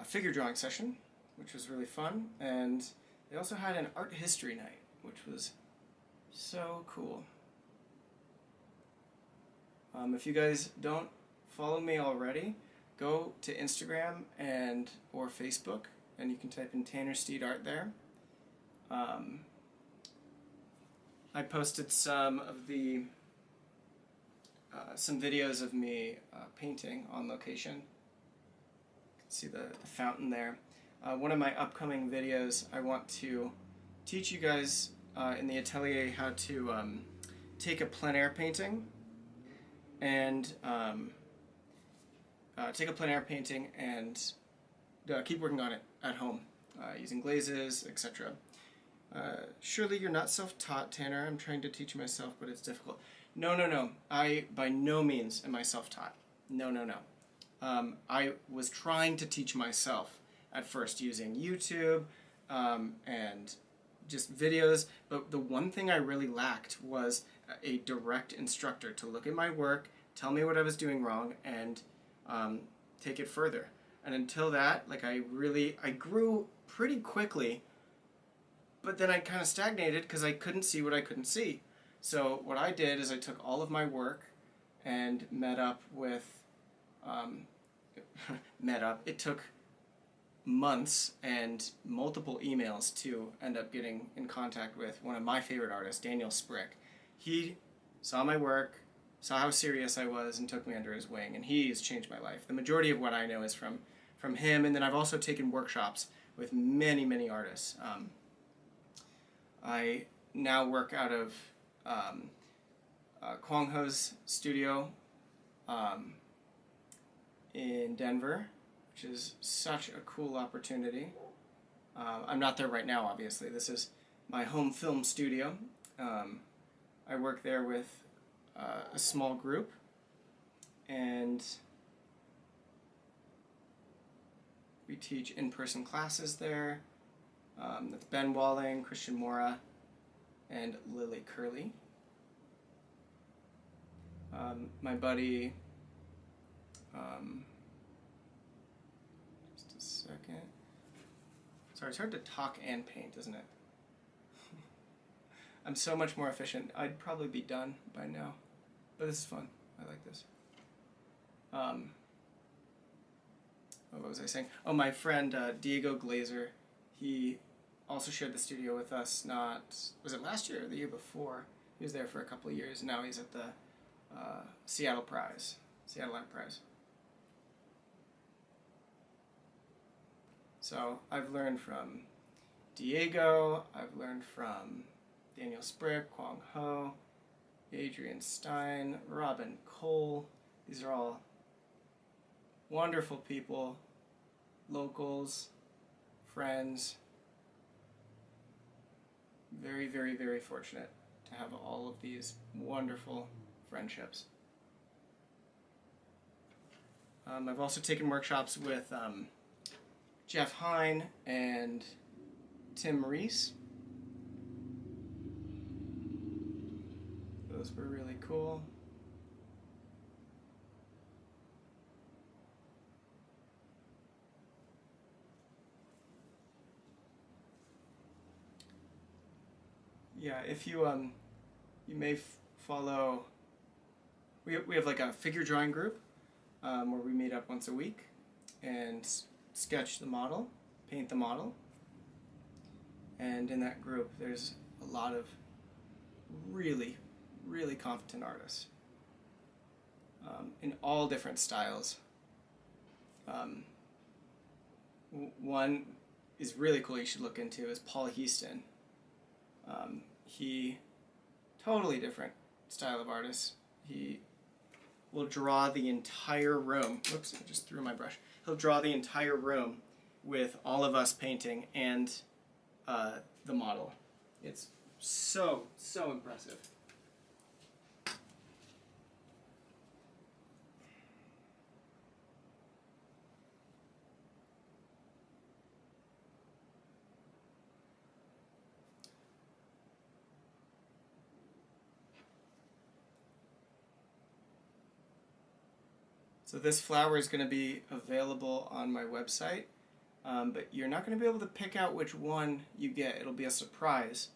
figure drawing session, which was really fun. And they also had an art history night, which was so cool. If you guys don't follow me already, go to Instagram and or Facebook, and you can type in Tanner Steed Art there. I posted some of the some videos of me painting on location. You can see the fountain there. One of my upcoming videos, I want to teach you guys in the atelier how to take a plein air painting and keep working on it at home using glazes, etc. Surely you're not self-taught, Tanner. I'm trying to teach myself, but it's difficult. No. I by no means am I self-taught. No. I was trying to teach myself at first using YouTube and just videos, but the one thing I really lacked was a direct instructor to look at my work, tell me what I was doing wrong, and take it further. And until that, like I grew pretty quickly, but then I kind of stagnated because I couldn't see what I couldn't see. So what I did is I took all of my work and met up with, it took months and multiple emails to end up getting in contact with one of my favorite artists, Daniel Sprick. He saw my work, saw how serious I was, and took me under his wing, and he's changed my life. The majority of what I know is from him, and then I've also taken workshops with many artists. I now work out of Kwang Ho's studio in Denver, which is such a cool opportunity. I'm not there right now, obviously. This is my home film studio. I work there with a small group, and we teach in-person classes there. That's Ben Walling, Christian Mora, and Lily Curley. My buddy, just a second. Sorry, it's hard to talk and paint, isn't it? I'm so much more efficient. I'd probably be done by now, but this is fun. I like this. What was I saying? Oh, my friend Diego Glazer, he also shared the studio with us, was it last year or the year before? He was there for a couple of years, and now he's at the Seattle Art Prize. So I've learned from Diego, I've learned from Daniel Sprick, Kwang Ho, Adrian Stein, Robin Cole. These are all wonderful people, locals, friends. Very fortunate to have all of these wonderful friendships. I've also taken workshops with Jeff Hine and Tim Reese. Those were really cool. Yeah, if you you may follow. We have like a figure drawing group where we meet up once a week and sketch the model, paint the model, and in that group there's a lot of really competent artists in all different styles. One is really cool you should look into is Paul Heaston. He totally different style of artist. He will draw the entire room. Whoops, I just threw my brush. He'll draw the entire room with all of us painting and the model. It's so impressive. So this flower is going to be available on my website, but you're not going to be able to pick out which one you get. It'll be a surprise.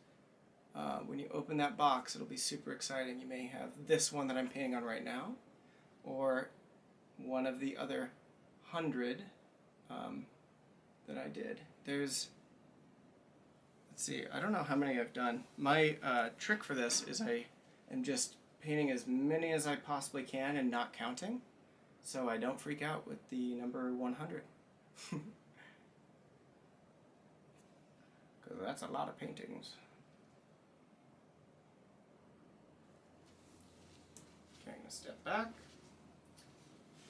When you open that box, it'll be super exciting. You may have this one that I'm painting on right now, or one of the other 100 that I did. Let's see, I don't know how many I've done. My trick for this is I am just painting as many as I possibly can and not counting, so I don't freak out with the number 100. Because that's a lot of paintings. Okay, I'm going to step back,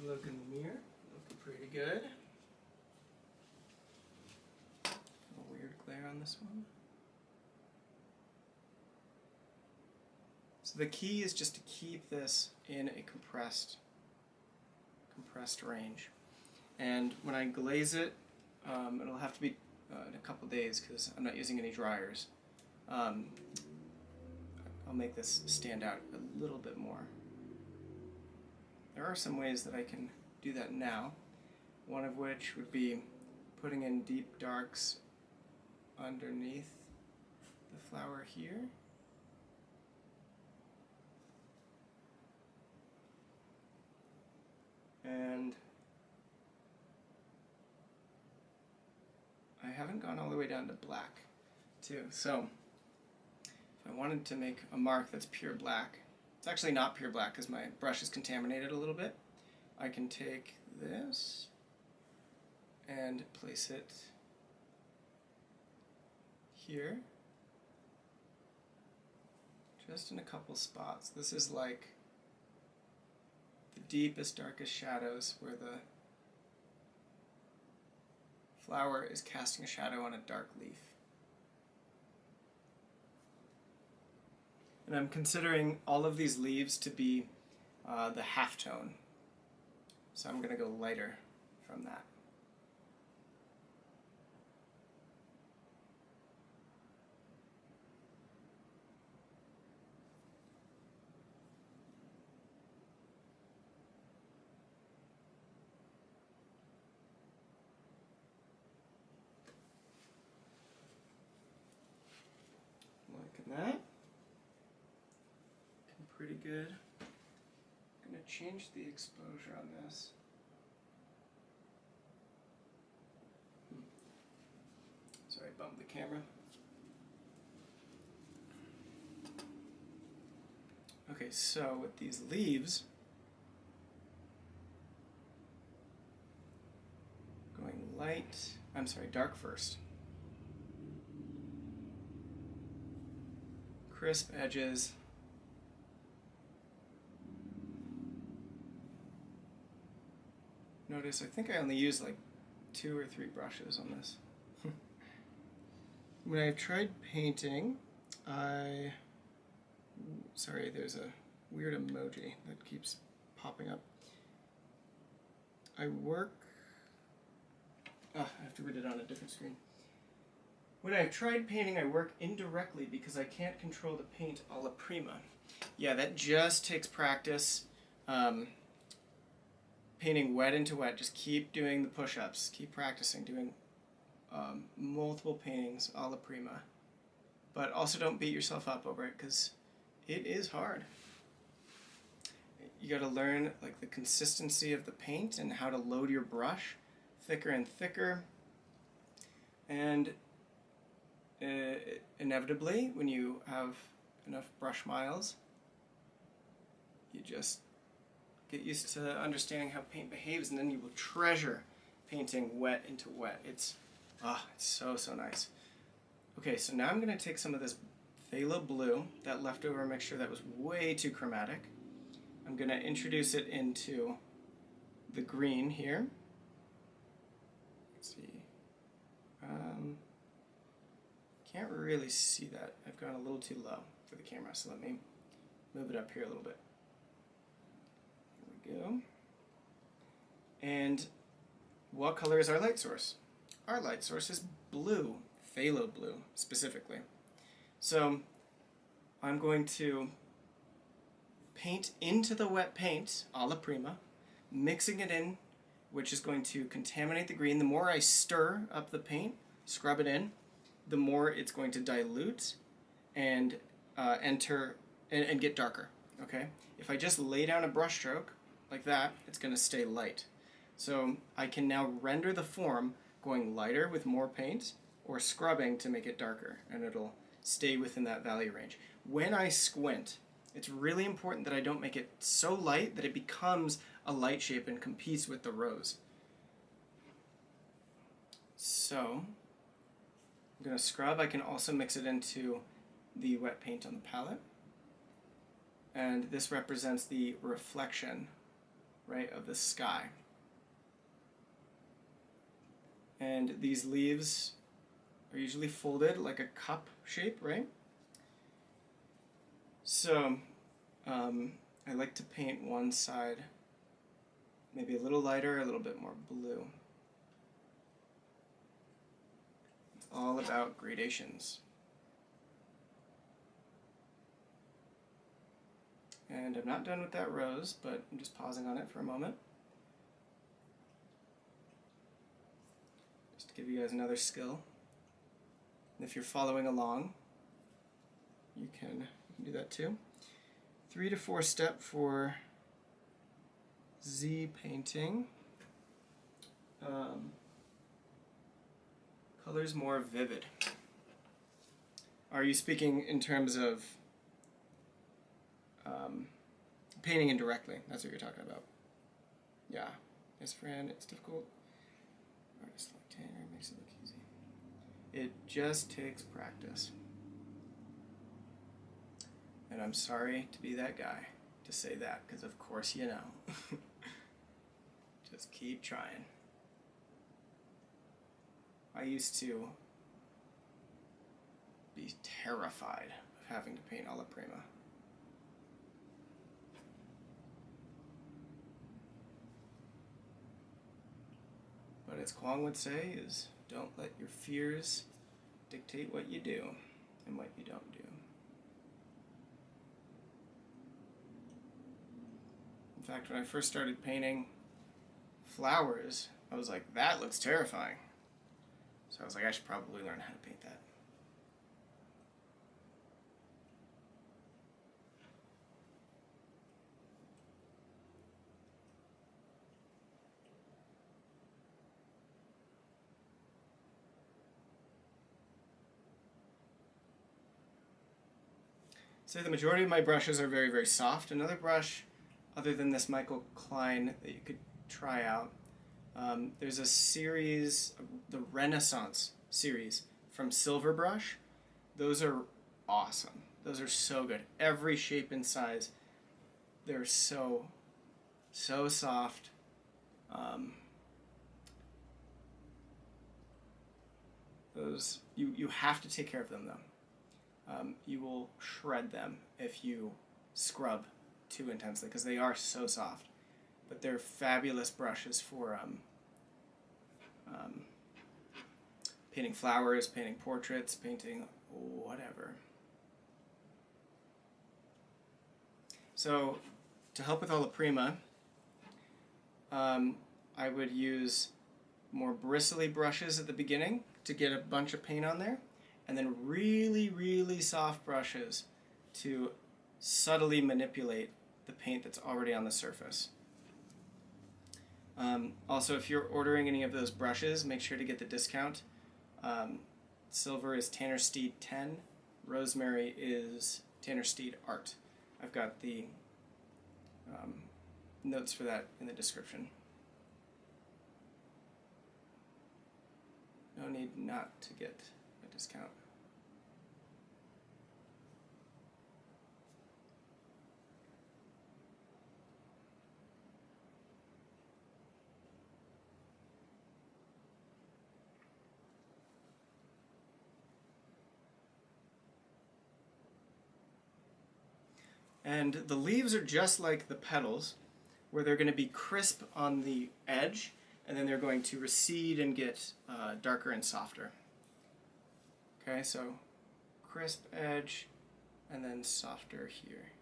look in the mirror, looking pretty good. A weird glare on this one. So the key is just to keep this in a compressed range. And when I glaze it, it'll have to be in a couple days because I'm not using any dryers. I'll make this stand out a little bit more. There are some ways that I can do that now, one of which would be putting in deep darks underneath the flower here. And I haven't gone all the way down to black too, so if I wanted to make a mark that's pure black, it's actually not pure black because my brush is contaminated a little bit. I can take this and place it here, just in a couple spots. This is like the deepest, darkest shadows where the flower is casting a shadow on a dark leaf. And I'm considering all of these leaves to be the halftone. So I'm going to go lighter from that. Like that. Pretty good. I'm going to change the exposure on this. Sorry, I bumped the camera. Okay, so with these leaves, going dark first. Crisp edges. Notice I think I only used like 2 or 3 brushes on this. When I tried painting, sorry, there's a weird emoji that keeps popping up. I have to read it on a different screen. When I've tried painting, I work indirectly because I can't control the paint alla prima. Yeah, that just takes practice. Painting wet into wet, just keep doing the push-ups, keep practicing, doing multiple paintings alla prima. But also don't beat yourself up over it because it is hard. You gotta learn like the consistency of the paint and how to load your brush thicker and thicker. And inevitably, when you have enough brush miles, you just get used to understanding how paint behaves, and then you will treasure painting wet into wet. It's so nice. Okay, so now I'm going to take some of this phthalo blue, that leftover mixture that was way too chromatic. I'm going to introduce it into the green here. Let's see. Can't really see that. I've gone a little too low for the camera, so let me move it up here a little bit. There we go. And what color is our light source? Our light source is blue, phthalo blue specifically. So I'm going to paint into the wet paint, alla prima, mixing it in, which is going to contaminate the green. The more I stir up the paint, scrub it in, the more it's going to dilute and enter and get darker. Okay? If I just lay down a brush stroke like that, it's going to stay light. So I can now render the form going lighter with more paint or scrubbing to make it darker, and it'll stay within that value range. When I squint, it's really important that I don't make it so light that it becomes a light shape and competes with the rose. So I'm going to scrub. I can also mix it into the wet paint on the palette. And this represents the reflection, right, of the sky. And these leaves are usually folded like a cup shape, right? So I like to paint one side maybe a little lighter, a little bit more blue. It's all about gradations. And I'm not done with that rose, but I'm just pausing on it for a moment. Just to give you guys another skill. And if you're following along, you can do that too. 3 to 4 step for Z painting. Colors more vivid. Are you speaking in terms of painting indirectly? That's what you're talking about. Yeah. Yes, Fran, it's difficult. Artist like Tanner makes it look easy. It just takes practice. And I'm sorry to be that guy to say that, because of course you know. Just keep trying. I used to be terrified of having to paint alla prima. But as Kwong would say, is don't let your fears dictate what you do and what you don't do. In fact, when I first started painting flowers, I was like, that looks terrifying. So I was like, I should probably learn how to paint that. So the majority of my brushes are very, very soft. Another brush, other than this Michael Klein, that you could try out, there's a series, the Renaissance series from Silverbrush. Those are awesome. Those are so good. Every shape and size. They're so soft. Those you have to take care of them though. You will shred them if you scrub too intensely because they are so soft. But they're fabulous brushes for painting flowers, painting portraits, painting whatever. So to help with alla prima, I would use more bristly brushes at the beginning to get a bunch of paint on there, and then really, really soft brushes to subtly manipulate the paint that's already on the surface. Also, if you're ordering any of those brushes, make sure to get the discount. Silver is Tanner Steed 10, Rosemary is Tanner Steed Art. I've got the notes for that in the description. No need not to get a discount. And the leaves are just like the petals, where they're going to be crisp on the edge, and then they're going to recede and get darker and softer. Okay, so crisp edge, and then softer here.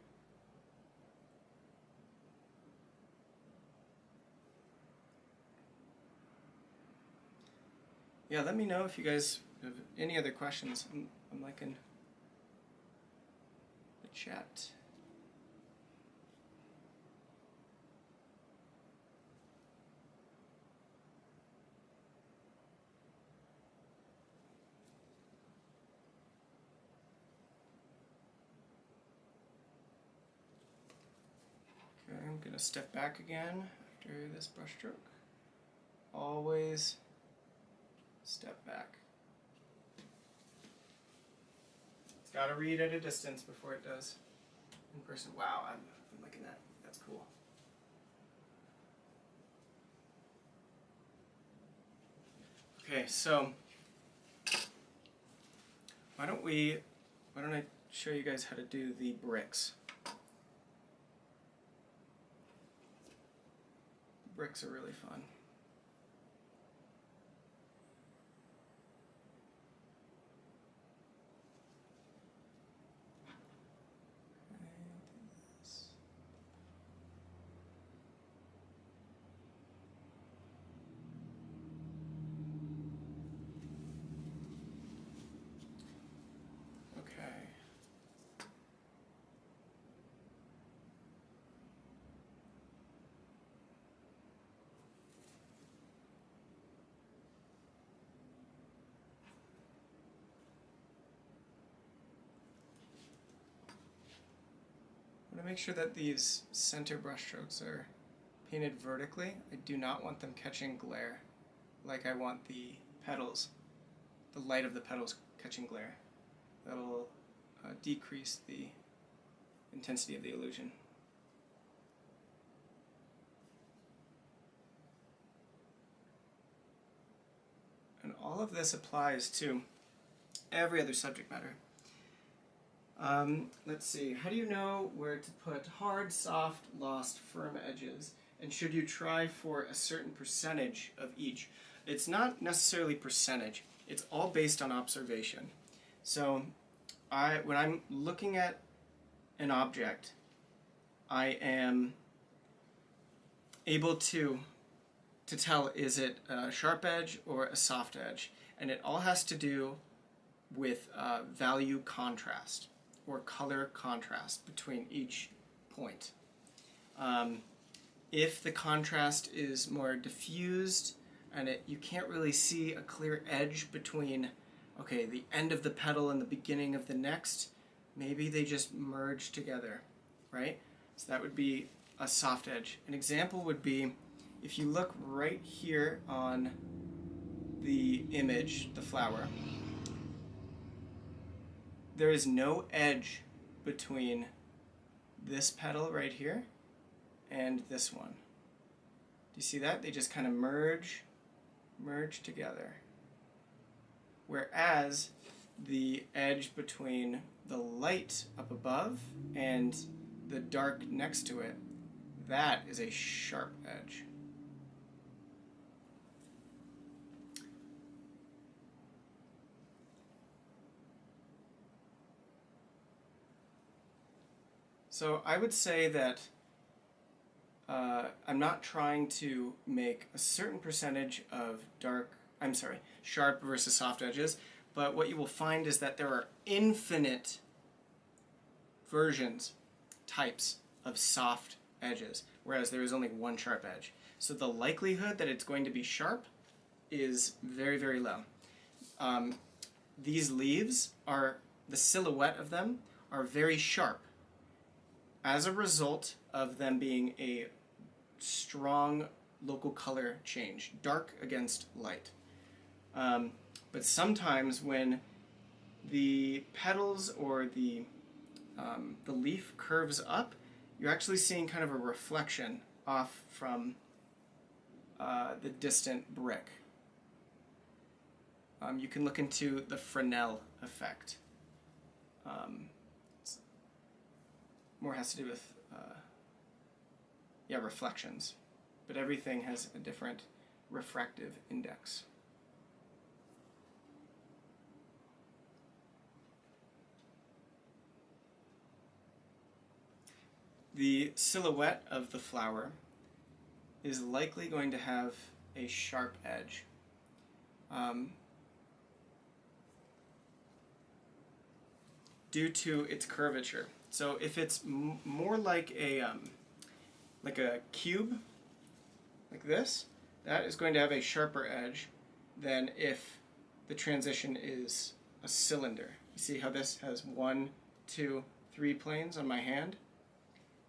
Yeah, let me know if you guys have any other questions. I'm liking the chat. Okay, I'm going to step back again after this brush stroke. Always step back. It's got to read at a distance before it does in person. Wow, I'm liking that. That's cool. Okay, so why don't I show you guys how to do the bricks. Bricks are really fun. I'm going to make sure that these center brush strokes are painted vertically. I do not want them catching glare like I want the petals, the light of the petals catching glare. That'll decrease the intensity of the illusion. And all of this applies to every other subject matter. Let's see, how do you know where to put hard, soft, lost, firm edges? And should you try for a certain percentage of each? It's not necessarily percentage, it's all based on observation. So when I'm looking at an object, I am able to tell, is it a sharp edge or a soft edge? And it all has to do with value contrast, or color contrast between each point. If the contrast is more diffused and you can't really see a clear edge between, okay, the end of the petal and the beginning of the next, maybe they just merge together, right? So that would be a soft edge. An example would be if you look right here on the image, the flower, there is no edge between this petal right here and this one. Do you see that? They just kind of merge together. Whereas the edge between the light up above and the dark next to it, that is a sharp edge. So I would say that I'm not trying to make a certain percentage of sharp versus soft edges, but what you will find is that there are infinite versions, types of soft edges, whereas there is only one sharp edge. So the likelihood that it's going to be sharp is very, very low. These leaves the silhouette of them are very sharp as a result of them being a strong local color change, dark against light. But sometimes when the petals or the leaf curves up, you're actually seeing kind of a reflection off from the distant brick. You can look into the Fresnel effect. more has to do with yeah, reflections, but everything has a different refractive index. The silhouette of the flower is likely going to have a sharp edge. Due to its curvature. So if it's more like a cube, like this, that is going to have a sharper edge than if the transition is a cylinder. You see how this has 1, 2, 3 planes on my hand?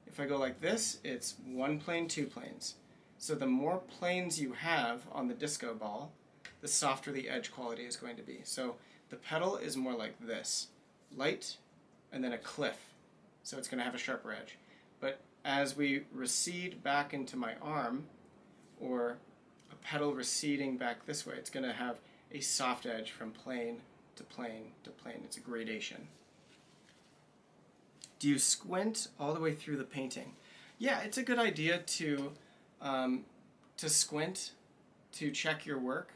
If I go like this, it's 1 plane, 2 planes. So the more planes you have on the disco ball, the softer the edge quality is going to be. So the petal is more like this, light, and then a cliff. So it's going to have a sharper edge. But as we recede back into my arm, or a petal receding back this way, it's going to have a soft edge from plane to plane to plane. It's a gradation. Do you squint all the way through the painting? Yeah, it's a good idea to squint to check your work.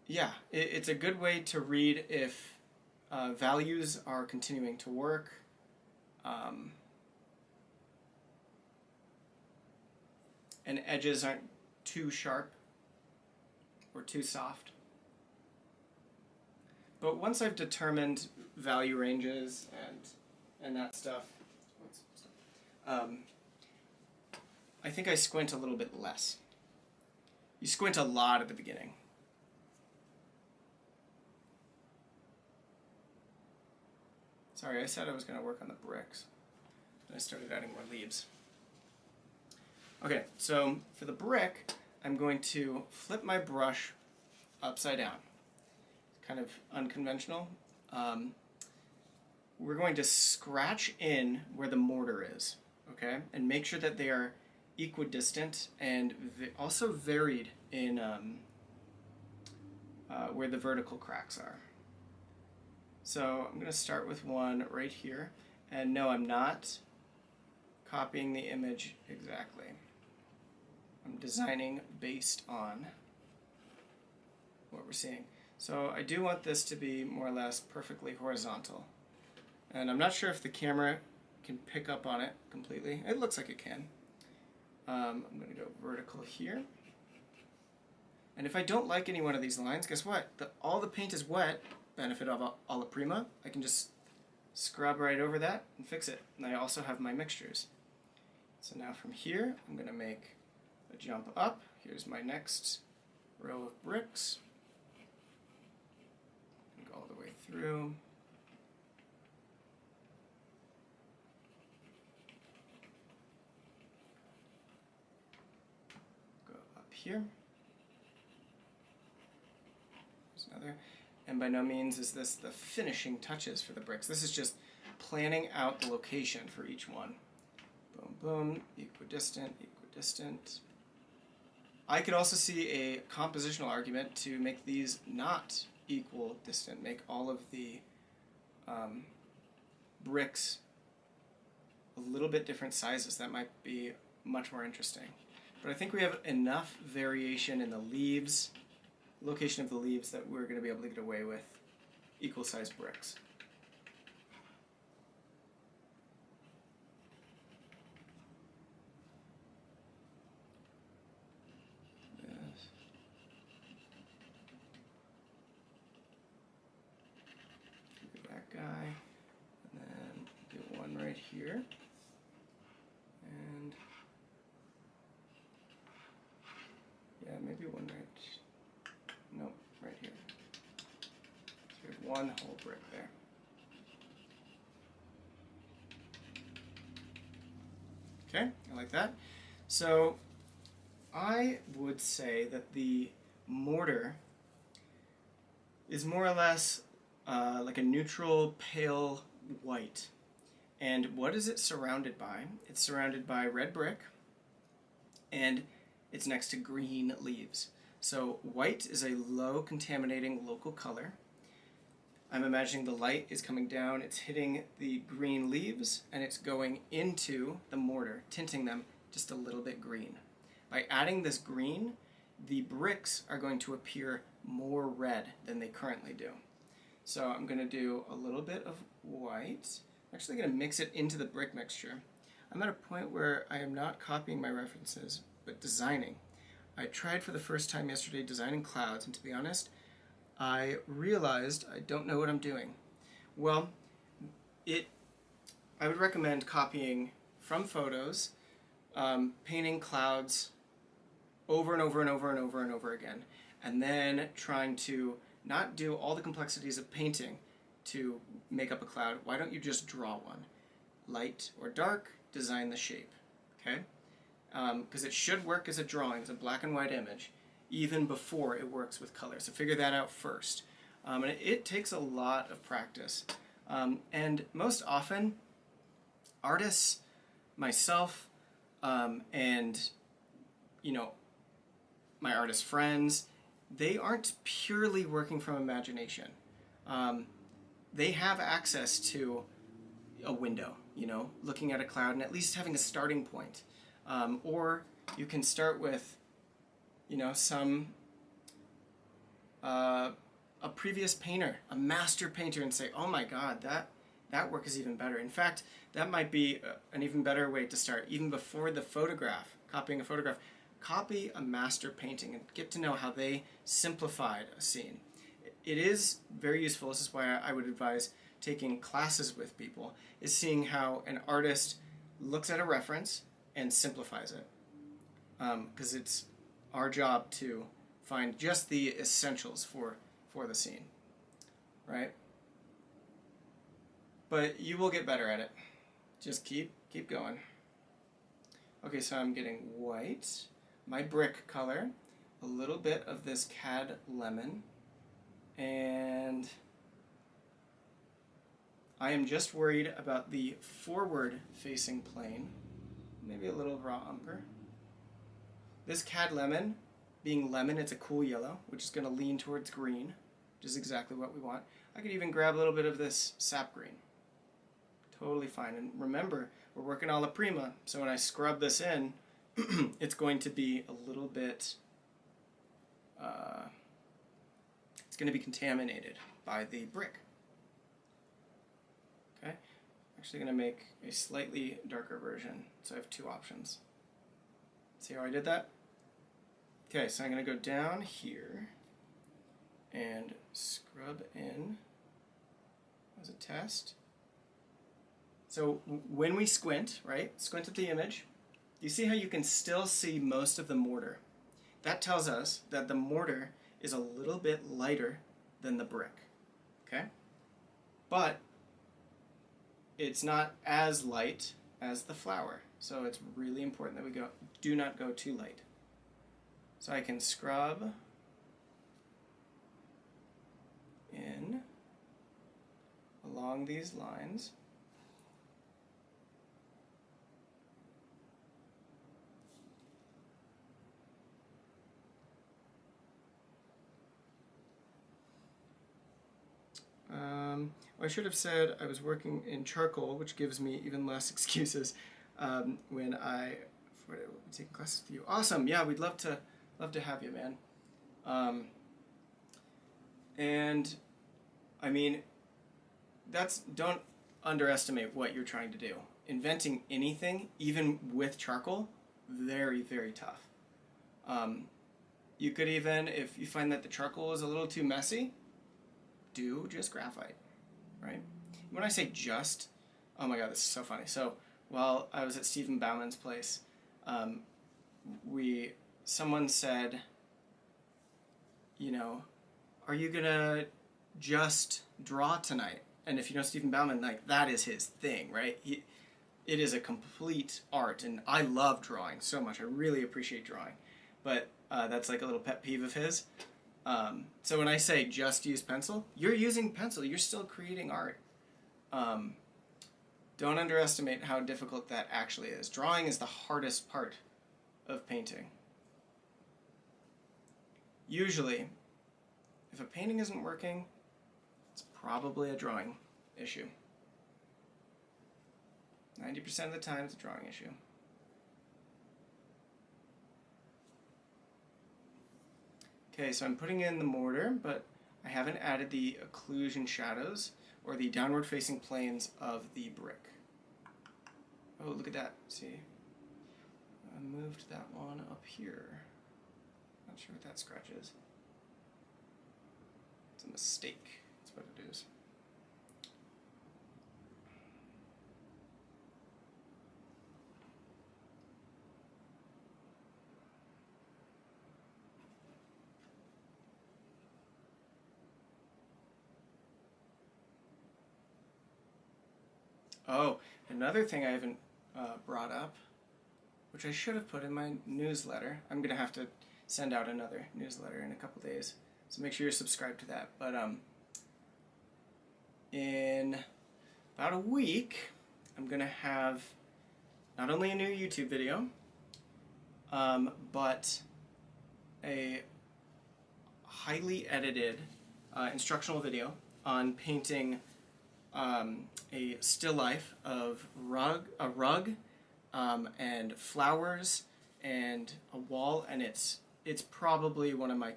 Yeah, it's a good way to read if values are continuing to work. And edges aren't too sharp or too soft. But once I've determined value ranges and that stuff, I think I squint a little bit less. You squint a lot at the beginning. Sorry, I said I was going to work on the bricks. Then I started adding more leaves. Okay, so for the brick, I'm going to flip my brush upside down. Kind of unconventional. We're going to scratch in where the mortar is, okay? And make sure that they are equidistant and also varied in where the vertical cracks are. So I'm going to start with one right here. And no, I'm not copying the image exactly. I'm designing based on what we're seeing. So I do want this to be more or less perfectly horizontal. And I'm not sure if the camera can pick up on it completely. It looks like it can. I'm going to go vertical here. And if I don't like any one of these lines, guess what? All the paint is wet, benefit of alla prima. I can just scrub right over that and fix it. And I also have my mixtures. So now from here, I'm going to make a jump up. Here's my next row of bricks. Go all the way through. Go up here. There's another. And by no means is this the finishing touches for the bricks. This is just planning out the location for each one. Boom, boom, equidistant, equidistant. I could also see a compositional argument to make these not equal distant, make all of the bricks a little bit different sizes. That might be much more interesting. But I think we have enough variation in the leaves, location of the leaves, that we're going to be able to get away with equal sized bricks. Guy, and then do one right here, and yeah, maybe one right, nope, right here. So we have one whole brick there. Okay, I like that. So I would say that the mortar is more or less like a neutral pale white. And what is it surrounded by? It's surrounded by red brick, and it's next to green leaves. So white is a low contaminating local color. I'm imagining the light is coming down, it's hitting the green leaves, and it's going into the mortar, tinting them just a little bit green. By adding this green, the bricks are going to appear more red than they currently do. So I'm going to do a little bit of white. I'm actually going to mix it into the brick mixture. I'm at a point where I am not copying my references, but designing. I tried for the first time yesterday designing clouds, and to be honest, I realized I don't know what I'm doing. Well, I would recommend copying from photos, painting clouds over and over and over and over and over again, and then trying to not do all the complexities of painting to make up a cloud. Why don't you just draw one? Light or dark, design the shape, okay? Because it should work as a drawing, as a black and white image, even before it works with color. So figure that out first. And it takes a lot of practice. And most often, artists, myself, and my artist friends, they aren't purely working from imagination. They have access to a window, looking at a cloud and at least having a starting point. Or you can start with, a previous painter, a master painter, and say, oh my God, that work is even better. In fact, that might be an even better way to start, even before the photograph, copying a photograph. Copy a master painting and get to know how they simplified a scene. It is very useful. This is why I would advise taking classes with people, is seeing how an artist looks at a reference and simplifies it. Because it's our job to find just the essentials for the scene, right? But you will get better at it. Just keep going. Okay, so I'm getting white, my brick color, a little bit of this cad lemon, and I am just worried about the forward-facing plane, maybe a little raw umber. This cad lemon, being lemon, it's a cool yellow, which is going to lean towards green, which is exactly what we want. I could even grab a little bit of this sap green. Totally fine. And remember, we're working alla prima, so when I scrub this in, it's going to be a little bit, it's going to be contaminated by the brick. Okay? I'm actually going to make a slightly darker version, so I have two options. See how I did that? Okay, so I'm going to go down here and scrub in as a test. So when we squint, right, squint at the image, you see how you can still see most of the mortar. That tells us that the mortar is a little bit lighter than the brick, okay? But it's not as light as the flower, so it's really important that we do not go too light. So I can scrub in along these lines. I should have said I was working in charcoal, which gives me even less excuses when I will be taking classes with you. Awesome, yeah, we'd love to have you, man. And I mean, don't underestimate what you're trying to do. Inventing anything, even with charcoal, very, very tough. You could even, if you find that the charcoal is a little too messy, do just graphite, right? When I say just, oh my God, this is so funny. So while I was at Stephen Bauman's place, someone said, are you gonna just draw tonight? And if you know Stephen Bauman, like, that is his thing, right? It is a complete art, and I love drawing so much. I really appreciate drawing, but that's like a little pet peeve of his. So when I say just use pencil, you're using pencil. You're still creating art. Don't underestimate how difficult that actually is. Drawing is the hardest part of painting. Usually, if a painting isn't working, it's probably a drawing issue. 90% of the time it's a drawing issue. Okay, so I'm putting in the mortar, but I haven't added the occlusion shadows or the downward facing planes of the brick. Oh, look at that. See? I moved that one up here. Not sure what that scratch is. It's a mistake. That's what it is. Oh, another thing I haven't brought up, which I should have put in my newsletter. I'm going to have to send out another newsletter in a couple days, so make sure you're subscribed to that. But in about a week, I'm going to have not only a new YouTube video, but a highly edited instructional video on painting a still life of a rug and flowers and a wall, and it's probably one of my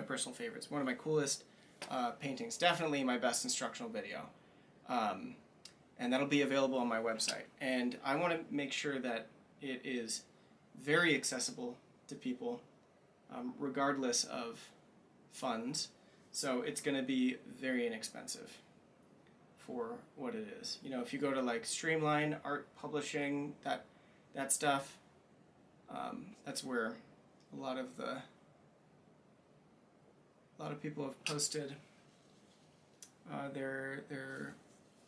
personal favorites, one of my coolest paintings, definitely my best instructional video, and that'll be available on my website. And I want to make sure that it is very accessible to people, regardless of funds. So it's going to be very inexpensive for what it is. You know, if you go to like Streamline, art publishing, that stuff, that's where a lot of people have posted their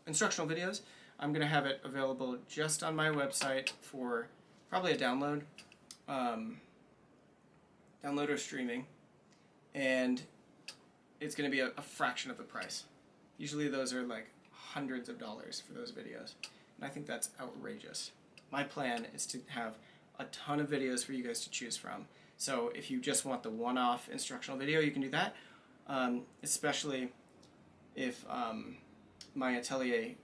instructional videos. I'm going to have it available just on my website for probably a download or streaming, and it's going to be a fraction of the price. Usually those are like hundreds of dollars for those videos, and I think that's outrageous. My plan is to have a ton of videos for you guys to choose from. So if you just want the one-off instructional video, you can do that, especially if my atelier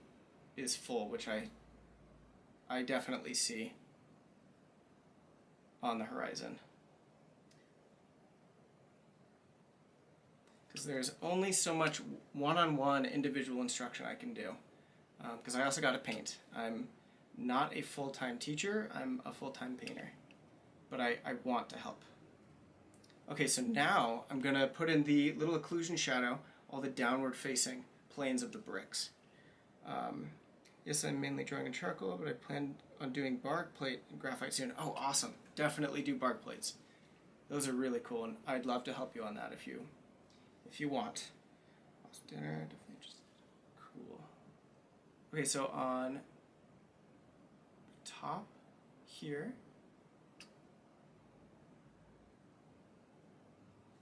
is full, which I definitely see on the horizon. Because there's only so much one-on-one individual instruction I can do. Because I also got to paint. I'm not a full-time teacher, I'm a full-time painter. But I want to help. Okay, so now I'm going to put in the little occlusion shadow, all the downward-facing planes of the bricks. Yes, I'm mainly drawing in charcoal, but I plan on doing bark plate and graphite soon. Oh, awesome. Definitely do bark plates. Those are really cool, and I'd love to help you on that if you want. Awesome dinner, definitely just cool. Okay, so on the top here,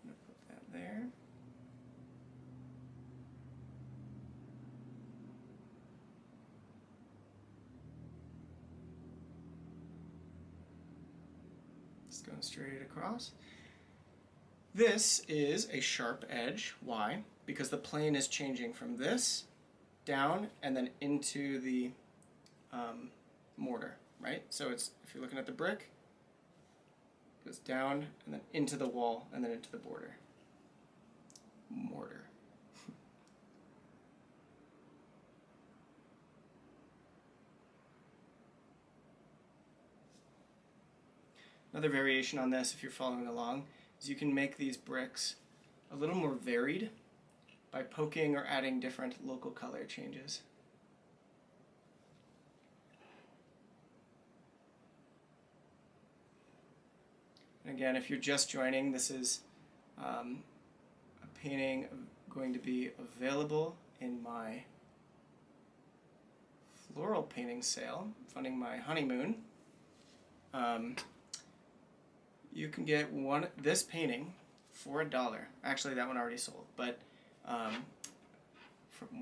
I'm going to put that there. Just going straight across. This is a sharp edge. Why? Because the plane is changing from this down and then into the mortar, right? So it's, if you're looking at the brick, it goes down and then into the wall and then into the border. Mortar. Another variation on this, if you're following along, is you can make these bricks a little more varied by poking or adding different local color changes. And again, if you're just joining, this is a painting going to be available in my floral painting sale, funding my honeymoon. You can get this painting for $1. Actually, that one already sold, but from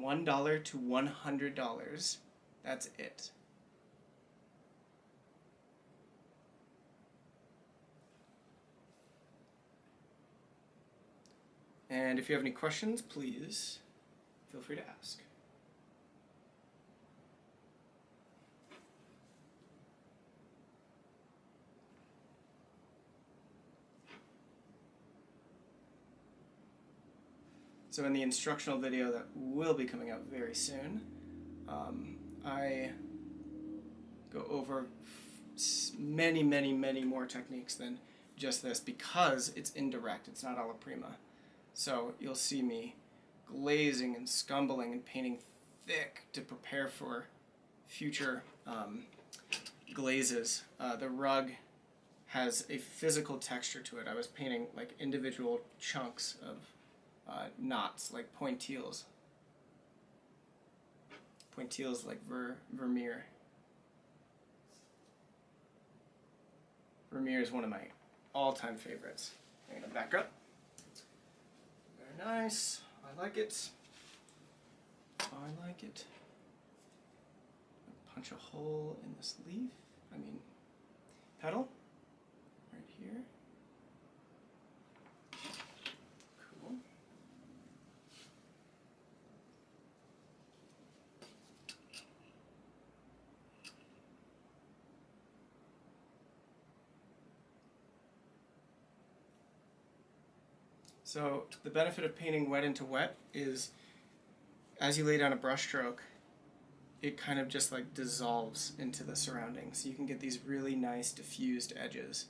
$1 to $100, that's it. And if you have any questions, please feel free to ask. So in the instructional video that will be coming out very soon, I go over many more techniques than just this because it's indirect, it's not alla prima. So you'll see me glazing and scumbling and painting thick to prepare for future glazes. The rug has a physical texture to it. I was painting like individual chunks of knots, like pointilles. Pointilles like Vermeer. Vermeer is one of my all-time favorites. I'm going to back up. Very nice. I like it. I like it. Punch a hole in this leaf. Petal. Right here. Cool. So the benefit of painting wet into wet is as you lay down a brush stroke, it kind of just like dissolves into the surroundings. You can get these really nice diffused edges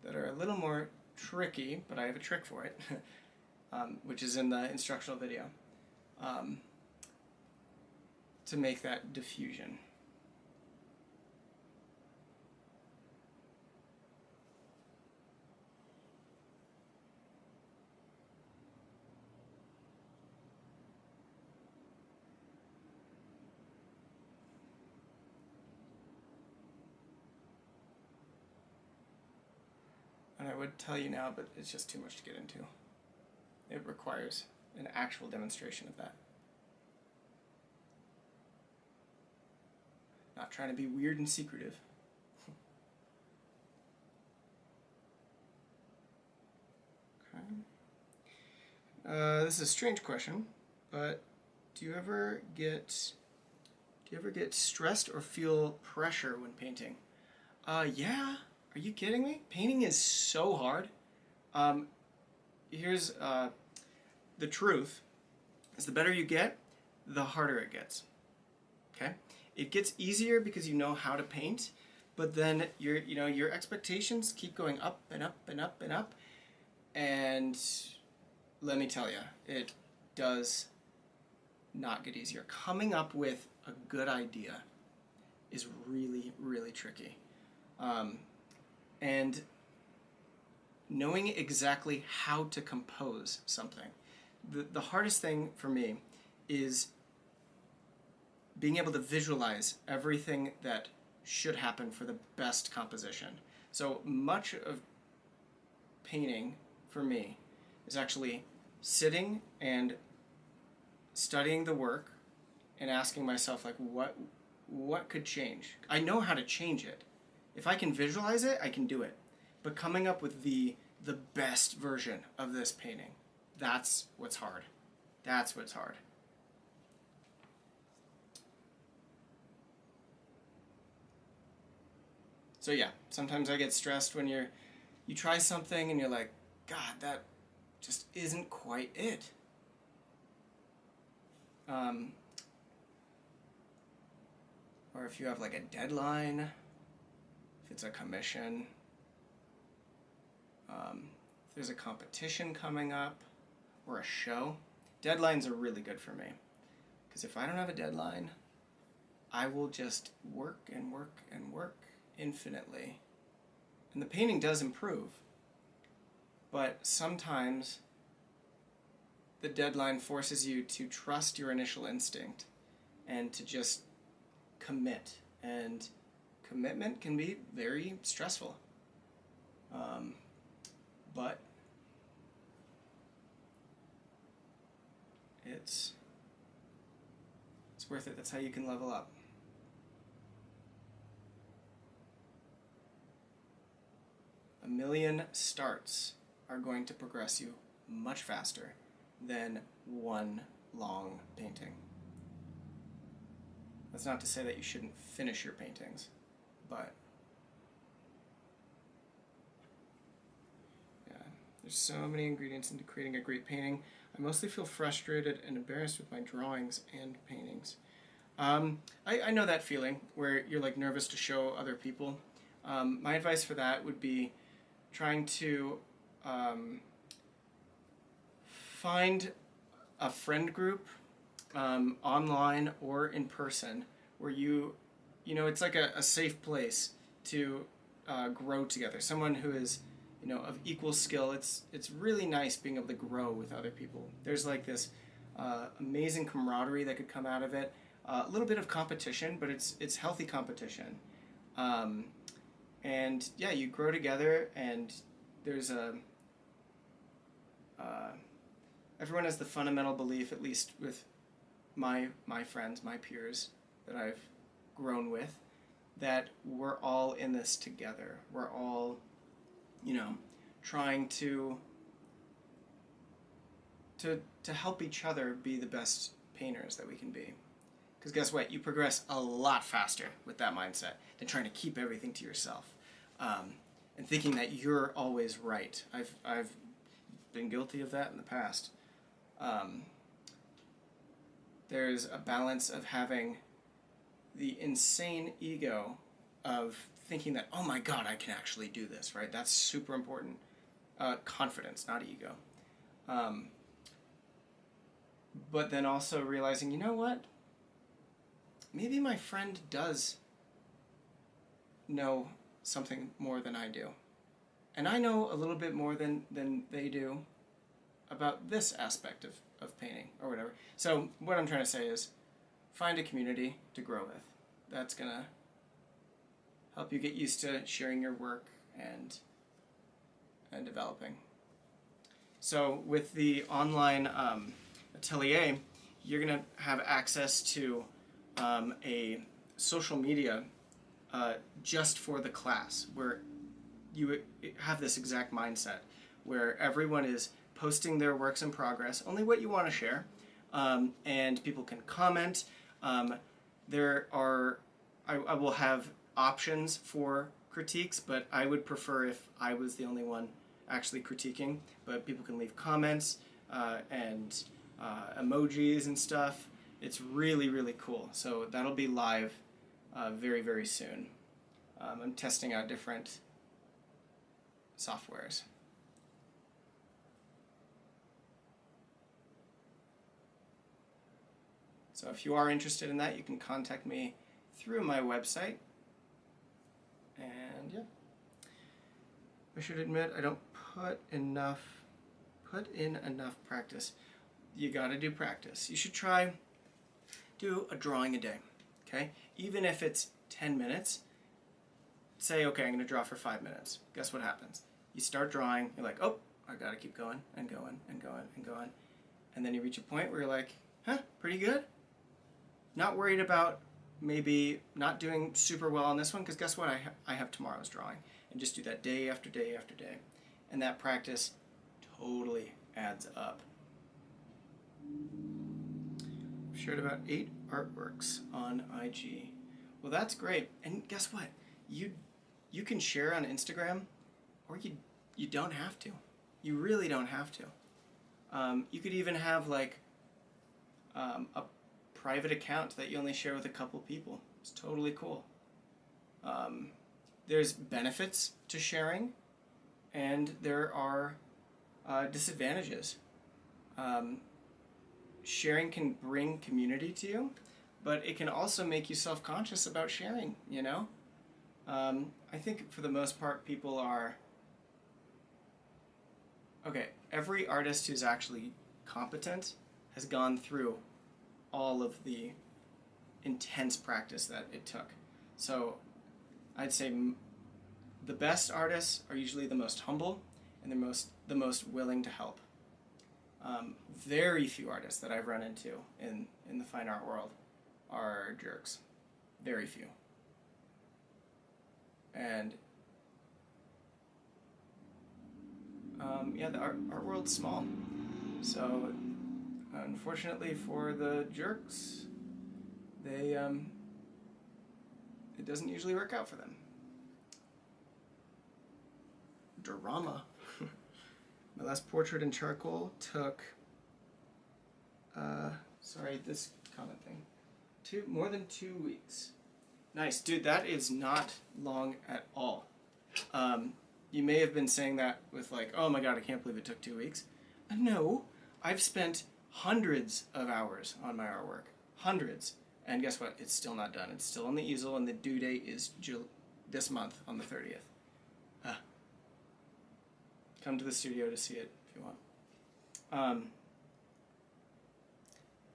that are a little more tricky, but I have a trick for it, which is in the instructional video, to make that diffusion. And I would tell you now, but it's just too much to get into. It requires an actual demonstration of that. Not trying to be weird and secretive. Okay. This is a strange question, but do you ever get stressed or feel pressure when painting? Yeah. Are you kidding me? Painting is so hard. Here's the truth: is the better you get, the harder it gets. Okay, it gets easier because you know how to paint, but then your expectations keep going up and up and up and up, and let me tell you, it does not get easier. Coming up with a good idea is really, really tricky. And knowing exactly how to compose something. The hardest thing for me is being able to visualize everything that should happen for the best composition. So much of painting for me is actually sitting and studying the work and asking myself, like, what could change? I know how to change it. If I can visualize it, I can do it. But coming up with the best version of this painting, that's what's hard. That's what's hard. So yeah, sometimes I get stressed when you try something and you're like, God, that just isn't quite it. Or if you have like a deadline, if it's a commission, if there's a competition coming up or a show, deadlines are really good for me. Because if I don't have a deadline, I will just work and work and work infinitely. And the painting does improve. But sometimes the deadline forces you to trust your initial instinct and to just commit. And commitment can be very stressful. But it's worth it. That's how you can level up. A million starts are going to progress you much faster than one long painting. That's not to say that you shouldn't finish your paintings, but yeah, there's so many ingredients into creating a great painting. I mostly feel frustrated and embarrassed with my drawings and paintings. I know that feeling where you're like nervous to show other people. My advice for that would be trying to find a friend group online or in person where it's like a safe place to grow together. Someone who is of equal skill. It's really nice being able to grow with other people. There's like this amazing camaraderie that could come out of it. A little bit of competition, but it's healthy competition. And yeah, you grow together, and there's everyone has the fundamental belief, at least with my friends, my peers that I've grown with, that we're all in this together. We're all, trying to help each other be the best painters that we can be. Because guess what? You progress a lot faster with that mindset than trying to keep everything to yourself and thinking that you're always right. I've been guilty of that in the past. There's a balance of having the insane ego of thinking that, oh my God, I can actually do this, right? That's super important. Confidence, not ego. But then also realizing, you know what? Maybe my friend does know something more than I do. And I know a little bit more than they do about this aspect of painting or whatever. So what I'm trying to say is find a community to grow with. That's going to help you get used to sharing your work and developing. So with the online atelier, you're going to have access to a social media just for the class, where you have this exact mindset where everyone is posting their works in progress, only what you want to share, and people can comment. I will have options for critiques, but I would prefer if I was the only one actually critiquing, but people can leave comments and emojis and stuff. It's really, really cool. So that'll be live very, very soon. I'm testing out different softwares. So if you are interested in that, you can contact me through my website. And yeah, I should admit I don't put in enough practice. You gotta do practice. You should do a drawing a day, okay? Even if it's 10 minutes, say, okay, I'm gonna draw for 5 minutes. Guess what happens? You start drawing, you're like, oh, I gotta keep going and going and going and going. And then you reach a point where you're like, pretty good. Not worried about maybe not doing super well on this one, because guess what? I have tomorrow's drawing. And just do that day after day after day. And that practice totally adds up. I've shared about 8 artworks on IG. Well, that's great. And guess what? You can share on Instagram, or you don't have to. You really don't have to. You could even have like a private account that you only share with a couple people. It's totally cool. There's benefits to sharing, and there are disadvantages. Sharing can bring community to you, but it can also make you self-conscious about sharing, I think for the most part people are... Okay, every artist who's actually competent has gone through all of the intense practice that it took. So I'd say the best artists are usually the most humble and the most willing to help. Very few artists that I've run into in the fine art world are jerks. Very few. And yeah, the art world's small. So unfortunately for the jerks, they it doesn't usually work out for them. Drama. My last portrait in charcoal took, sorry, this comment thing, more than 2 weeks. Nice, dude, that is not long at all. You may have been saying that with like, oh my god, I can't believe it took 2 weeks. No, I've spent hundreds of hours on my artwork. Hundreds. And guess what? It's still not done. It's still on the easel, and the due date is this month on the 30th. Come to the studio to see it if you want.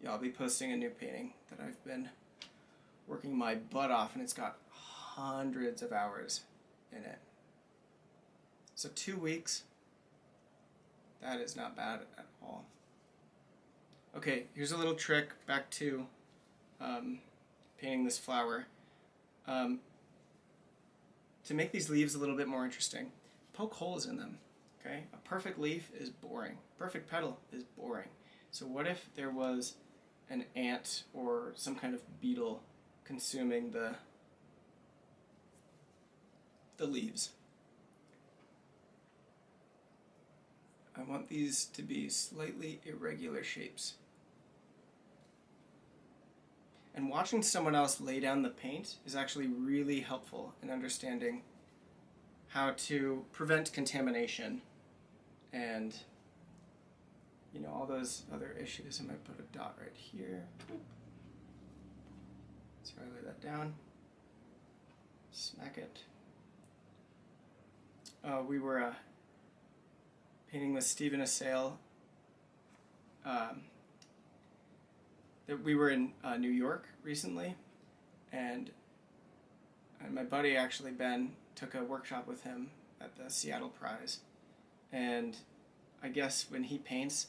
Yeah, I'll be posting a new painting that I've been working my butt off, and it's got hundreds of hours in it. So 2 weeks, that is not bad at all. Okay, here's a little trick back to painting this flower. To make these leaves a little bit more interesting, poke holes in them. Okay, a perfect leaf is boring. Perfect petal is boring. So what if there was an ant or some kind of beetle consuming the leaves? I want these to be slightly irregular shapes. And watching someone else lay down the paint is actually really helpful in understanding how to prevent contamination and, you know, all those other issues. I might put a dot right here. So I lay that down. Smack it. We were painting with Steven a sail. We were in New York recently, and my buddy actually, Ben, took a workshop with him at the Seattle Prize. And I guess when he paints,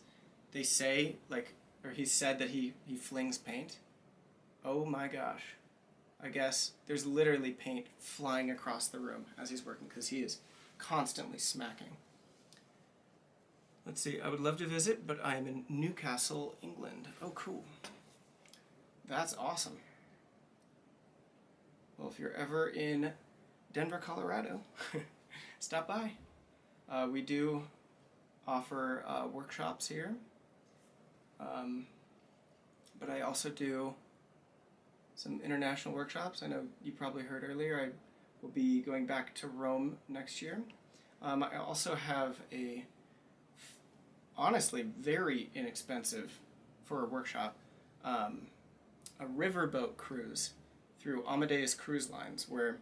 they say, like, or he said that he flings paint. Oh my gosh. I guess there's literally paint flying across the room as he's working because he is constantly smacking. Let's see, I would love to visit, but I am in Newcastle, England. Oh, cool. That's awesome. Well, if you're ever in Denver, Colorado, stop by. We do offer workshops here, but I also do some international workshops. I know you probably heard earlier I will be going back to Rome next year. I also have a, honestly, very inexpensive for a workshop, a riverboat cruise through Amadeus Cruise Lines, where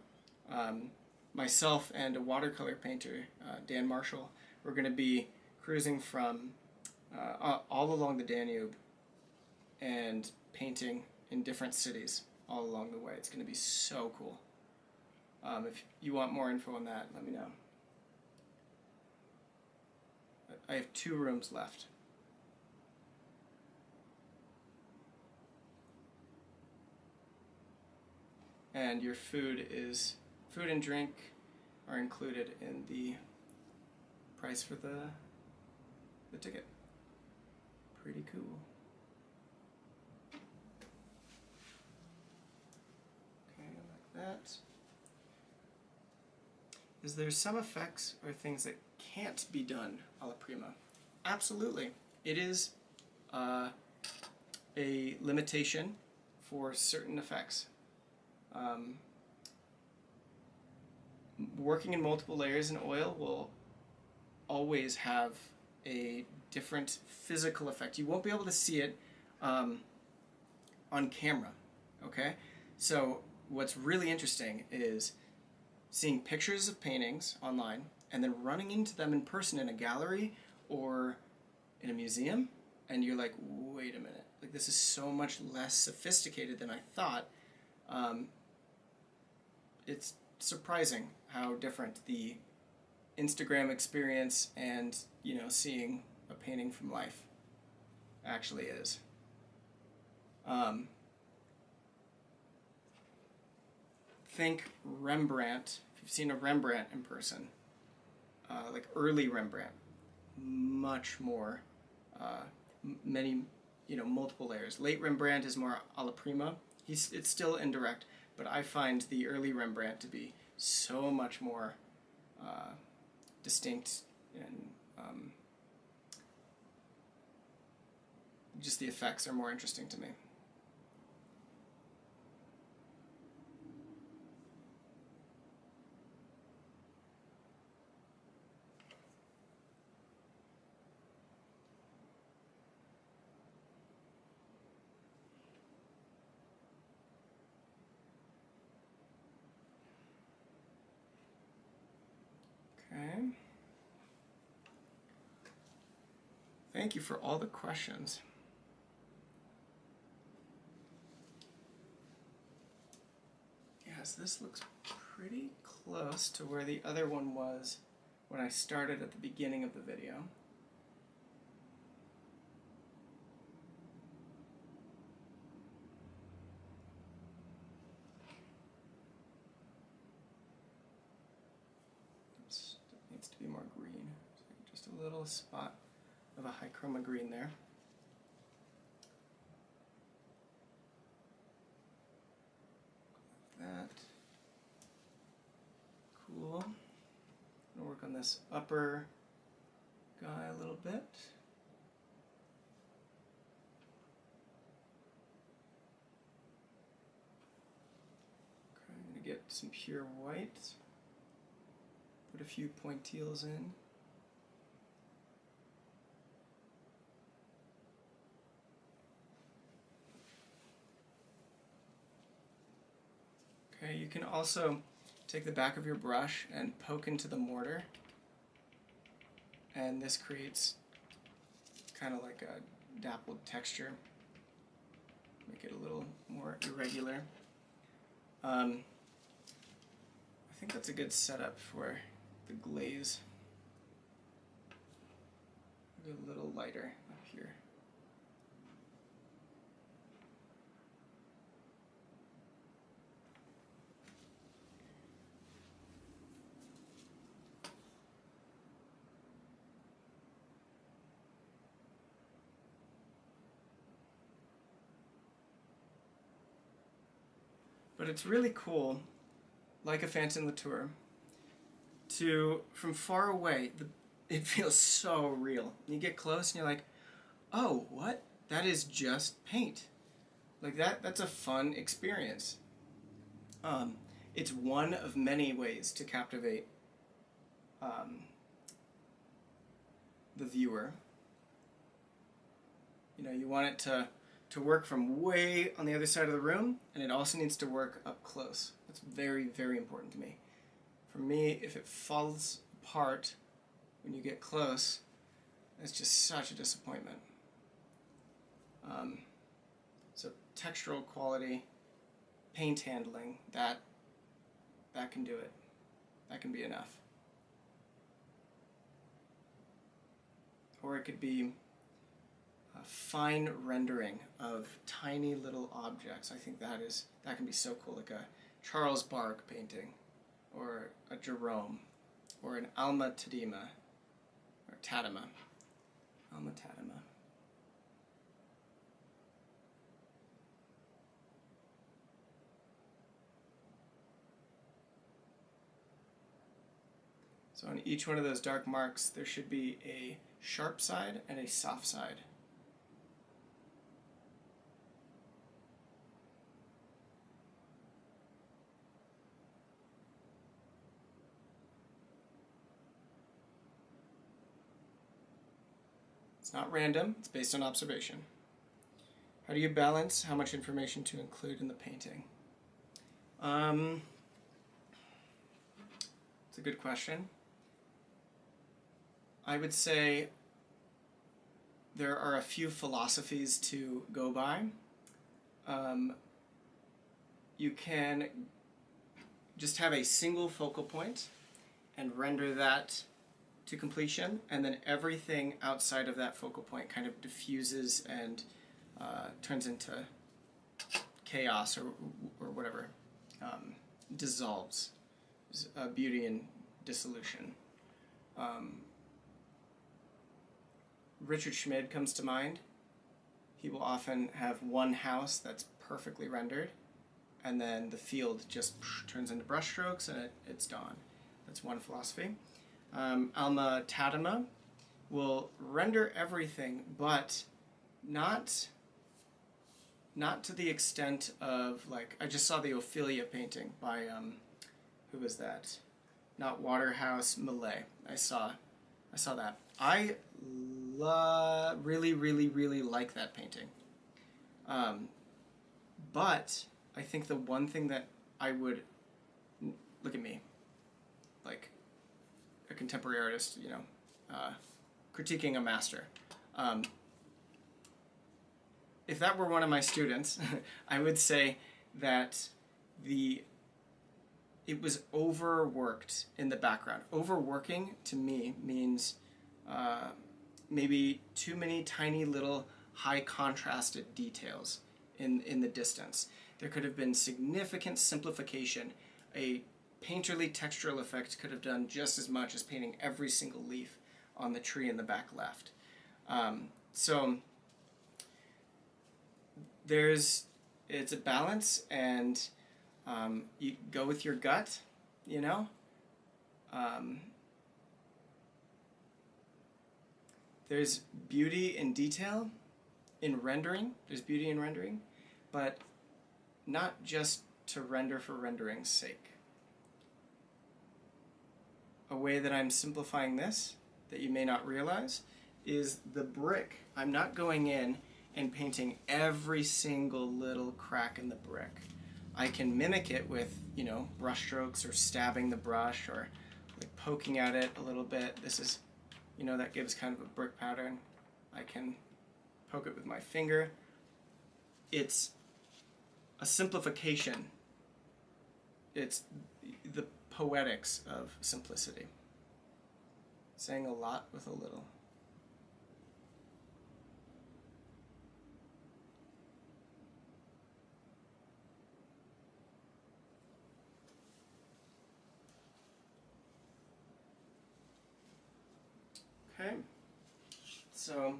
myself and a watercolor painter, Dan Marshall, we're going to be cruising from all along the Danube and painting in different cities all along the way. It's going to be so cool. If you want more info on that, let me know. I have 2 rooms left. And your food and drink are included in the price for the ticket. Pretty cool. Okay, like that. Is there some effects or things that can't be done alla prima? Absolutely. It is a limitation for certain effects. Working in multiple layers in oil will always have a different physical effect. You won't be able to see it on camera, okay? So what's really interesting is seeing pictures of paintings online and then running into them in person in a gallery or in a museum, and you're like, wait a minute, like this is so much less sophisticated than I thought. It's surprising how different the Instagram experience and, you know, seeing a painting from life actually is. Think Rembrandt. If you've seen a Rembrandt in person, like early Rembrandt, much more, many multiple layers. Late Rembrandt is more alla prima. It's still indirect, but I find the early Rembrandt to be so much more distinct, and just the effects are more interesting to me. Okay. Thank you for all the questions. Yes, this looks pretty close to where the other one was when I started at the beginning of the video. Oops, it needs to be more green. Just a little spot of a high chroma green there. That. Cool. I'm gonna work on this upper guy a little bit. Okay, I'm gonna get some pure white. Put a few pointilles in. Okay, you can also take the back of your brush and poke into the mortar, and this creates kind of like a dappled texture. Make it a little more irregular. I think that's a good setup for the glaze. Maybe a little lighter up here. But it's really cool, like a Phantom Latour, from far away, it feels so real. You get close and you're like, oh, what? That is just paint. Like that's a fun experience. It's one of many ways to captivate the viewer. You want it to work from way on the other side of the room, and it also needs to work up close. That's very, very important to me. For me, if it falls apart when you get close, it's just such a disappointment. So textural quality, paint handling, that can do it. That can be enough. Or it could be a fine rendering of tiny little objects. I think that can be so cool, like a Charles Bargue painting, or a Jerome, or an Alma Tadema, or Tadema. Alma Tadema. So on each one of those dark marks, there should be a sharp side and a soft side. It's not random, it's based on observation. How do you balance how much information to include in the painting? It's a good question. I would say there are a few philosophies to go by. You can just have a single focal point and render that to completion, and then everything outside of that focal point kind of diffuses and turns into chaos or whatever, dissolves. Beauty and dissolution. Richard Schmid comes to mind. people often have one house that's perfectly rendered, and then the field just turns into brush strokes and it's gone. That's one philosophy. Alma Tadema will render everything, but not to the extent of, like, I just saw the Ophelia painting by, who was that? Not Waterhouse, Millet. I saw that. I really like that painting. But I think the one thing that I would, look at me, like a contemporary artist, you know, critiquing a master. If that were one of my students, I would say that it was overworked in the background. Overworking to me means maybe too many tiny little high contrasted details in the distance. There could have been significant simplification. A painterly textural effect could have done just as much as painting every single leaf on the tree in the back left. So it's a balance, and you go with your gut, you know. There's beauty in detail, in rendering. There's beauty in rendering, but not just to render for rendering's sake. A way that I'm simplifying this, that you may not realize, is the brick. I'm not going in and painting every single little crack in the brick. I can mimic it with, you know, brush strokes or stabbing the brush or like poking at it a little bit. This is, you know, that gives kind of a brick pattern. I can poke it with my finger. It's a simplification. It's the poetics of simplicity. Saying a lot with a little. Okay, so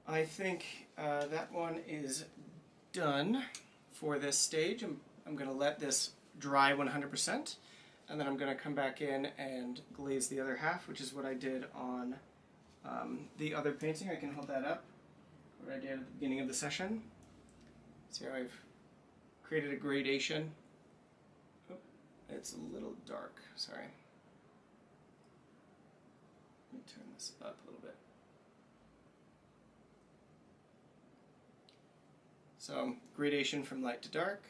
I think that one is done for this stage. I'm going to let this dry 100%, and then I'm going to come back in and glaze the other half, which is what I did on the other painting. I can hold that up, what I did at the beginning of the session. See how I've created a gradation. Oh, it's a little dark, sorry. Let me turn this up a little bit. So, gradation from light to dark,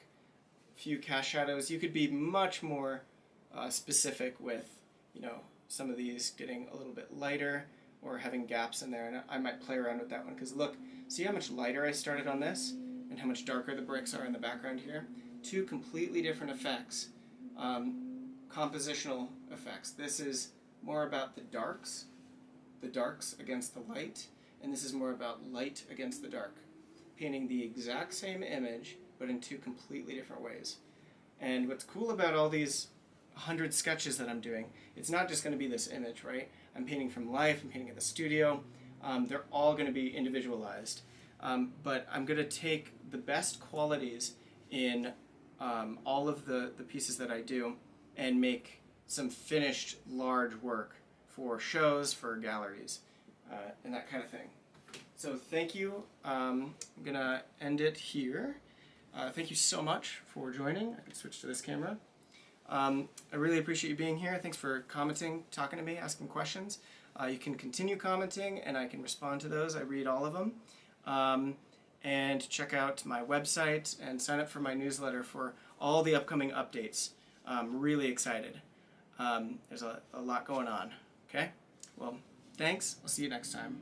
a few cast shadows. You could be much more specific with, you know, some of these getting a little bit lighter or having gaps in there, and I might play around with that one, because look, see how much lighter I started on this and how much darker the bricks are in the background here? Two completely different effects, compositional effects. This is more about the darks against the light, and this is more about light against the dark, painting the exact same image but in two completely different ways. And what's cool about all these 100 sketches that I'm doing, it's not just going to be this image, right? I'm painting from life, I'm painting at the studio, they're all going to be individualized, but I'm going to take the best qualities in all of the pieces that I do and make some finished large work for shows, for galleries, and that kind of thing. So thank you. I'm going to end it here. Thank you so much for joining. I can switch to this camera. I really appreciate you being here. Thanks for commenting, talking to me, asking questions. You can continue commenting, and I can respond to those. I read all of them. And check out my website and sign up for my newsletter for all the upcoming updates. I'm really excited. There's a lot going on. Okay? Well, thanks. I'll see you next time.